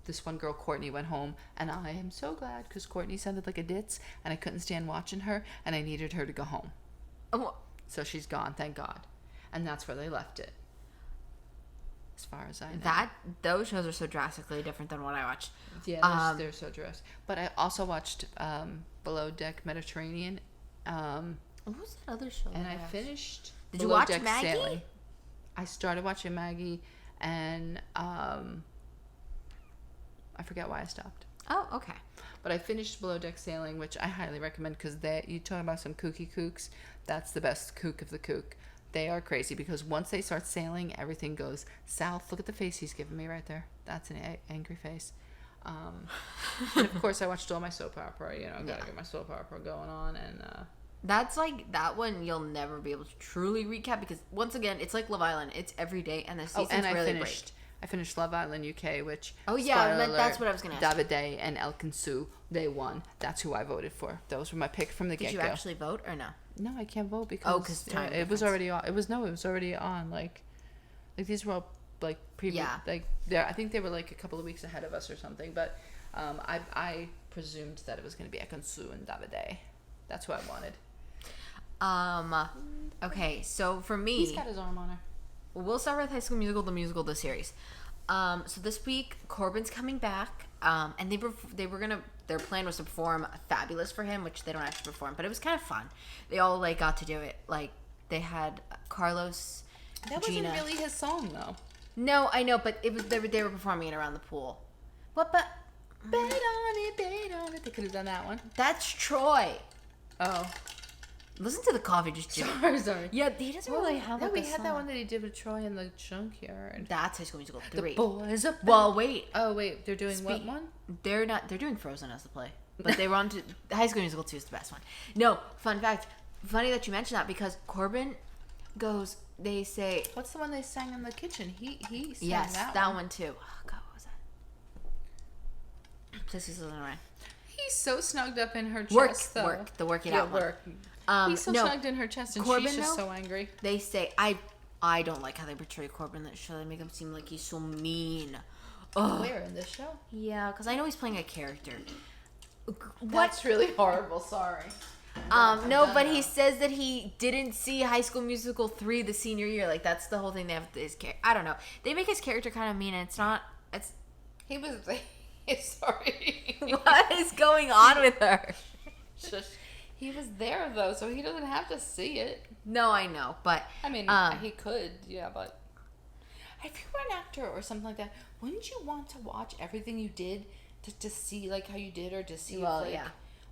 this one girl, Courtney, went home, and I am so glad because Courtney sounded like a ditz, and I couldn't stand watching her, and I needed her to go home. Oh. So she's gone, thank God. And that's where they left it. As far as I know. Those shows are so drastically different than what I watched. Yeah, they're so drastic. But I also watched Below Deck Mediterranean. What was that other show? And I finished. Did you watch Maggie? Sailing. I started watching Maggie, and I forget why I stopped. Oh, okay. But I finished Below Deck Sailing, which I highly recommend because you talk about some kooky kooks. That's the best kook of the kook. They are crazy because once they start sailing, everything goes south. Look at the face he's giving me right there. That's an angry face. And of course, I watched all my soap opera. Gotta get my soap opera going on, and that's like that one you'll never be able to truly recap because once again, it's like Love Island. It's every day, and the seasons really break. I finished Love Island UK, which that's what I was gonna ask. Davide and El Kansu, they won. That's who I voted for. Those were my pick from the get-go. Did you actually vote or no? No, I can't vote because time it was already on. It was already on. Like these were all like previous. Yeah. Like I think they were like a couple of weeks ahead of us or something. But I presumed that it was going to be El Kansu and Davide. That's who I wanted. Okay, so for me, he's got his arm on her. We'll start with High School Musical, the series. So this week, Corbin's coming back, and they were gonna. Their plan was to perform "Fabulous" for him, which they don't actually perform, but it was kind of fun. They all like got to do it. Like they had Carlos. That Gina. wasn't really his song though. No, I know, but it was they were performing it around the pool. What? But bet on it, bet on it. They could have done that one. That's Troy. Oh. Listen to the coffee just sorry. Yeah, he doesn't really have we had that one that he did with Troy in the junkyard. That's High School Musical 3. The boys are back. Well, wait. Oh, wait. They're doing what one? They're doing Frozen as the play. But they were on to High School Musical 2 is the best one. No, fun fact. Funny that you mentioned that because Corbin goes, they say... What's the one they sang in the kitchen? He sang that one too. Oh, God, what was that? Places in the rain. He's so snugged up in her chest, though. Work it out one. Work. He's so snugged in her chest, and Corbin, she's just so angry. They say, I don't like how they portray Corbin in that show. They make him seem like he's so mean. Ugh. Where, in this show? Yeah, because I know he's playing a character. That's really horrible, sorry. No, but he says that he didn't see High School Musical 3 the senior year. Like, that's the whole thing they have with his character. I don't know. They make his character kind of mean, and it's not... He was... Sorry. What is going on with her? He was there, though, so he doesn't have to see it. No, I know, but... I mean, he could, yeah, but... If you were an actor or something like that, wouldn't you want to watch everything you did to see, like, how you did, or to see, yeah.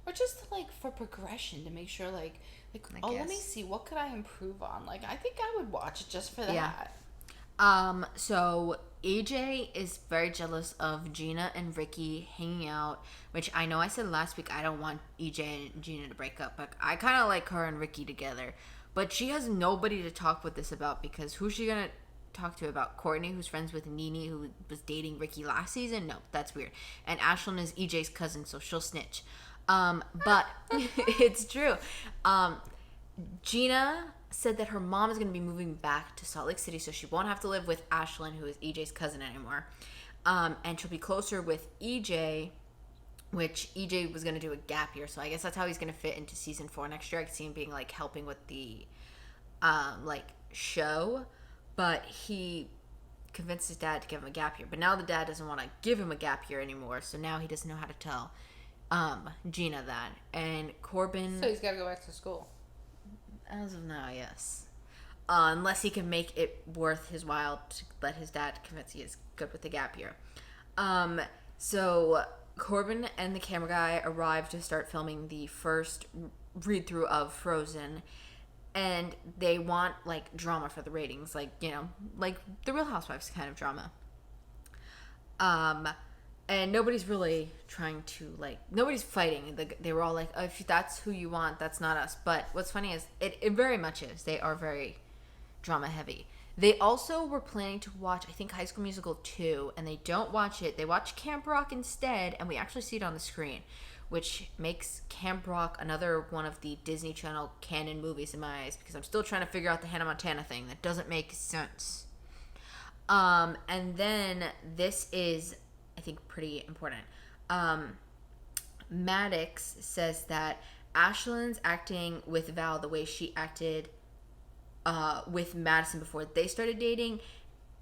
Or just, like, for progression, to make sure, like let me see, what could I improve on? Like, I think I would watch it just for that. Yeah. So AJ is very jealous of Gina and Ricky hanging out, which I know I said last week I don't want EJ and Gina to break up, but I kind of like her and Ricky together. But she has nobody to talk with this about because who's she gonna talk to about? Courtney, who's friends with Nene, who was dating Ricky last season? No, that's weird. And Ashlyn is EJ's cousin, so she'll snitch. But it's true. Gina said that her mom is going to be moving back to Salt Lake City, so she won't have to live with Ashlyn, who is EJ's cousin, anymore. And she'll be closer with EJ, which EJ was going to do a gap year, so I guess that's how he's going to fit into season 4 next year. I can see him being like helping with the show, but he convinced his dad to give him a gap year. But now the dad doesn't want to give him a gap year anymore, so now he doesn't know how to tell Gina that. And Corbin, so he's got to go back to school. As of now, yes. Unless he can make it worth his while to let his dad convince he is good with the gap year. So Corbin and the camera guy arrived to start filming the first read-through of Frozen, and they want, like, drama for the ratings, like, you know, like the Real Housewives kind of drama. And nobody's really trying to, like, nobody's fighting. They were all like, oh, if that's who you want, that's not us. But what's funny is, it very much is. They are very drama heavy. They also were planning to watch, I think, High School Musical 2, and they don't watch it. They watch Camp Rock instead, and we actually see it on the screen, which makes Camp Rock another one of the Disney Channel canon movies in my eyes, because I'm still trying to figure out the Hannah Montana thing. That doesn't make sense. And then this is I think, pretty important. Maddox says that Ashlyn's acting with Val the way she acted with Madison before they started dating.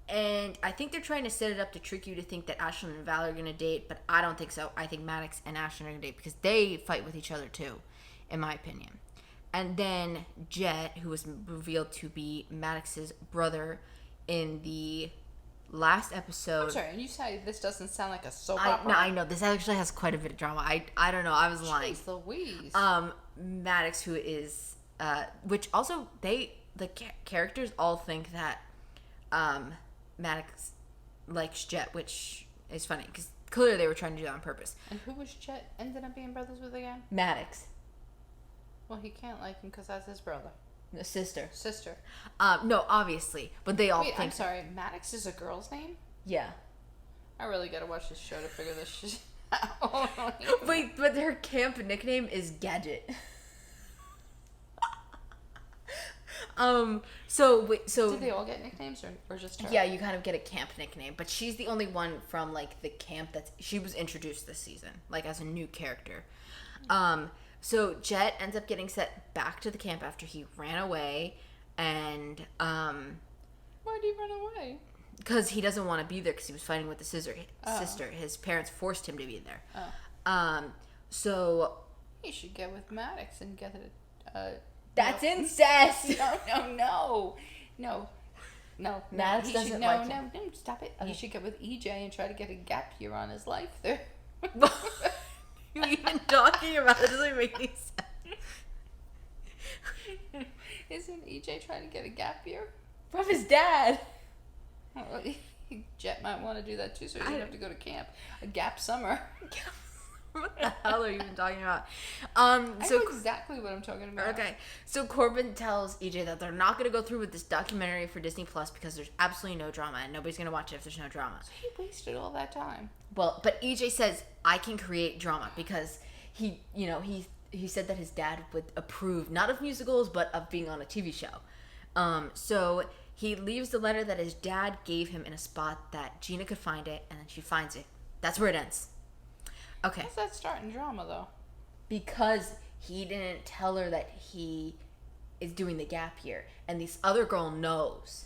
And I think they're trying to set it up to trick you to think that Ashlyn and Val are going to date, but I don't think so. I think Maddox and Ashlyn are going to date because they fight with each other too, in my opinion. And then Jet, who was revealed to be Maddox's brother in the last episode. I'm sorry, and you say this doesn't sound like a soap opera? No, I know. This actually has quite a bit of drama. I don't know. I was lying. Jeez Louise. Maddox, who is... which also, the characters all think that Maddox likes Jet, which is funny, because clearly they were trying to do that on purpose. And who was Jet ended up being brothers with again? Maddox. Well, he can't like him because that's his brother. No, sister. No, obviously. But they all Wait, think... I'm sorry. Maddox is a girl's name? Yeah. I really gotta watch this show to figure this shit out. Wait, but her camp nickname is Gadget. So Did they all get nicknames or just her? Yeah, you kind of get a camp nickname, but she's the only one from like the camp she was introduced this season, like as a new character. So Jet ends up getting sent back to the camp after he ran away, and why'd he run away? Because he doesn't want to be there because he was fighting with the sister. His parents forced him to be there. So he should get with Maddox and get it. That's incest. No. Maddox doesn't like him. No, stop it. Okay. He should get with EJ and try to get a gap year on his life there. You even talking about it doesn't make any sense. Isn't EJ trying to get a gap year? From his dad. Well, Jet might want to do that too, so he doesn't have to go to camp. A gap summer. What the hell are you even talking about? I know exactly what I'm talking about. Okay, so Corbin tells EJ that they're not going to go through with this documentary for Disney Plus because there's absolutely no drama and nobody's going to watch it if there's no drama. So he wasted all that time. Well, but EJ says I can create drama because he said that his dad would approve not of musicals but of being on a TV show. So he leaves the letter that his dad gave him in a spot that Gina could find it, and then she finds it. That's where it ends. Okay. How's that starting drama, though? Because he didn't tell her that he is doing the gap year, and this other girl knows.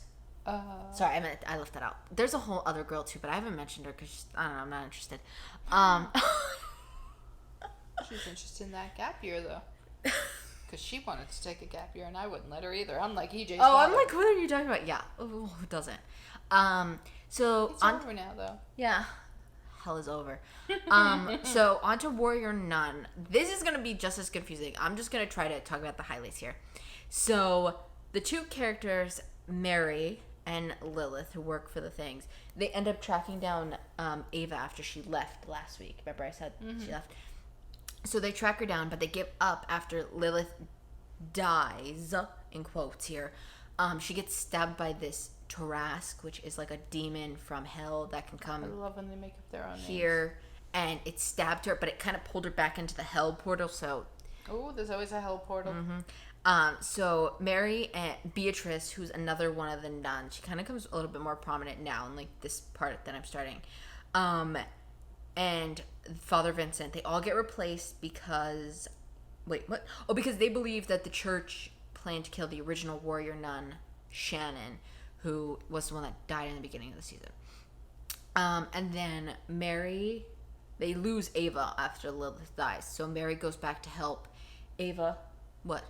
Sorry, I left that out. There's a whole other girl too, but I haven't mentioned her because I don't know. I'm not interested. She's interested in that gap year, though. Because she wanted to take a gap year, and I wouldn't let her either. I'm like EJ's father. I'm like, what are you talking about? Yeah. Who doesn't? So it's over now, though. Yeah. Hell is over. So on to Warrior Nun. This is going to be just as confusing. I'm just going to try to talk about the highlights here. So the two characters, Mary and Lilith, who work for the things, they end up tracking down Ava after she left last week. Remember I said she left? So they track her down, but they give up after Lilith dies, in quotes here. She gets stabbed by this Tarask, which is like a demon from hell that can come. I love when they make up their own here, and it stabbed her, but it kind of pulled her back into the hell portal. So, there's always a hell portal. So Mary and Beatrice, who's another one of the nuns, she kind of comes a little bit more prominent now in like this part that I'm starting. And Father Vincent, they all get replaced because, what? Oh, because they believe that the church planned to kill the original warrior nun, Shannon, who was the one that died in the beginning of the season. And then Mary, they lose Ava after Lilith dies. So Mary goes back to help Ava. What?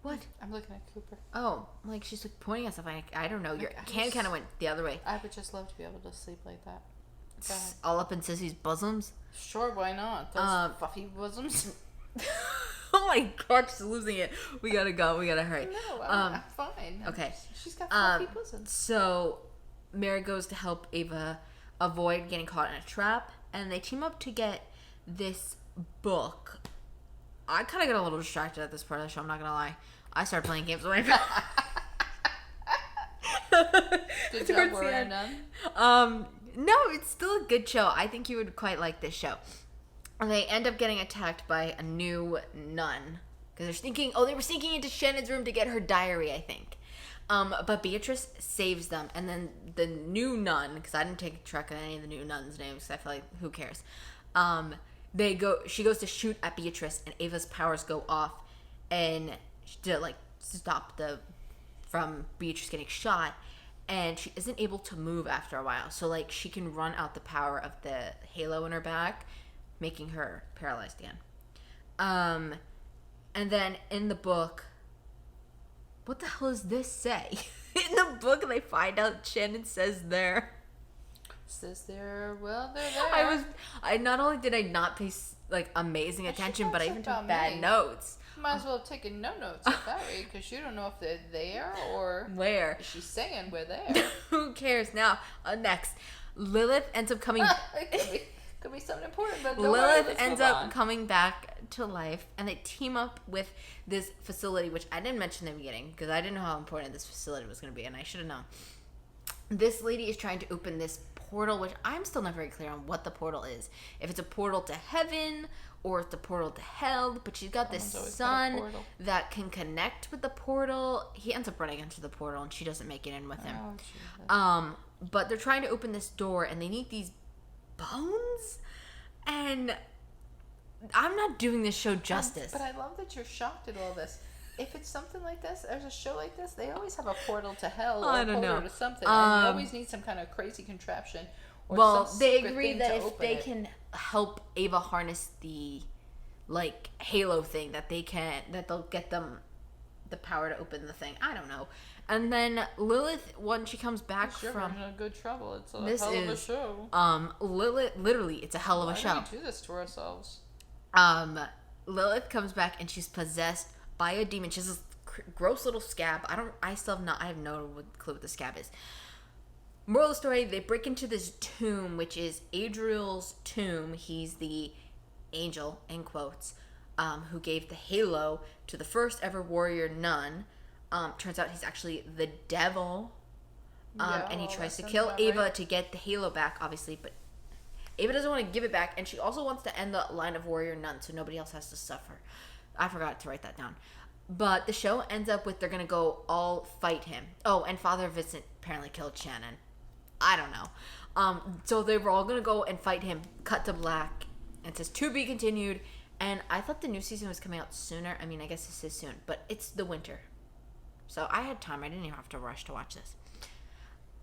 I'm looking at Cooper. Oh, like she's like pointing at stuff. I don't know. Your hand kind of went the other way. I would just love to be able to sleep like that. All up in Sissy's bosoms? Sure, why not? Those fluffy bosoms. Oh my god, she's losing it. We gotta go. We gotta hurry. No, I'm fine. Okay. She's got fluffy bosoms. So Mary goes to help Ava avoid getting caught in a trap, and they team up to get this book. I kind of got a little distracted at this part of the show, I'm not gonna lie. I started playing games with my Good job, Warrior Nun. No, it's still a good show. I think you would quite like this show. They end up getting attacked by a new nun because they were sneaking into Shannon's room to get her diary, I think. But Beatrice saves them, and then the new nun, because I didn't take track of any of the new nuns' names, because I feel like, who cares? She goes to shoot at Beatrice, and Ava's powers go off, and to, like, stop from Beatrice getting shot, and she isn't able to move after a while. So, like, she can run out the power of the halo in her back, making her paralyzed again. And then in the book, what the hell does this say? In the book, they find out Shannon says there. Says there, well, they're there. I not only did I not pay, like, amazing attention, but I even took bad notes. Might as well have taken no notes at that rate, because you don't know if they're there or... Where? She's saying we're there. Who cares? Now, next, Lilith ends up coming... Could be something important, but Lilith ends up coming back to life, and they team up with this facility, which I didn't mention in the beginning, because I didn't know how important this facility was going to be, and I should have known. This lady is trying to open this portal, which I'm still not very clear on what the portal is. If it's a portal to heaven, or it's a portal to hell, but she's got this son that can connect with the portal. He ends up running into the portal, and she doesn't make it in with him. But they're trying to open this door, and they need these bones, and I'm not doing this show justice. But I love that you're shocked at all this. If it's something like this, there's a show like this, they always have a portal to hell or a portal to something, and you always need some kind of crazy contraption. Or some they agree that if they can help Ava harness the, like, halo thing, that they'll get them the power to open the thing. I don't know. And then Lilith, when she comes back we're from... in good trouble. It's a hell of a show. Lilith, literally, it's a hell of a show. Why do we do this to ourselves? Lilith comes back, and she's possessed by a demon. She has this gross little scab. I have no clue what the scab is. Moral of the story, they break into this tomb, which is Adriel's tomb. He's the angel, in quotes, who gave the halo to the first ever warrior nun. Turns out he's actually the devil. And he tries to kill Ava to get the halo back, obviously, but Ava doesn't want to give it back, and she also wants to end the line of warrior nuns so nobody else has to suffer. I forgot to write that down. But the show ends up with they're going to go all fight him. Oh, and Father Vincent apparently killed Shannon. I don't know. So they were all going to go and fight him. Cut to black. It says, to be continued. And I thought the new season was coming out sooner. I mean, I guess this is soon. But it's the winter. So I had time. I didn't even have to rush to watch this.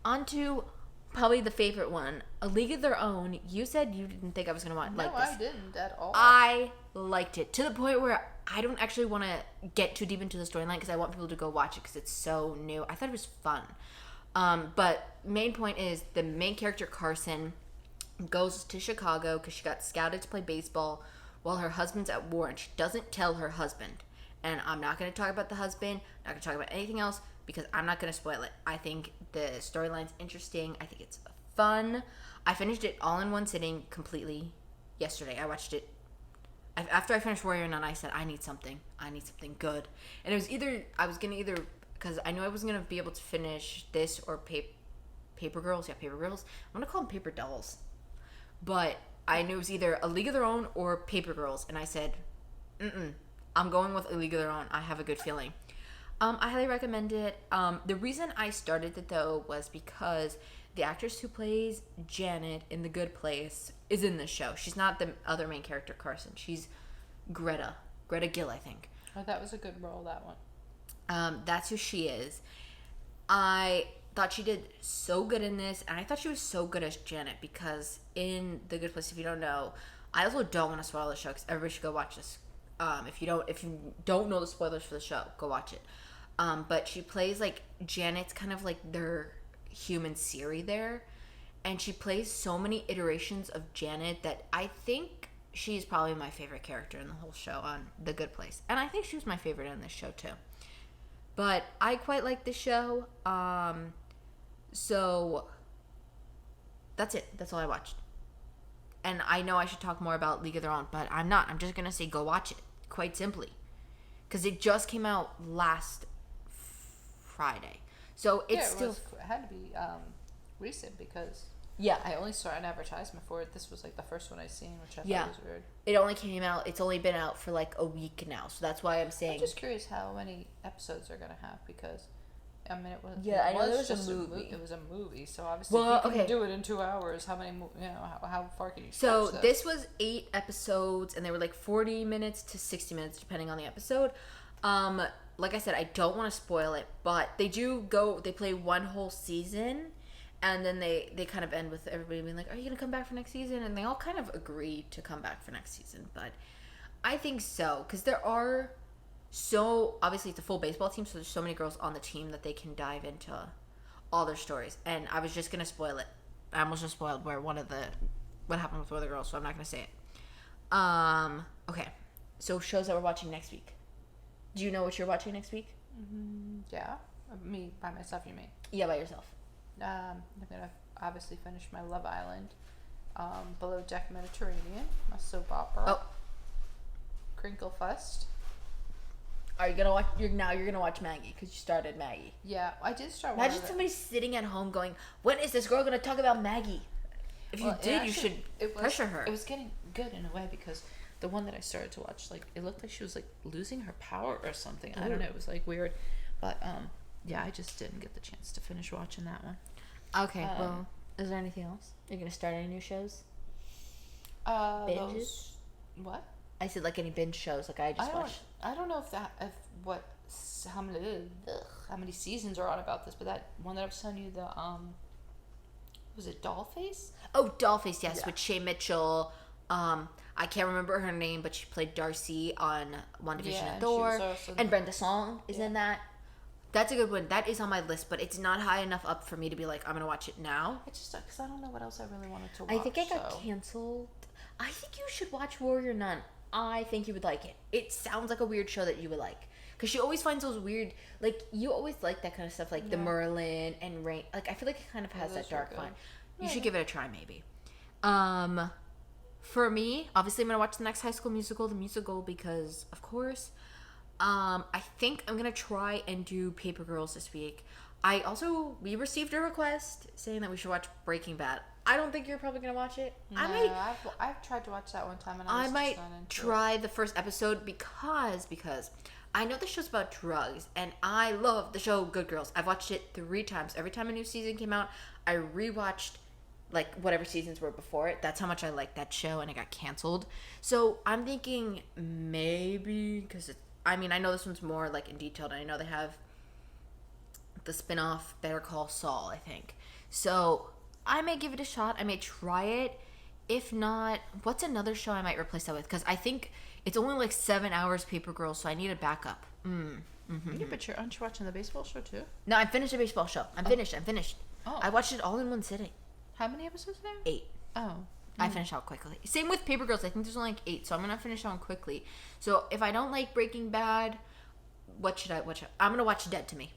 On to probably the favorite one. A League of Their Own. You said you didn't think I was going to like this. No, I didn't at all. I liked it. To the point where I don't actually want to get too deep into the storyline because I want people to go watch it because it's so new. I thought it was fun. But main point is the main character, Carson, goes to Chicago because she got scouted to play baseball while her husband's at war, and she doesn't tell her husband. And I'm not going to talk about the husband, not going to talk about anything else because I'm not going to spoil it. I think the storyline's interesting. I think it's fun. I finished it all in one sitting completely yesterday. I watched it. After I finished Warrior Nun, I said, I need something good. And it was I was going to either, because I knew I wasn't going to be able to finish this or Paper Girls. Yeah, Paper Girls. I'm going to call them Paper Dolls. But I knew it was either A League of Their Own or Paper Girls. And I said, I'm going with A League of Their Own. I have a good feeling. I highly recommend it. The reason I started it, though, was because the actress who plays Janet in The Good Place is in this show. She's not the other main character, Carson. She's Greta Gill, I think. Oh, that was a good role, that one. That's who she is. I thought she did so good in this, and I thought she was so good as Janet because in The Good Place, if you don't know, I also don't want to spoil the show because everybody should go watch this. If you don't know the spoilers for the show, go watch it. But she plays like Janet's kind of like their human Siri there, and she plays so many iterations of Janet that I think she's probably my favorite character in the whole show on The Good Place, and I think she was my favorite in this show too. But I quite like the show. So that's it. That's all I watched. And I know I should talk more about League of Their Own, but I'm not. I'm just gonna say go watch it. Quite simply, because it just came out last Friday, so it had to be recent because I only saw an advertisement for it. This was like the first one I seen, which I thought was weird. It only came out. It's only been out for like a week now, so that's why I'm saying. I'm just curious how many episodes they're gonna have because I mean, it was. Yeah, I know there was just a movie. It was a movie, so obviously you can do it in 2 hours. How many? How far can you? So this was 8 episodes, and they were like 40 minutes to 60 minutes, depending on the episode. Like I said, I don't want to spoil it, but they play one whole season, and then they kind of end with everybody being like, "Are you gonna come back for next season?" And they all kind of agree to come back for next season, but I think so, because there are obviously it's a full baseball team, so there's so many girls on the team that they can dive into all their stories. And I was just gonna spoil it. I almost just spoiled what happened with one of the girls, so I'm not gonna say it. Okay, so shows that we're watching next week. Do you know what you're watching next week? Yeah, me by myself, you mean? Yeah, by yourself. I'm gonna obviously finish my Love Island, Below Deck Mediterranean, my soap opera. Oh, Crinkle Fest. are you gonna watch? You're gonna watch Maggie because you started Maggie. Yeah, I did start. Imagine somebody sitting at home going, "When is this girl gonna talk about Maggie?" If you did, you should pressure her. It was getting good in a way because the one that I started to watch, like, it looked like she was like losing her power or something. I don't know. It was like weird, but yeah, I just didn't get the chance to finish watching that one. Okay. Well, is there anything else? You're gonna start any new shows? Binges? What? I said like any binge shows. Like I just watched. I don't know how many seasons are on about this, but that one that I was telling you, the was it Dollface? Oh, Dollface, yes, with Shay Mitchell. I can't remember her name, but she played Darcy on One Division and Thor. And Brenda Song is in that. That's a good one. That is on my list, but it's not high enough up for me to be like, I'm gonna watch it now. I just because I don't know what else I really wanted to watch. I think I got canceled. I think you should watch Warrior Nun. I think you would like it. It sounds like a weird show that you would like. Because she always finds those weird, like, you always like that kind of stuff, like the Merlin and Rain. Like, I feel like it kind of has that dark vibe. You should give it a try, maybe. For me, obviously I'm going to watch the next High School Musical, the musical, because, of course. I think I'm going to try and do Paper Girls this week. We received a request saying that we should watch Breaking Bad. I don't think you're probably gonna watch it. No, I've tried to watch that one time, and I might try the first episode because I know the show's about drugs, and I love the show Good Girls. I've watched it 3 times. Every time a new season came out, I rewatched like whatever seasons were before it. That's how much I liked that show, and it got canceled. So I'm thinking maybe because I know this one's more like in detail. And I know they have the spin-off Better Call Saul, I think. So I may give it a shot. I may try it. If not, what's another show I might replace that with? Because I think it's only like 7 hours, Paper Girls, so I need a backup. Yeah, but aren't you watching the baseball show too? No, I finished the baseball show. I'm finished. Oh. I watched it all in one sitting. How many episodes there? 8. Oh. I finished out quickly. Same with Paper Girls. I think there's only like 8, so I'm going to finish on quickly. So if I don't like Breaking Bad, what should I watch? I'm going to watch Dead to Me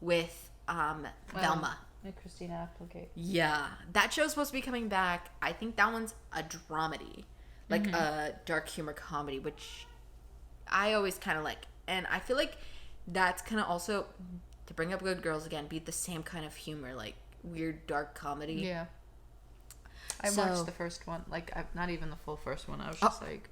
with Velma. And Christina Applegate. Yeah. That show's supposed to be coming back. I think that one's a dramedy. Like a dark humor comedy, which I always kind of like. And I feel like that's kind of also, to bring up Good Girls again, be the same kind of humor, like weird dark comedy. Yeah. I watched the first one, like not even the full first one. I was just like,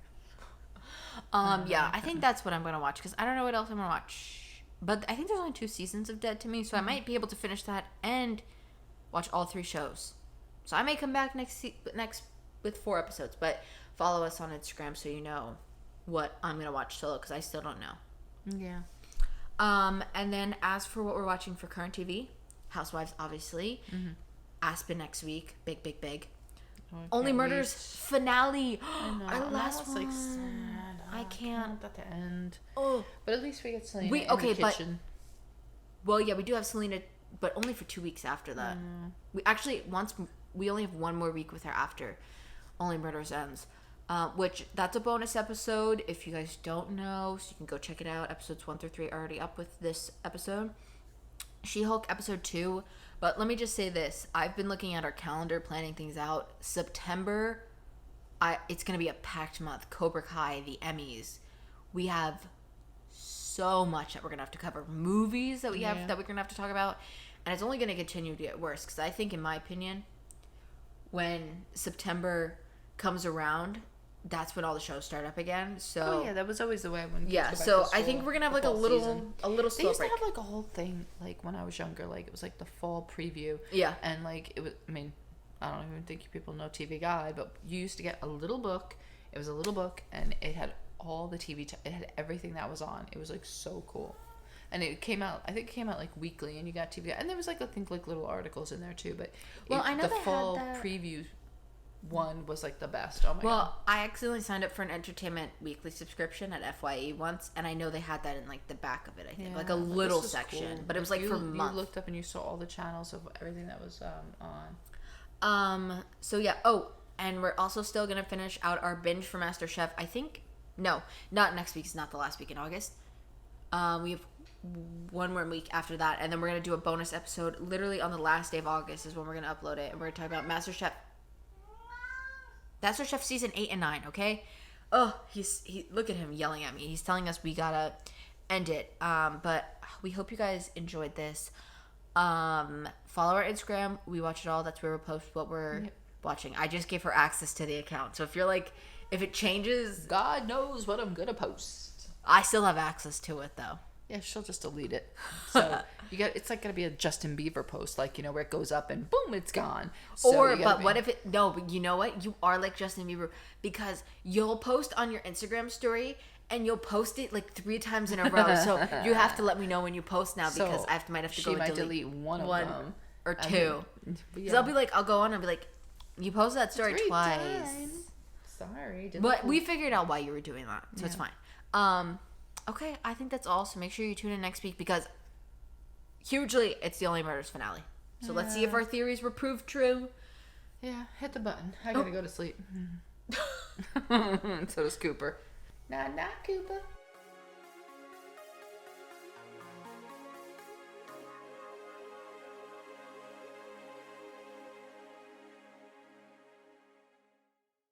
yeah, I think that's what I'm gonna watch because I don't know what else I'm gonna watch. But I think there's only 2 seasons of Dead to Me, so I might be able to finish that and watch all 3 shows. So I may come back next with 4 episodes, but follow us on Instagram so you know what I'm gonna watch solo because I still don't know. Yeah. And then as for what we're watching for current TV, Housewives, obviously. Aspen next week, big. Only Murders finale. Our last one. Like, sad. I can't. At the end. Oh, but at least we get Selena in the kitchen. Well, yeah, we do have Selena, but only for 2 weeks after that. We only have 1 more week with her after Only Murders ends. Which that's a bonus episode if you guys don't know, so you can go check it out. Episodes 1 through 3 are already up with this episode. She-Hulk episode 2. But let me just say this. I've been looking at our calendar, planning things out. September, it's going to be a packed month. Cobra Kai, the Emmys. We have so much that we're going to have to cover. Movies that we have that we're going to have to talk about. And it's only going to continue to get worse. Because I think, in my opinion, when September comes around, that's when all the shows start up again. So oh yeah, that was always the way when kids yeah. go back So to school, I think we're gonna have like a fall little season. slow They used break. to have like a whole thing like when I was younger, like it was like the fall preview. Yeah. And like it was, I mean, I don't even think you people know TV Guide, but you used to get a little book. It was a little book, and it had all the TV. It had everything that was on. It was like so cool. And it came out, I think it came out like weekly, and you got TV Guide. And there was like, I think, like little articles in there too. But well, I know the they fall had that preview one was like the best. Oh my god. Well, I accidentally signed up for an Entertainment Weekly subscription at FYE once, and I know they had that in like the back of it. I think like a little section, cool. but it was like for months. You looked up and you saw all the channels of everything that was on. So yeah. Oh, and we're also still gonna finish out our binge for MasterChef. I think no, not next week. It's not the last week in August. We have one more week after that, and then we're gonna do a bonus episode. Literally on the last day of August is when we're gonna upload it, and we're gonna talk about MasterChef. MasterChef season 8 and 9. Okay. Oh, he look at him yelling at me. He's telling us we gotta end it. But we hope you guys enjoyed this. Follow our Instagram. We watch it all. That's where we'll post what we're watching. I just gave her access to the account, so if you're like, if it changes, God knows what I'm gonna post. I still have access to it though. Yeah, she'll just delete it. So it's like gonna be a Justin Bieber post, like, you know, where it goes up and boom, it's gone. So But you know what? You are like Justin Bieber because you'll post on your Instagram story and you'll post it like 3 times in a row. So you have to let me know when you post now because might have to go and delete one of them or 2. Because I'll be like, I'll go on and be like, you posted that story 3 twice. times. Sorry, but we figured out why you were doing that, so it's fine. Okay, I think that's all. So make sure you tune in next week because hugely, it's the Only Murders finale. So let's see if our theories were proved true. Yeah, hit the button. I gotta go to sleep. So does Cooper. Nah, Cooper.